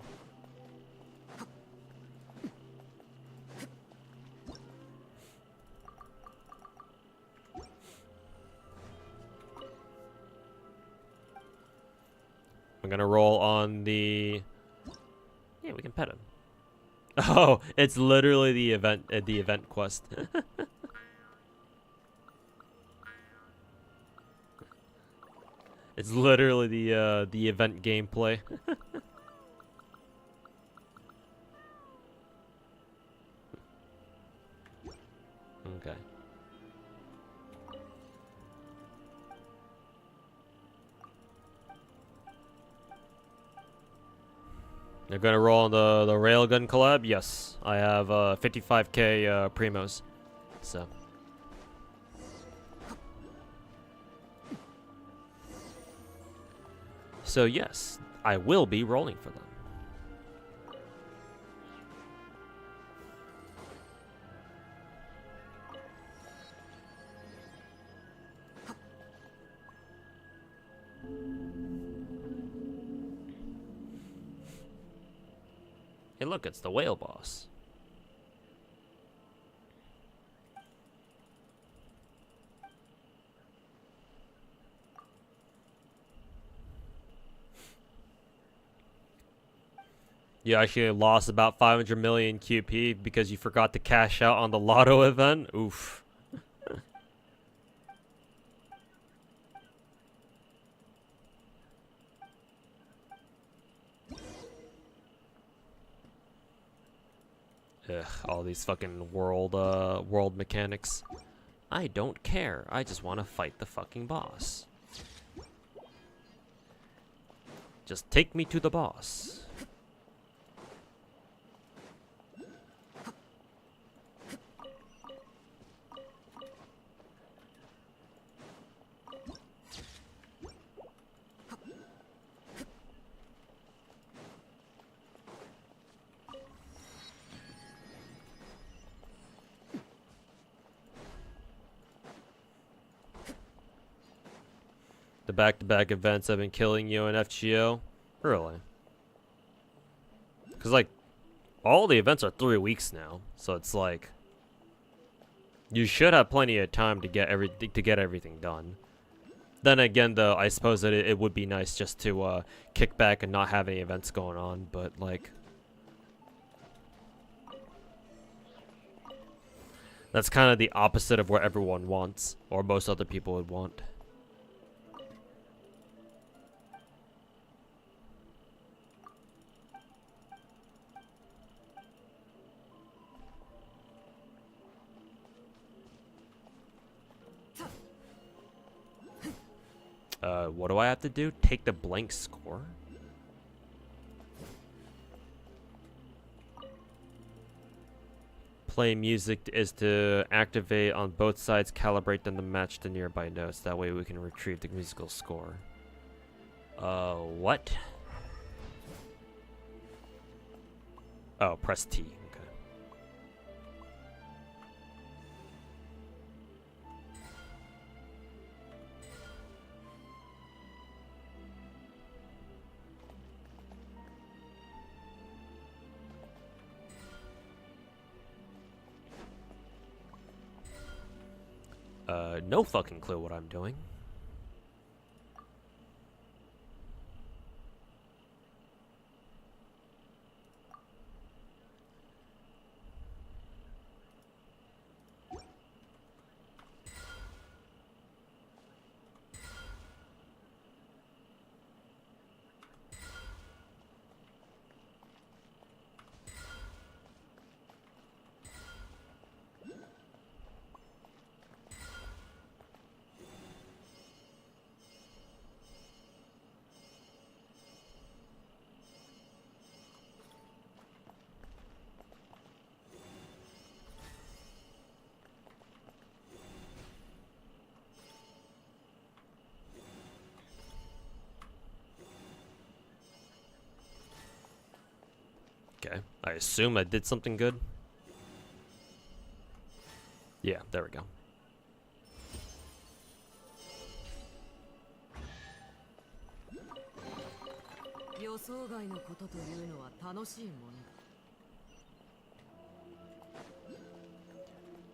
I'm gonna roll on the... Yeah, we can pet him. Oh, it's literally the event quest. It's literally the event gameplay. Okay. They're gonna roll on the railgun collab. Yes, I have 55k primos, so. So yes, I will be rolling for them. Hey look, it's the whale boss. You actually lost about 500 million QP because you forgot to cash out on the lotto event? Oof. Ugh, all these fucking world mechanics. I don't care. I just want to fight the fucking boss. Just take me to the boss. The back-to-back events have been killing you in FGO? Really? Because, like, all the events are 3 weeks now. So it's like... You should have plenty of time to get everything done. Then again, though, I suppose that it would be nice just to kick back and not have any events going on. But, like... That's kind of the opposite of what everyone wants. Or most other people would want. What do I have to do? Take the blank score? Play music is to activate on both sides, calibrate them to match the nearby notes. That way we can retrieve the musical score. What? Oh, press T. No fucking clue what I'm doing. Okay. I assume I did something good. Yeah, there we go.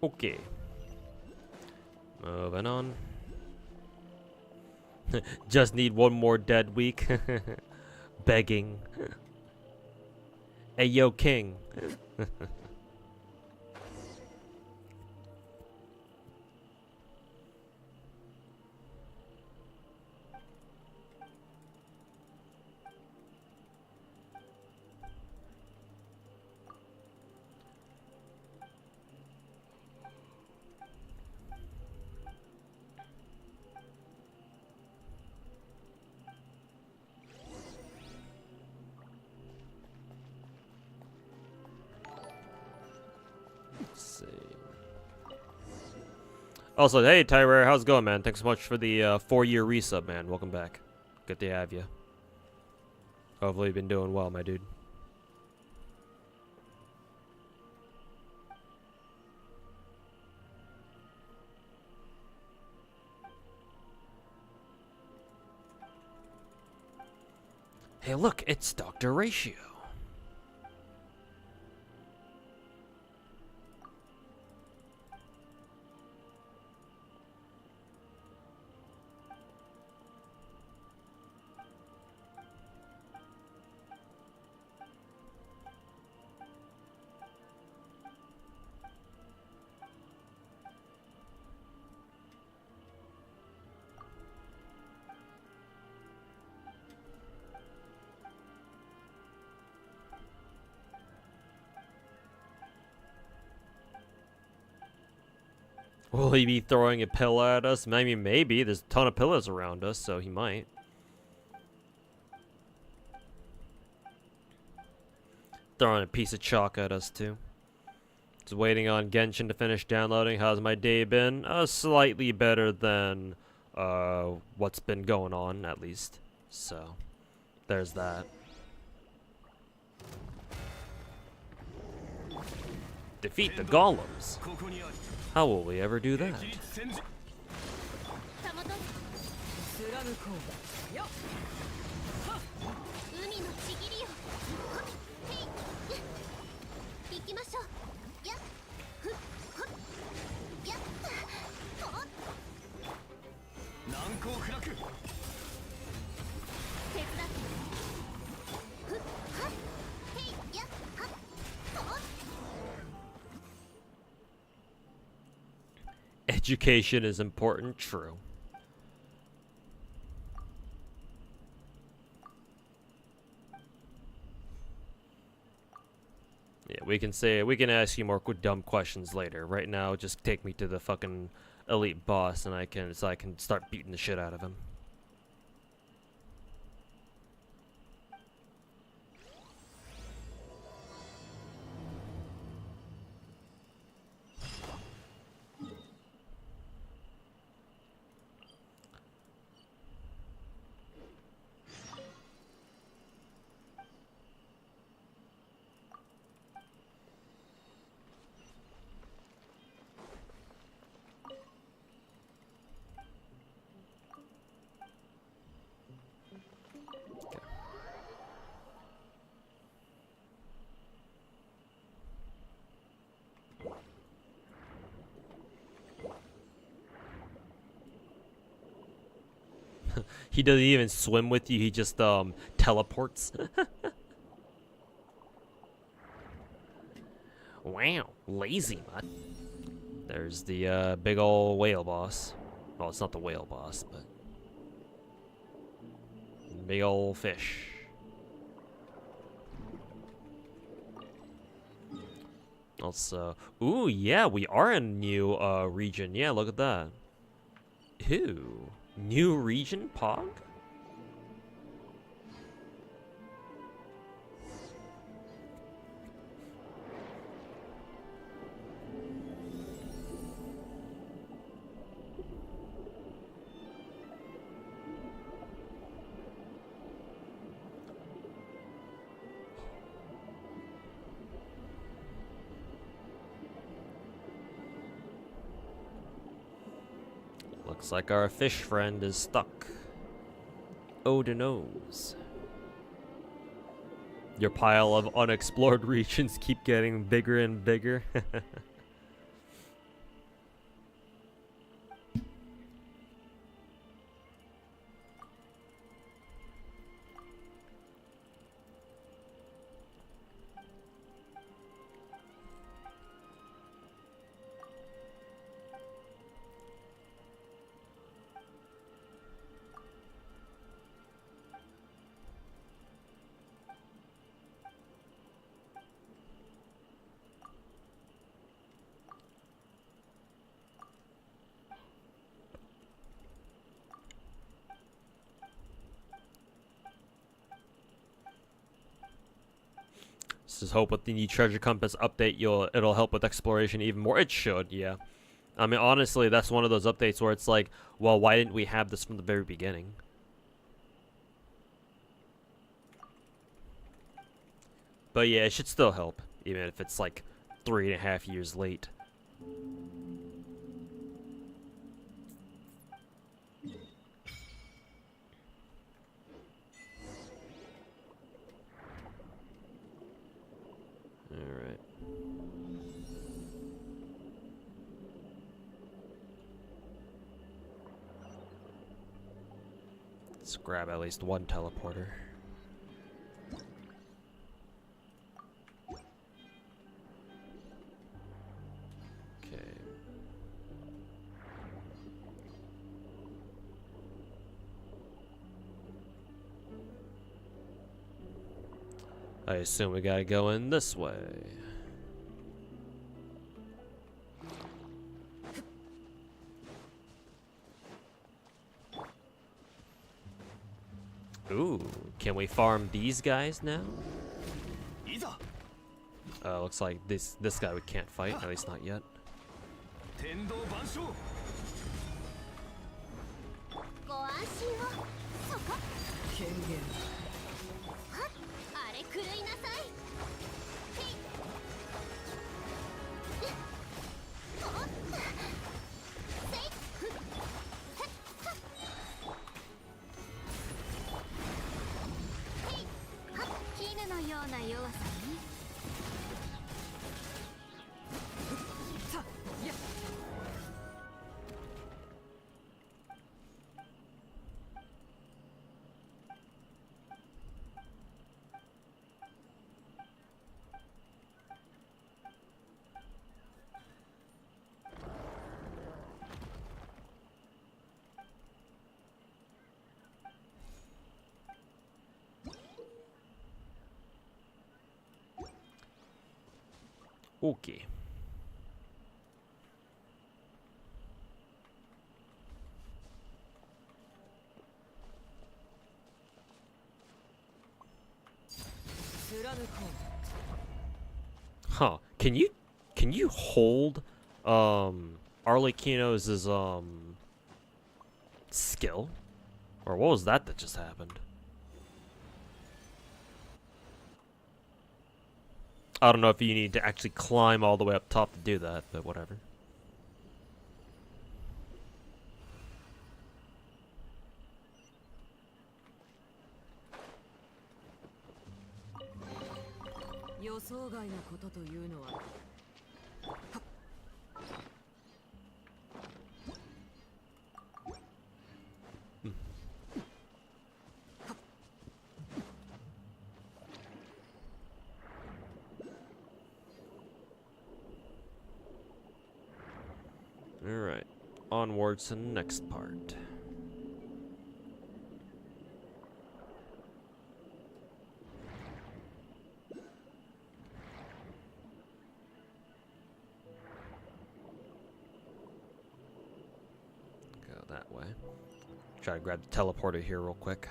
Okay. Moving on. Just need one more dead week. Begging. Hey, yo, king. Let's see. Also, hey, Tyrer, how's it going, man? Thanks so much for the 4-year resub, man. Welcome back. Good to have you. Hopefully you've been doing well, my dude. Hey, look, it's Dr. Ratio. Will he be throwing a pillow at us? I mean, maybe. There's a ton of pillows around us, so he might. Throwing a piece of chalk at us, too. Just waiting on Genshin to finish downloading. How's my day been? Slightly better than what's been going on, at least. So, there's that. Defeat the golems. How will we ever do that? Education is important, true. Yeah, we can ask you more dumb questions later. Right now, just take me to the fucking elite boss, and I can start beating the shit out of him. He doesn't even swim with you, he just teleports. Wow, lazy mutt. There's the big ol' whale boss. Well, it's not the whale boss, but big ol' fish. Also, ooh, yeah, we are in a new region. Yeah, look at that. Ooh. New region, Pog? Looks like our fish friend is stuck. Oh, the nose. Your pile of unexplored regions keep getting bigger and bigger. Just hope with the new treasure compass update it'll help with exploration even more. It should, yeah. I mean, honestly, that's one of those updates where it's like, well, why didn't we have this from the very beginning? But yeah, it should still help, even if it's like 3.5 years late. Alright. Let's grab at least one teleporter. Okay. I assume we gotta go in this way. Ooh, can we farm these guys now? Looks like this guy we can't fight, at least not yet. Okay. Huh. Can you hold Arlecchino's skill? Or what was that just happened? I don't know if you need to actually climb all the way up top to do that, but whatever. Alright, onwards to the next part. Go that way. Try to grab the teleporter here real quick.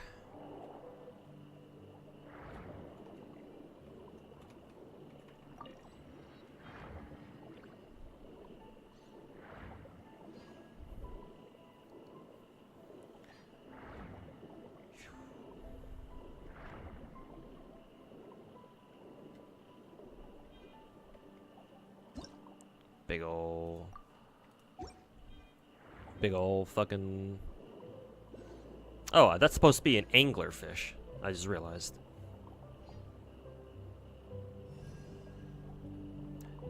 Big ol' Big ol' fucking... Oh, that's supposed to be an anglerfish. I just realized.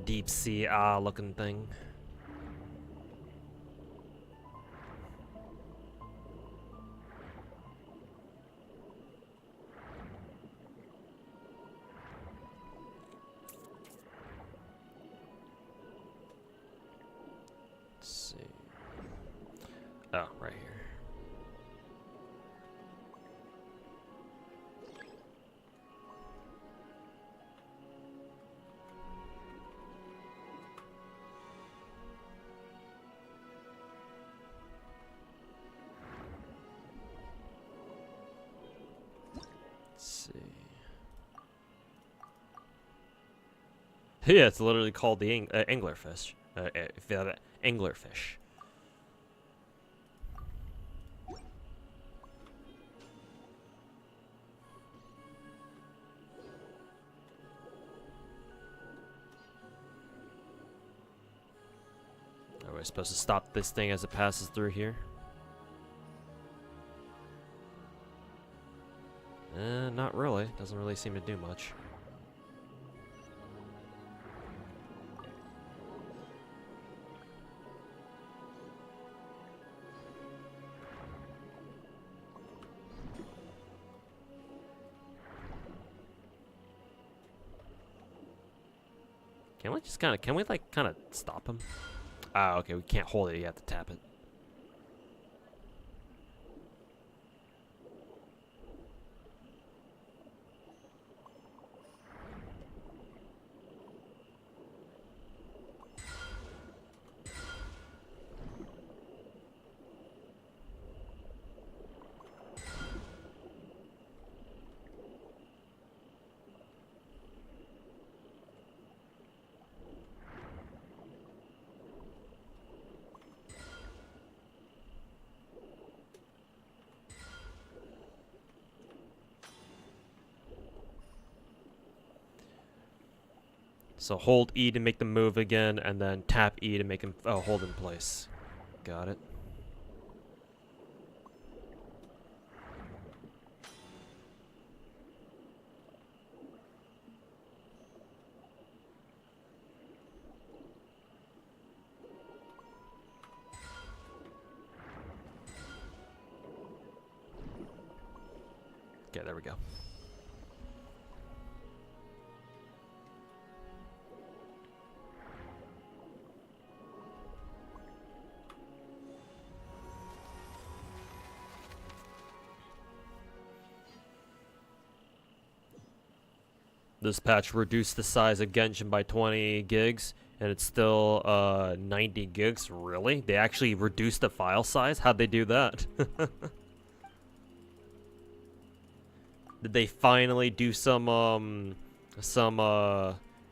Deep sea looking thing. Let's see. Oh, right here. Let's see. Yeah, it's literally called the anglerfish. Anglerfish. Are we supposed to stop this thing as it passes through here? Not really. Doesn't really seem to do much. Can we just can we like kind of stop him? Ah, okay, we can't hold it, you have to tap it. So hold E to make them move again, and then tap E to make them hold in place. Got it. Okay, there we go. This patch reduced the size of Genshin by 20 gigs, and it's still 90 gigs. Really? They actually reduced the file size? How'd they do that? Did they finally do some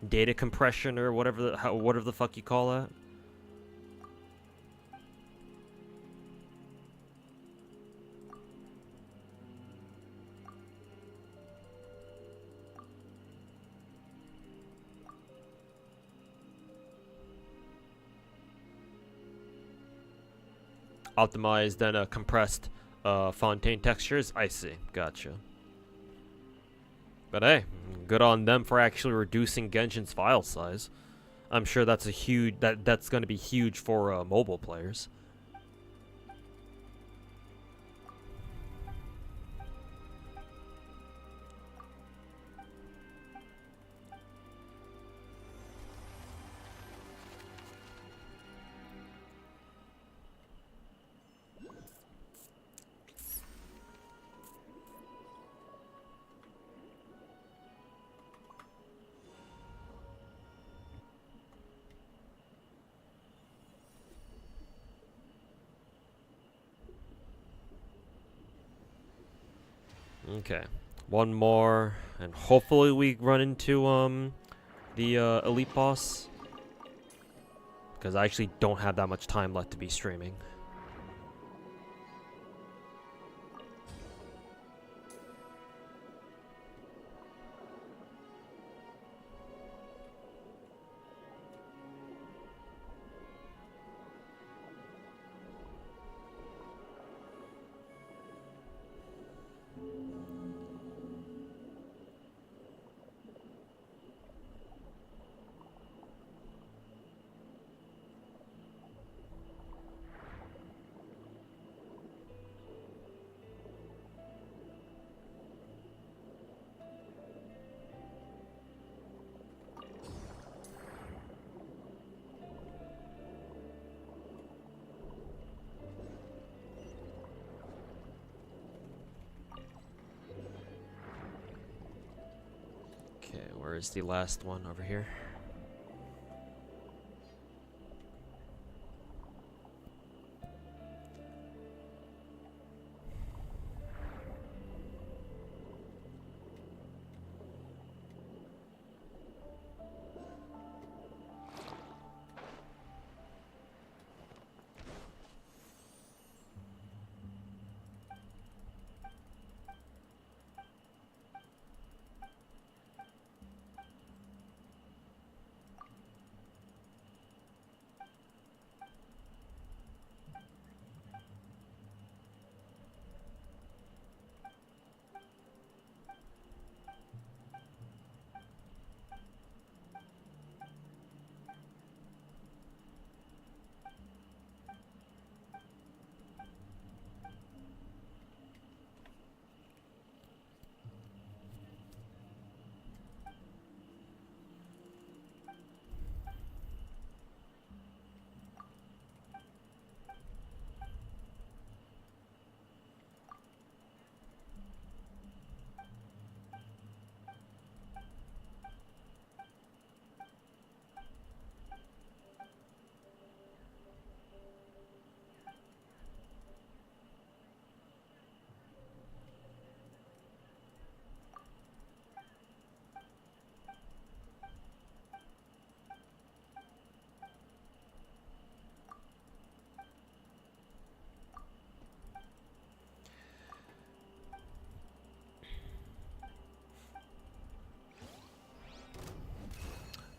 data compression or whatever the fuck you call that? Optimized and compressed Fontaine textures. I see. Gotcha. But hey, good on them for actually reducing Genshin's file size. I'm sure that's a huge that's going to be huge for mobile players. Okay, one more, and hopefully we run into the elite boss, because I actually don't have that much time left to be streaming. Where's the last one? Over here.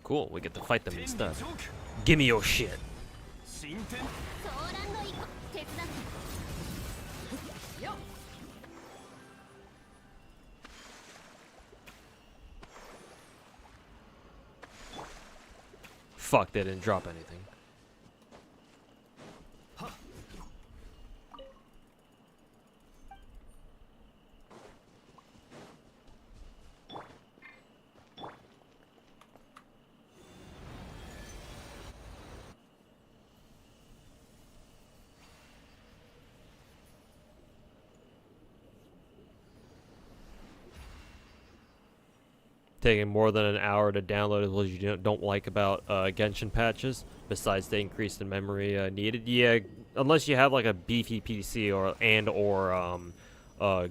Cool, we get to fight them instead. Gimme your shit. Fuck, they didn't drop anything. Taking more than an hour to download is what you don't like about Genshin patches, besides the increase in memory needed. Yeah, unless you have like a beefy PC or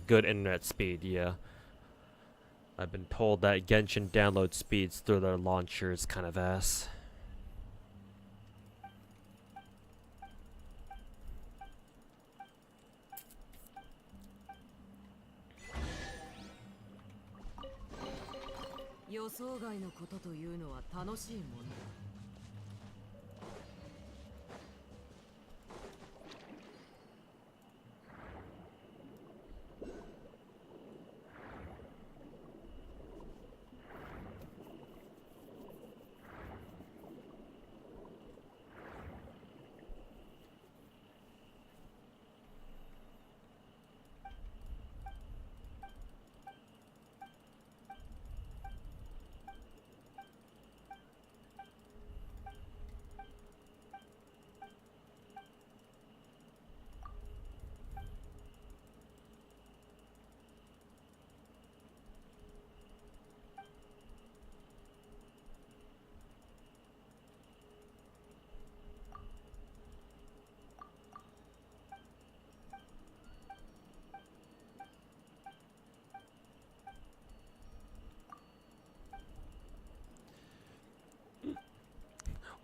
good internet speed. Yeah, I've been told that Genshin download speeds through their launcher is kind of ass.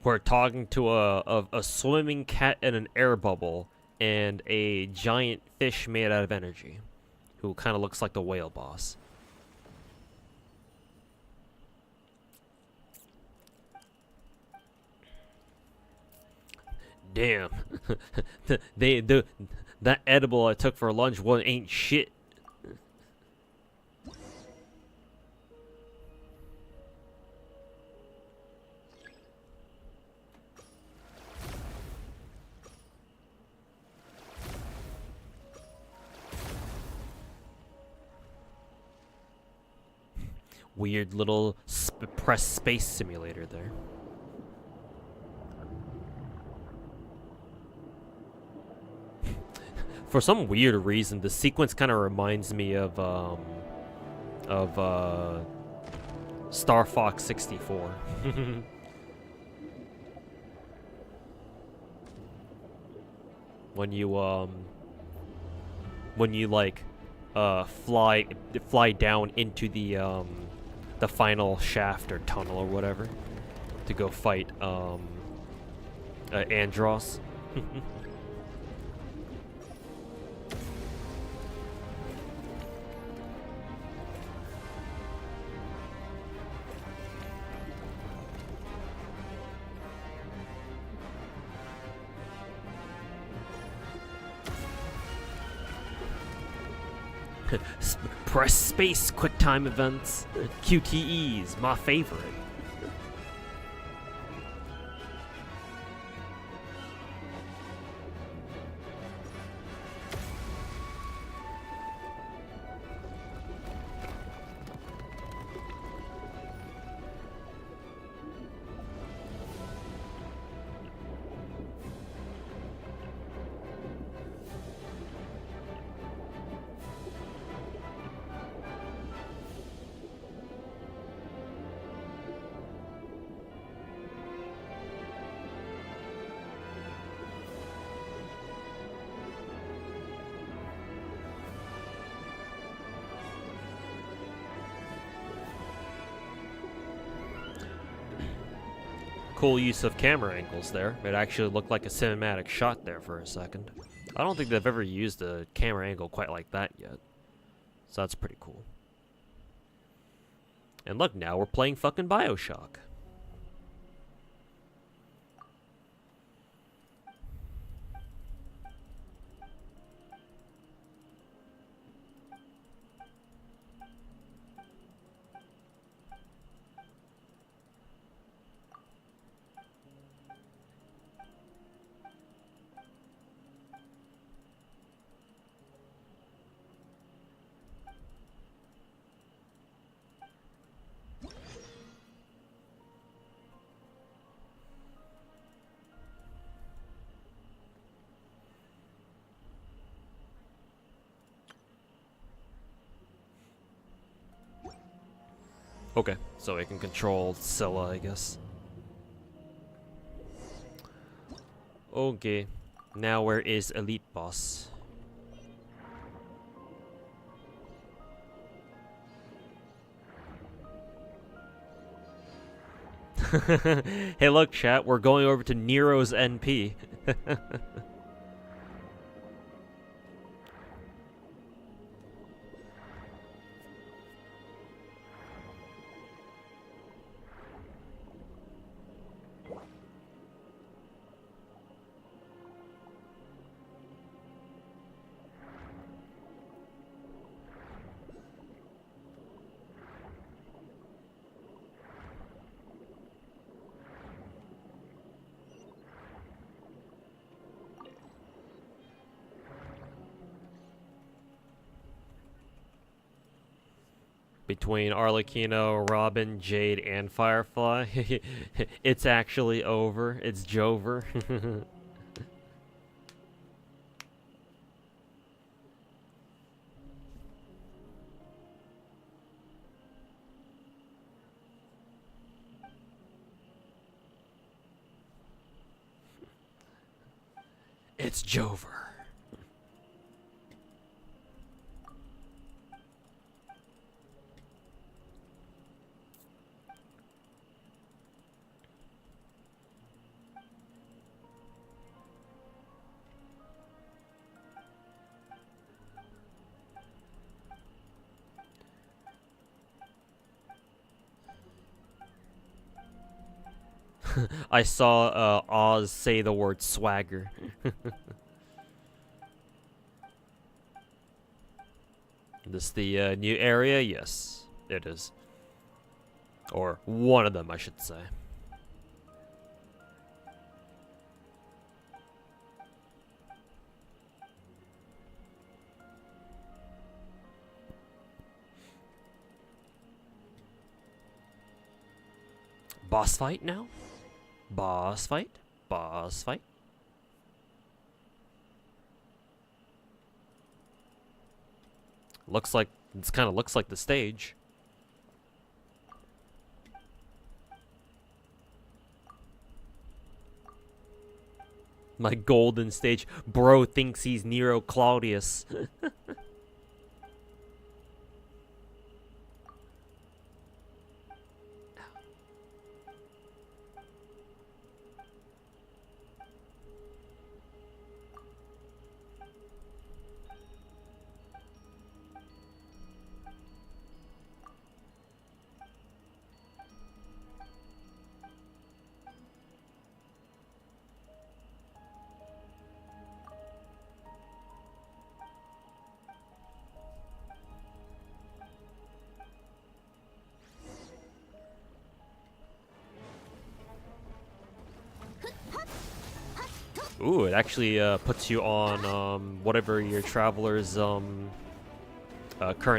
We're talking to a swimming cat in an air bubble and a giant fish made out of energy, who kind of looks like the whale boss. Damn, that edible I took for lunch ain't shit. Weird little press space simulator there. For some weird reason, the sequence kind of reminds me of Star Fox 64. When you like fly down into the final shaft or tunnel or whatever to go fight Andros. Press space, quick time events. QTEs, my favorite. Cool use of camera angles there. It actually looked like a cinematic shot there for a second. I don't think they've ever used a camera angle quite like that yet. So that's pretty cool. And look, now we're playing fucking BioShock. Okay, so it can control Scylla, I guess. Okay, now where is Elite Boss? Hey look, chat, we're going over to Nero's NP. Between Arlecchino, Robin, Jade, and Firefly, it's actually over. It's Jover. It's Jover. I saw Oz say the word swagger. This the new area? Yes, it is. Or one of them, I should say. Boss fight now? Boss fight? Boss fight? Looks like, this kind of looks like the stage. My golden stage. Bro thinks he's Nero Claudius. Ooh, it actually puts you on whatever your traveler's current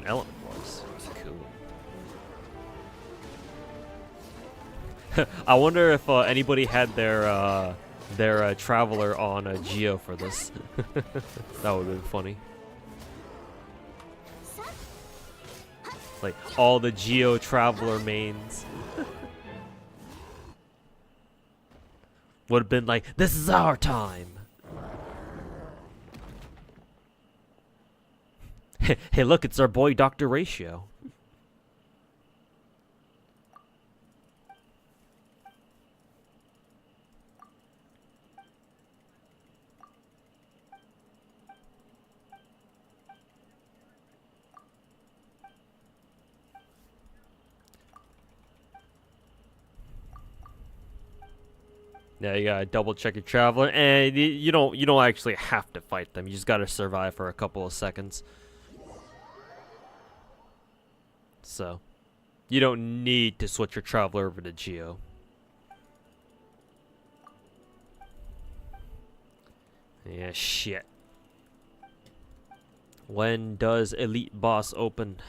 element was. Cool. I wonder if anybody had their traveler on Geo for this. That would have been funny. Like all the Geo traveler mains. Would have been like, this is our time. Hey, look, it's our boy Dr. Ratio. Yeah, you gotta double check your traveler, and you don't actually have to fight them. You just gotta survive for a couple of seconds. So, you don't need to switch your traveler over to Geo. Yeah, shit. When does Elite Boss open?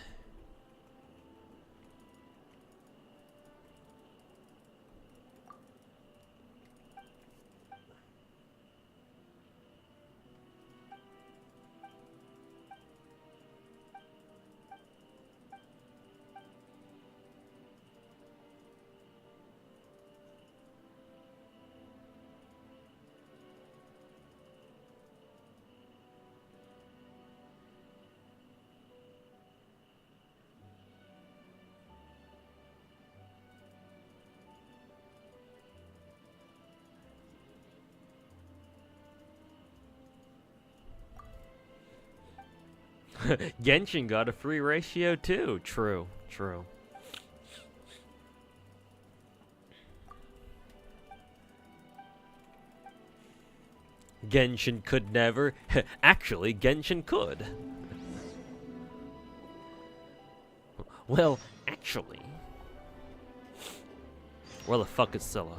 Genshin got a free ratio too. True, true. Genshin could never. Actually, Genshin could. Well, actually. Where the fuck is Scylla?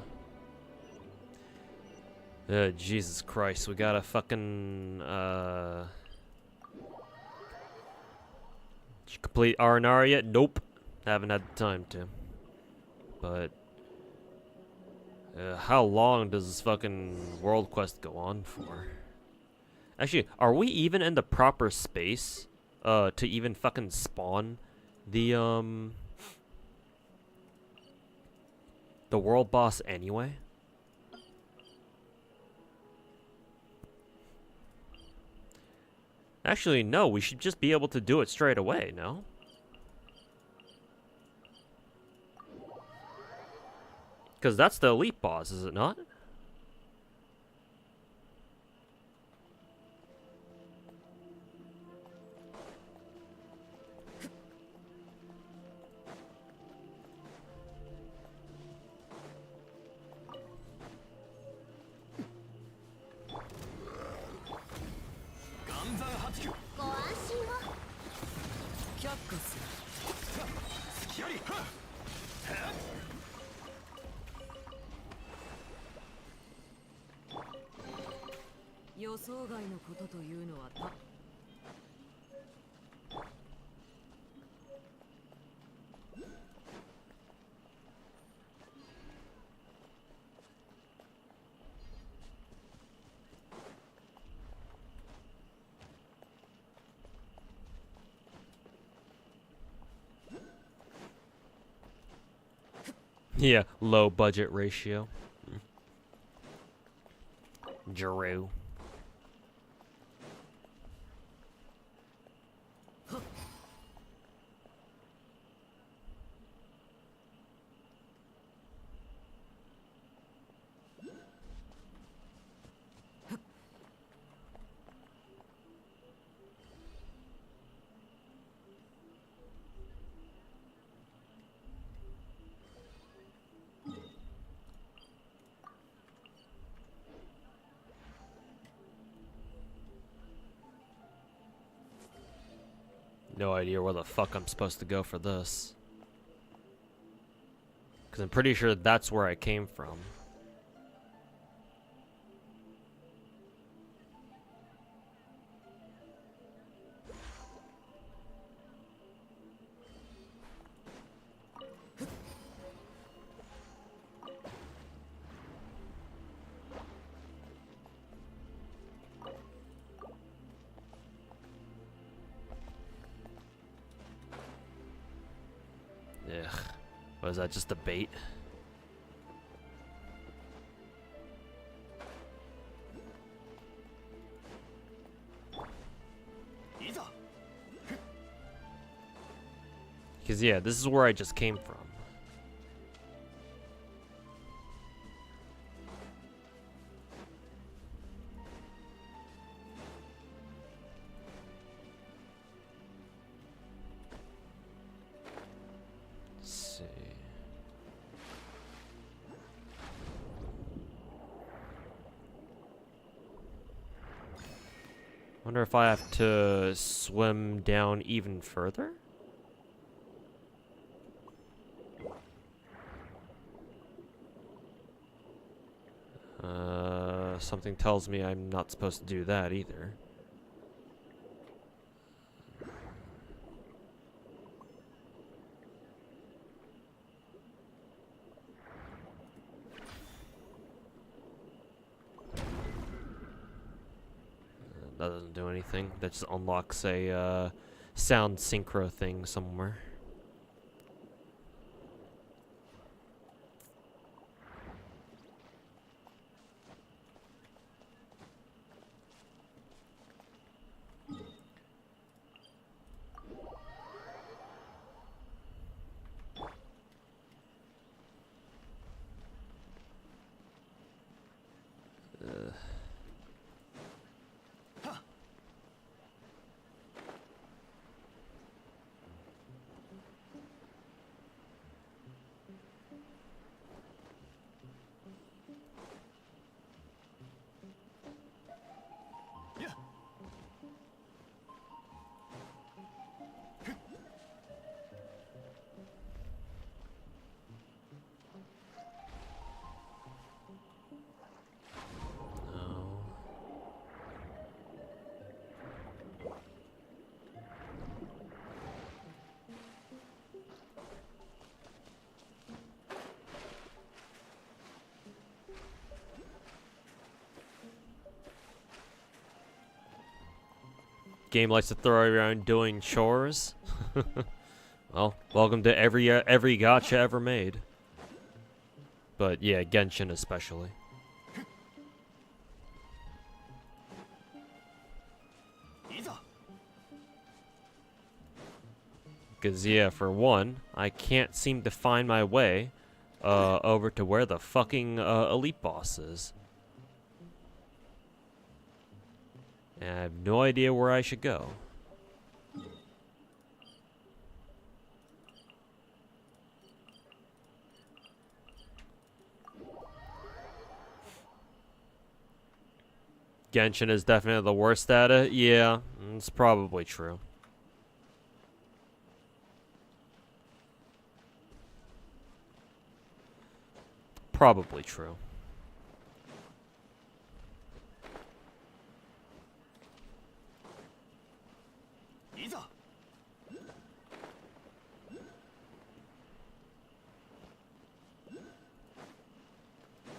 Jesus Christ, we got a fucking, Did you complete R&R yet? Nope. Haven't had the time to. But, how long does this fucking world quest go on for? Actually, are we even in the proper space, to even fucking spawn the world boss anyway? Actually, no, we should just be able to do it straight away, no? Because that's the elite boss, is it not? Yeah, low budget ratio. Drew. No idea where the fuck I'm supposed to go for this. Because I'm pretty sure that's where I came from. Ugh. Was that just a bait? Because, yeah, this is where I just came from. Let's see. Wonder if I have to swim down even further? Something tells me I'm not supposed to do that either. That doesn't do anything. That just unlocks a sound synchro thing somewhere. Game likes to throw around doing chores. Well, welcome to every gacha ever made. But yeah, Genshin especially. Because yeah, for one, I can't seem to find my way over to where the fucking elite boss is. And I have no idea where I should go. Genshin is definitely the worst at it. Yeah, it's probably true. Probably true.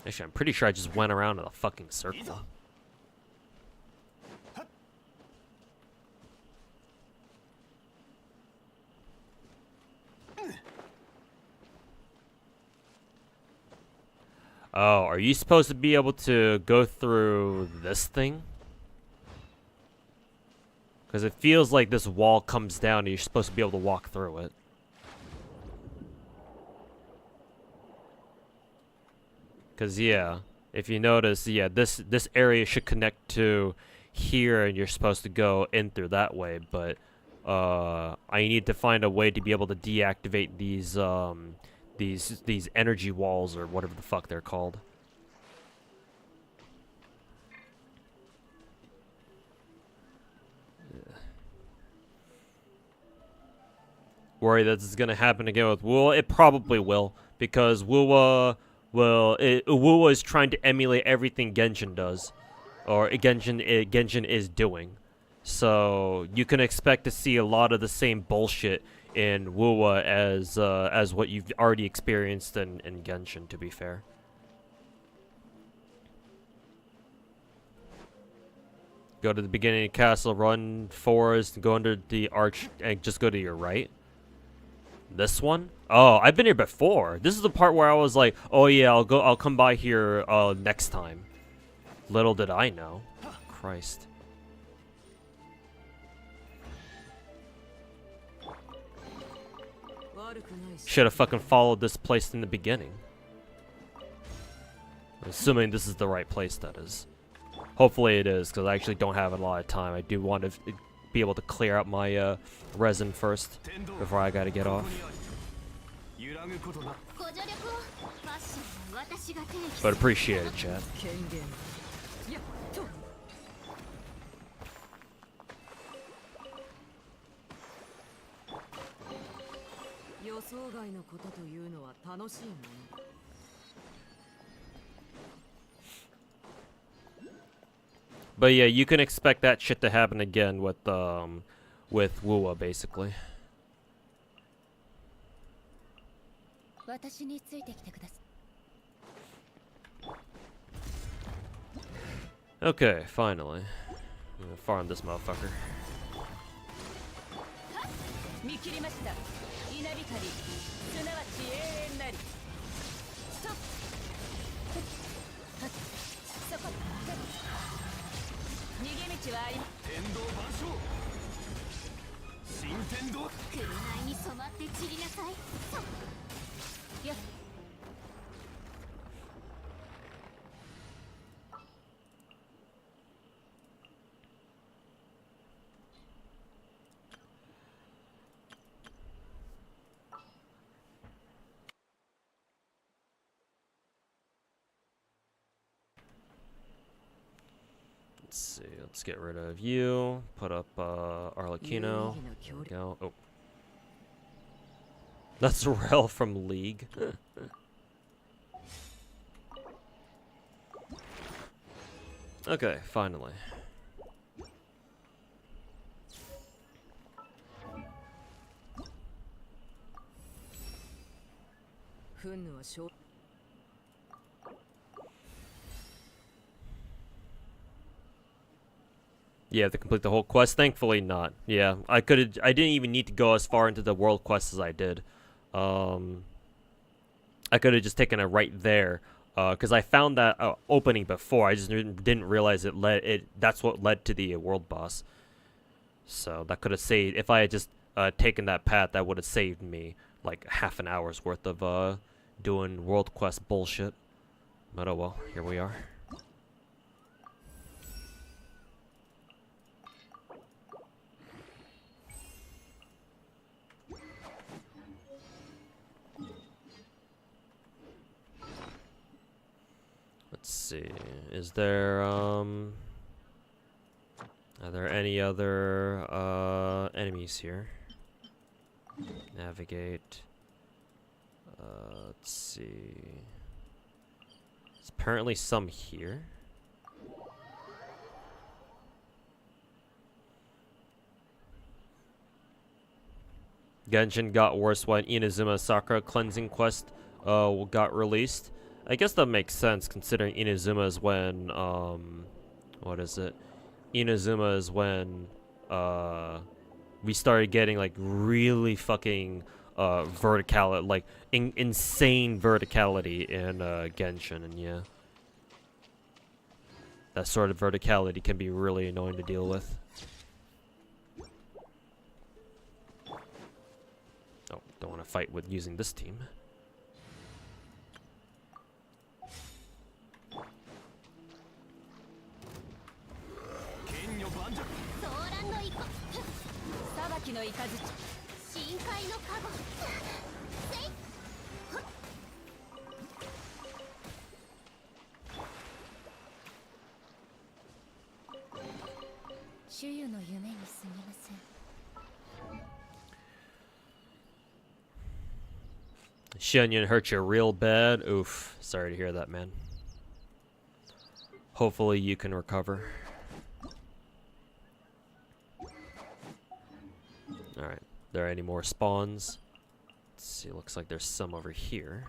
Actually, I'm pretty sure I just went around in a fucking circle. Oh, are you supposed to be able to go through this thing? Because it feels like this wall comes down and you're supposed to be able to walk through it. Because, yeah, if you notice, yeah, this area should connect to here and you're supposed to go in through that way, but I need to find a way to be able to deactivate these energy walls or whatever the fuck they're called. Worry that this is gonna happen again with Wuwa. It probably will, because Wuwa is trying to emulate everything Genshin does, or Genshin is doing. So you can expect to see a lot of the same bullshit in Wuwa as what you've already experienced in Genshin, to be fair. Go to the beginning of the castle, run forest, go under the arch, and just go to your right. This one? Oh, I've been here before. This is the part where I was like, oh yeah, I'll come by here next time. Little did I know. Christ. Should have fucking followed this place in the beginning. Assuming this is the right place, that is. Hopefully it is, because I actually don't have a lot of time. I do want to be able to clear out my resin first before I gotta get off. But appreciate it, chat. But yeah, you can expect that shit to happen again with Wuwa, basically. Okay, finally. I'm gonna farm this motherfucker. Let's see, let's get rid of you. Put up Arlecchino. There we go. Oh. That's Rel from League. Okay, finally. Yeah, to complete the whole quest. Thankfully not. Yeah, I didn't even need to go as far into the world quest as I did. I could have just taken it right there. Because I found that opening before. I just didn't realize that's what led to the world boss. So that could have saved, if I had just taken that path, that would have saved me like half an hour's worth of doing world quest bullshit. But oh well, here we are. Let's see. Is there are there any other enemies here? Navigate. Let's see. There's apparently some here. Genshin got worse when Inazuma Sakura cleansing quest got released. I guess that makes sense considering Inazuma is when what is it? Inazuma is when we started getting like really fucking verticality, like insane verticality in Genshin, and yeah, that sort of verticality can be really annoying to deal with. Oh, don't want to fight with using this team. Xianyun hurt you real bad. Oof. Sorry to hear that, man. Hopefully you can recover. Alright. There any more spawns? Let's see. Looks like there's some over here.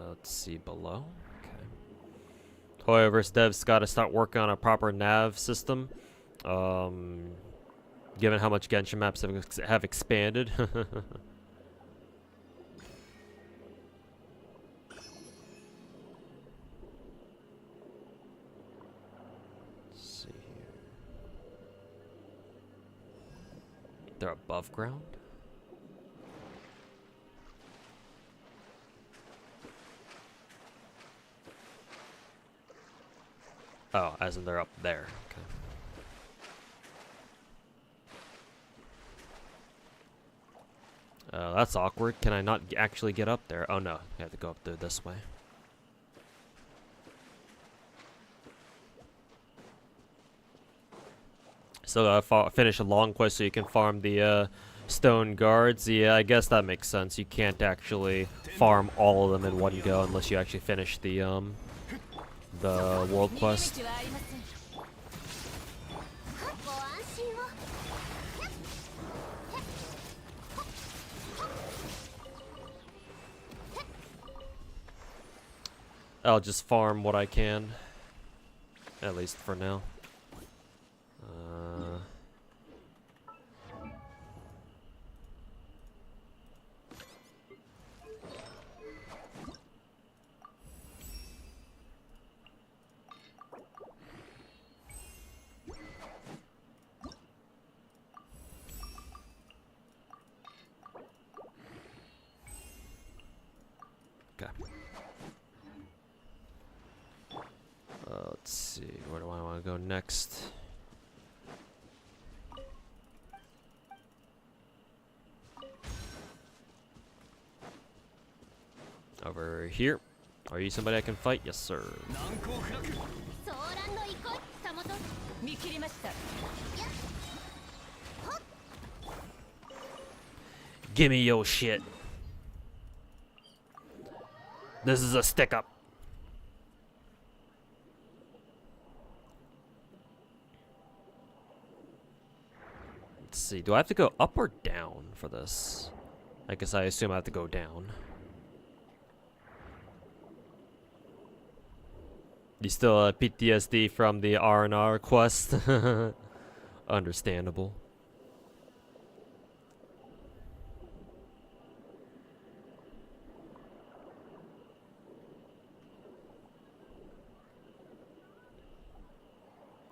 Let's see below. Okay. However, devs got to start working on a proper nav system. Given how much Genshin maps have expanded. Let's see here. They're above ground? Oh, as in they're up there. Okay. That's awkward. Can I not actually get up there? Oh no, I have to go up there this way. Still gotta finish a long quest so you can farm the stone guards. Yeah, I guess that makes sense. You can't actually farm all of them in one go unless you actually finish the world quest. I'll just farm what I can, at least for now. Okay. Let's see, where do I want to go next? Over here. Are you somebody I can fight? Yes, sir. Gimme your shit. This is a stick up. Let's see. Do I have to go up or down for this? I guess I assume I have to go down. You still PTSD from the R&R quest? Understandable.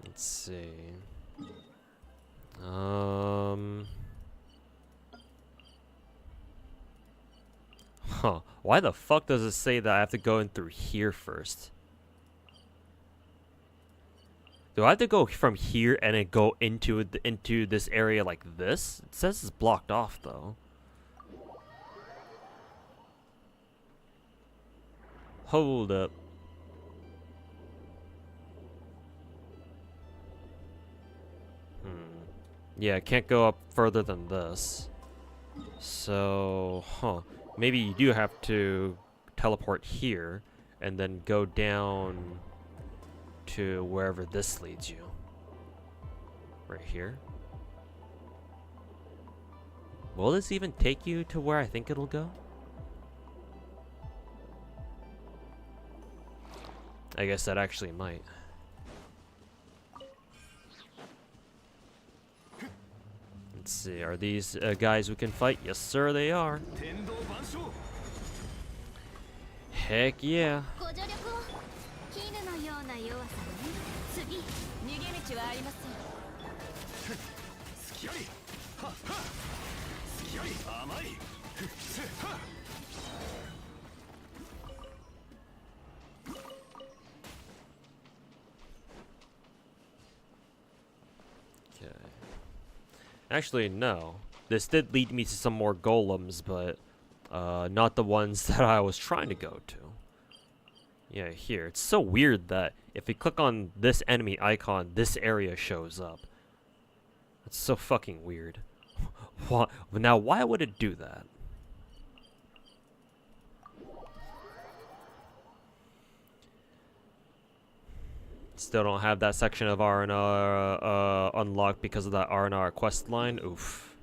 Let's see. Huh. Why the fuck does it say that I have to go in through here first? Do I have to go from here and then go into this area like this? It says it's blocked off though. Hold up. Yeah, I can't go up further than this. So, huh. Maybe you do have to teleport here and then go down to wherever this leads you. Right here. Will this even take you to where I think it'll go? I guess that actually might. Let's see, are these guys we can fight? Yes, sir, they are. Heck yeah. Okay. Actually, no. This did lead me to some more golems, but not the ones that I was trying to go to. Yeah, here. It's so weird that if we click on this enemy icon, this area shows up. It's so fucking weird. Now, why would it do that? Still don't have that section of R&R unlocked because of that R&R quest line. Oof.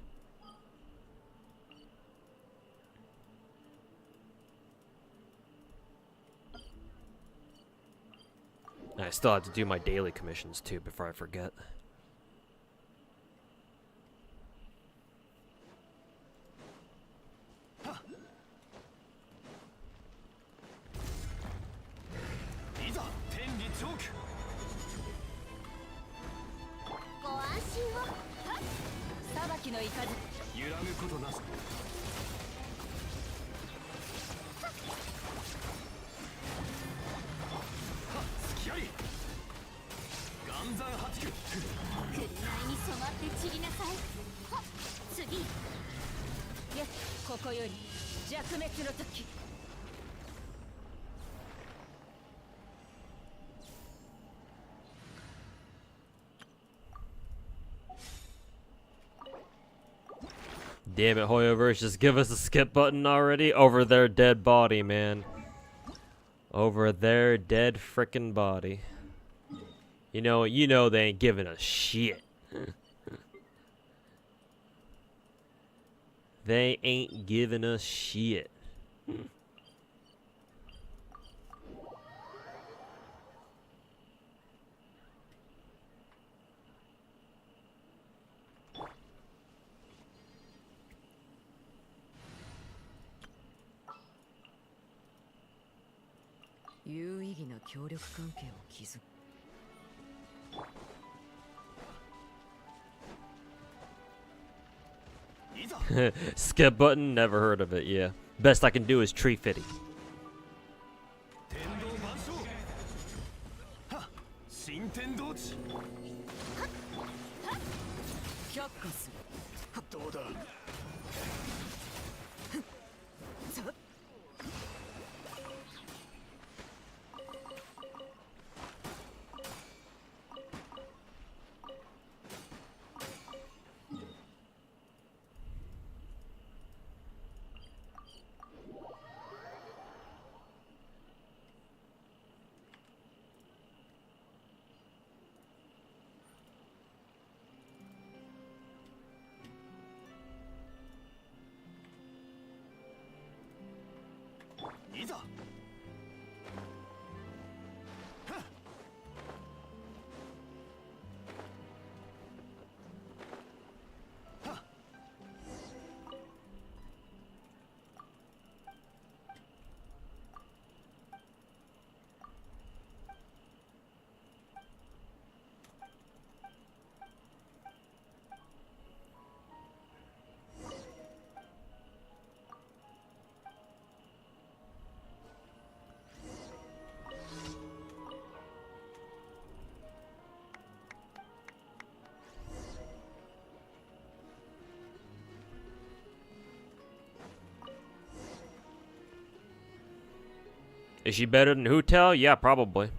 I still have to do my daily commissions too before I forget. Damn it, Hoyoverse, just give us a skip button already over their dead body, man. Over their dead frickin' body. You know they ain't giving us shit. They ain't giving us shit. Skip button, never heard of it, yeah. Best I can do is tree fitting. Is she better than Hutel? Yeah, probably.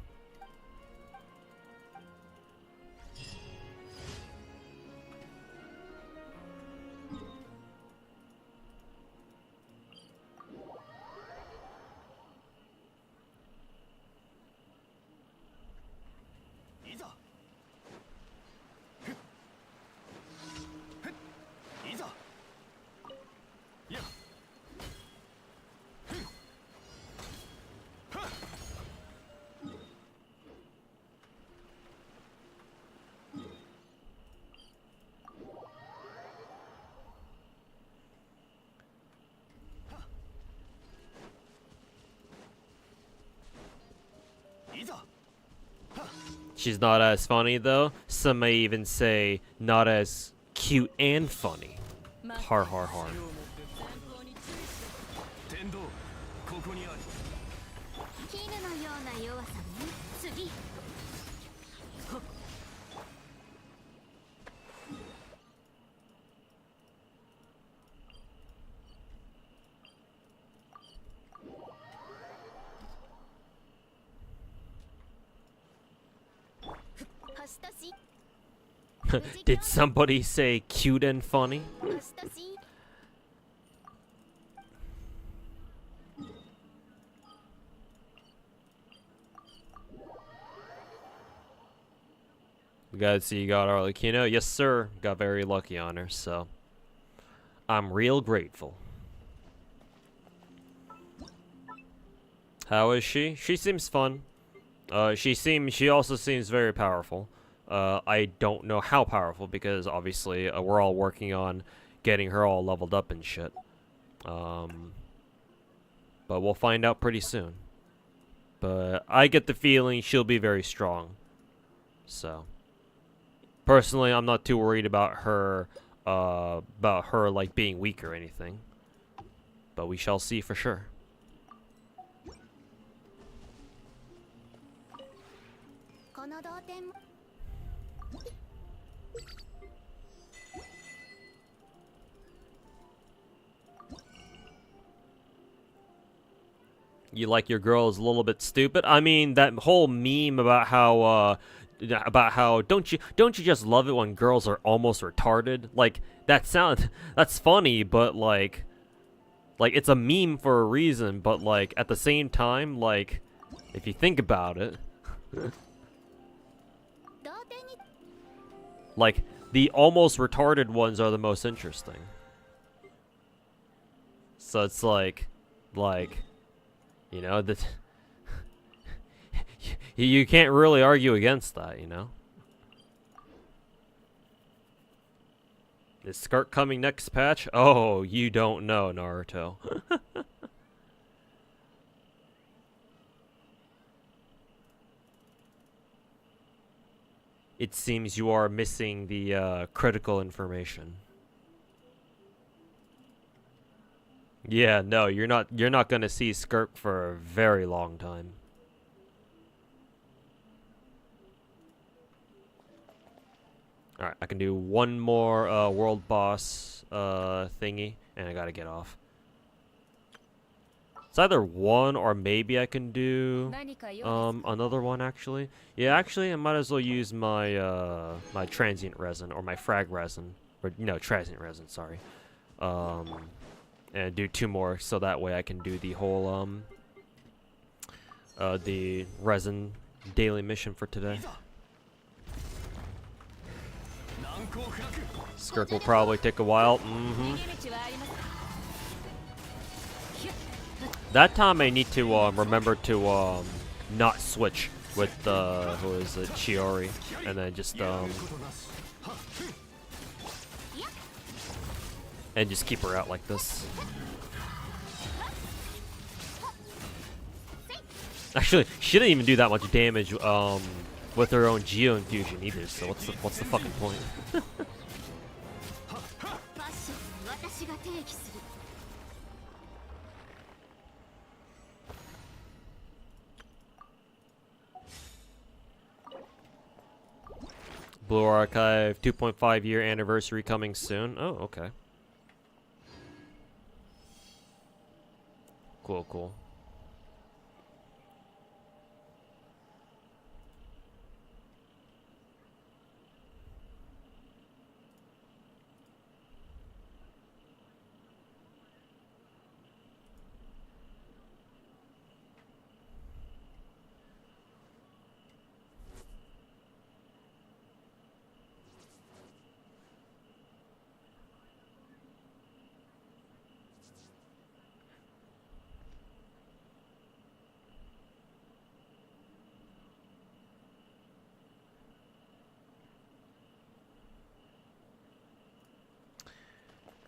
She's not as funny though. Some may even say not as cute and funny. Har har har. 天道ここにあり絹のような弱さね。次。 Did somebody say cute and funny? Glad to see you got Arlecchino. Yes, sir. Got very lucky on her, so I'm real grateful. How is she? She seems fun. She also seems very powerful. I don't know how powerful because obviously we're all working on getting her all leveled up and shit. But we'll find out pretty soon. But I get the feeling she'll be very strong. So personally, I'm not too worried about her like being weak or anything. But we shall see for sure. You like your girl is a little bit stupid? I mean, that whole meme about how don't you just love it when girls are almost retarded? Like that's funny, but like it's a meme for a reason, but like at the same time, like if you think about it, like the almost retarded ones are the most interesting. So it's like you know, that you can't really argue against that, you know? Is skirt coming next patch? Oh, you don't know, Naruto. It seems you are missing the critical information. Yeah, no, you're not gonna see skirt for a very long time. Alright, I can do one more world boss thingy, and I gotta get off. It's either one or maybe I can do another one actually. Yeah, actually I might as well use my my transient resin or my frag resin. Or no, transient resin, sorry. And do two more so that way I can do the whole the resin daily mission for today. Skirt will probably take a while. That time I need to remember to not switch with who is it, Chiori, and then just and just keep her out like this. Actually, she didn't even do that much damage with her own Geo Infusion either, so what's the fucking point? Blue Archive 2.5 year anniversary coming soon. Oh, okay. Cool, cool.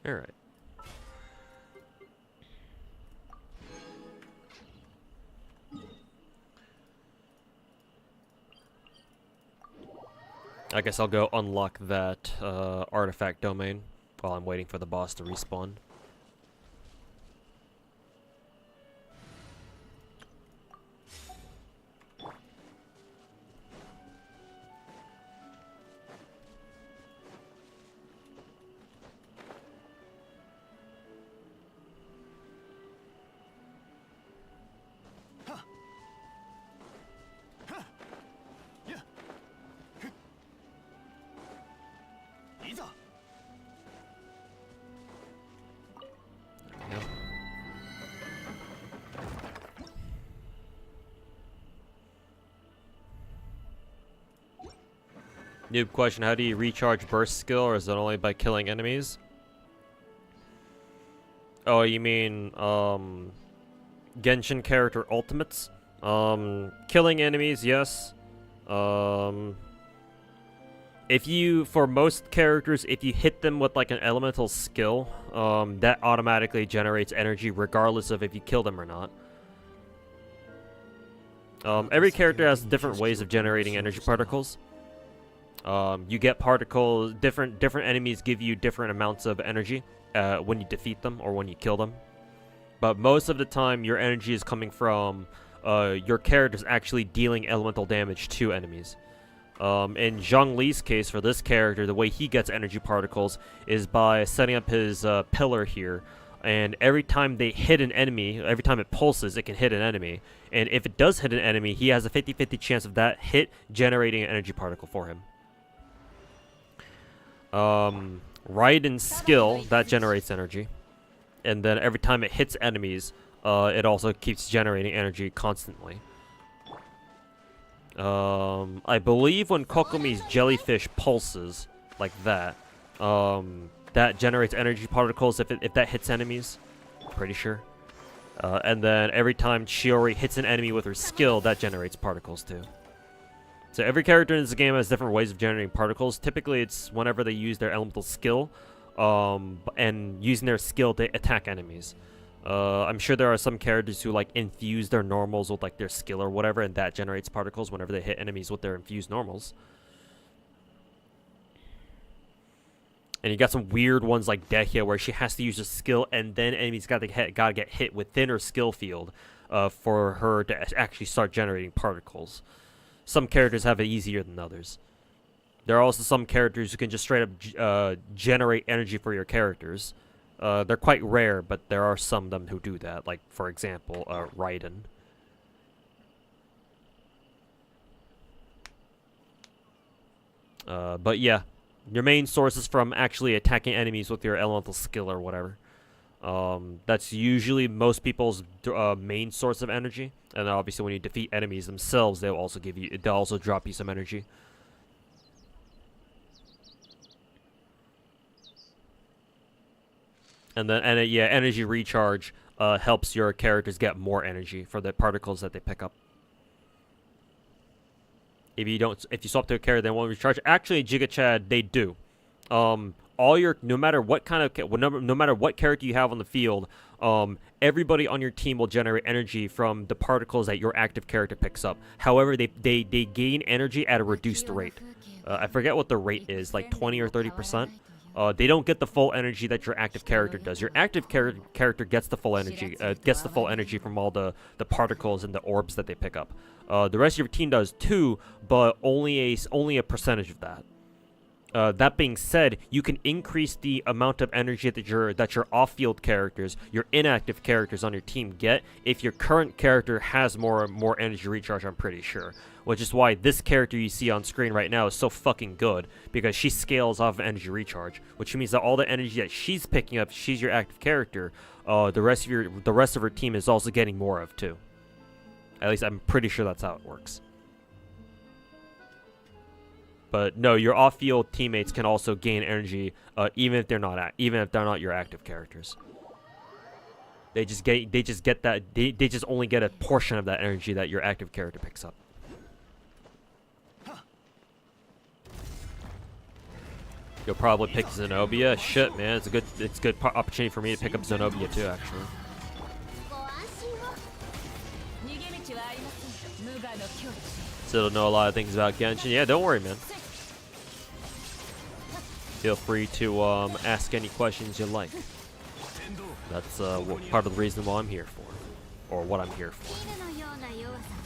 All right. I guess I'll go unlock that artifact domain while I'm waiting for the boss to respawn. Noob question, how do you recharge burst skill, or is it only by killing enemies? Oh, you mean, Genshin character ultimates? Killing enemies, yes. If you, for most characters, if you hit them with like an elemental skill, that automatically generates energy regardless of if you kill them or not. Every character has different ways of generating energy particles. You get particles, different enemies give you different amounts of energy when you defeat them or when you kill them. But most of the time, your energy is coming from your characters actually dealing elemental damage to enemies. In Zhongli's case, for this character, the way he gets energy particles is by setting up his pillar here. And every time they hit an enemy, every time it pulses, it can hit an enemy. And if it does hit an enemy, he has a 50-50 chance of that hit generating an energy particle for him. Raiden's skill, that generates energy. And then every time it hits enemies, it also keeps generating energy constantly. I believe when Kokomi's jellyfish pulses, like that, that generates energy particles if that hits enemies. Pretty sure. And then every time Chiori hits an enemy with her skill, that generates particles too. So every character in this game has different ways of generating particles. Typically, it's whenever they use their elemental skill, and using their skill to attack enemies. I'm sure there are some characters who like infuse their normals with like their skill or whatever, and that generates particles whenever they hit enemies with their infused normals. And you got some weird ones like Dehya, where she has to use a skill, and then enemies gotta get hit within her skill field, for her to actually start generating particles. Some characters have it easier than others. There are also some characters who can just straight up generate energy for your characters. They're quite rare, but there are some of them who do that. Like, for example, Raiden. But yeah, your main source is from actually attacking enemies with your elemental skill or whatever. That's usually most people's main source of energy. And obviously, when you defeat enemies themselves, they'll also drop you some energy. And then, energy recharge helps your characters get more energy for the particles that they pick up. If you swap to a character, they won't recharge. Actually, Giga Chad, they do. No matter what character you have on the field, everybody on your team will generate energy from the particles that your active character picks up. However, they gain energy at a reduced rate. I forget what the rate is, like 20 or 30%. They don't get the full energy that your active character does. Your active character gets the full energy, from all the particles and the orbs that they pick up. The rest of your team does too, but only a percentage of that. That being said, you can increase the amount of energy that your off-field characters, your inactive characters on your team get if your current character has more energy recharge, I'm pretty sure. Which is why this character you see on screen right now is so fucking good, because she scales off of energy recharge, which means that all the energy that she's picking up, she's your active character, the rest of her team is also getting more of too. At least I'm pretty sure that's how it works. But no, your off-field teammates can also gain energy, even if they're not your active characters. They just only get a portion of that energy that your active character picks up. You'll probably pick Zenobia. Shit, man, it's a good opportunity for me to pick up Zenobia too, actually. Still don't know a lot of things about Genshin. Yeah, don't worry, man. feel free to ask any questions you like. That's part of the reason why I'm here for, or what I'm here for. ヒールのような弱さね。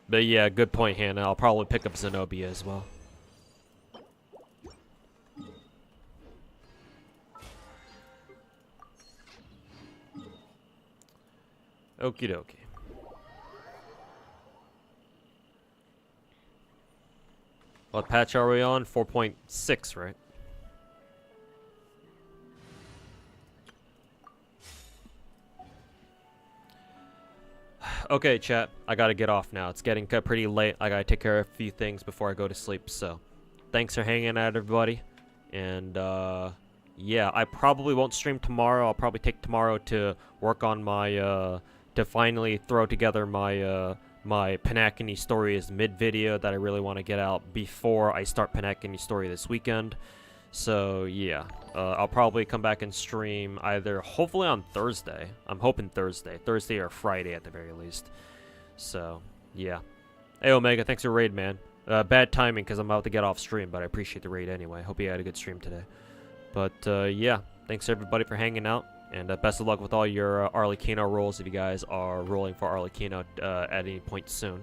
But yeah, good point, Hannah. I'll probably pick up Zenobia as well. Okie dokie. What patch are we on? 4.6, right? Okay, chat. I gotta get off now. It's getting pretty late. I gotta take care of a few things before I go to sleep. So, thanks for hanging out, everybody. And, yeah, I probably won't stream tomorrow. I'll probably take tomorrow to work on my, to finally throw together my, my Panakini Stories mid-video that I really want to get out before I start Panakini Story this weekend. So, yeah, I'll probably come back and stream either, hopefully on Thursday. I'm hoping Thursday or Friday at the very least. So, yeah. Hey, Omega, thanks for the raid, man. Bad timing because I'm about to get off stream, but I appreciate the raid anyway. Hope you had a good stream today. But, yeah, thanks everybody for hanging out, and best of luck with all your Arlecchino rolls if you guys are rolling for Arlecchino at any point soon.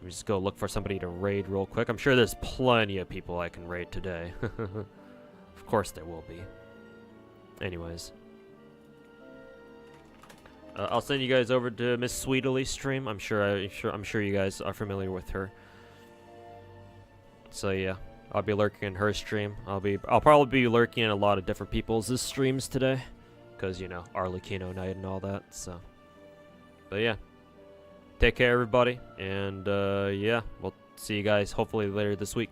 Let me just go look for somebody to raid real quick. I'm sure there's plenty of people I can raid today. Of course there will be. Anyways. I'll send you guys over to Miss Sweetely's stream. I'm sure you guys are familiar with her. So yeah, I'll be lurking in her stream. I'll probably be lurking in a lot of different people's streams today, cause you know, Arlecchino night and all that. So, but yeah. Take care, everybody, and yeah, we'll see you guys hopefully later this week.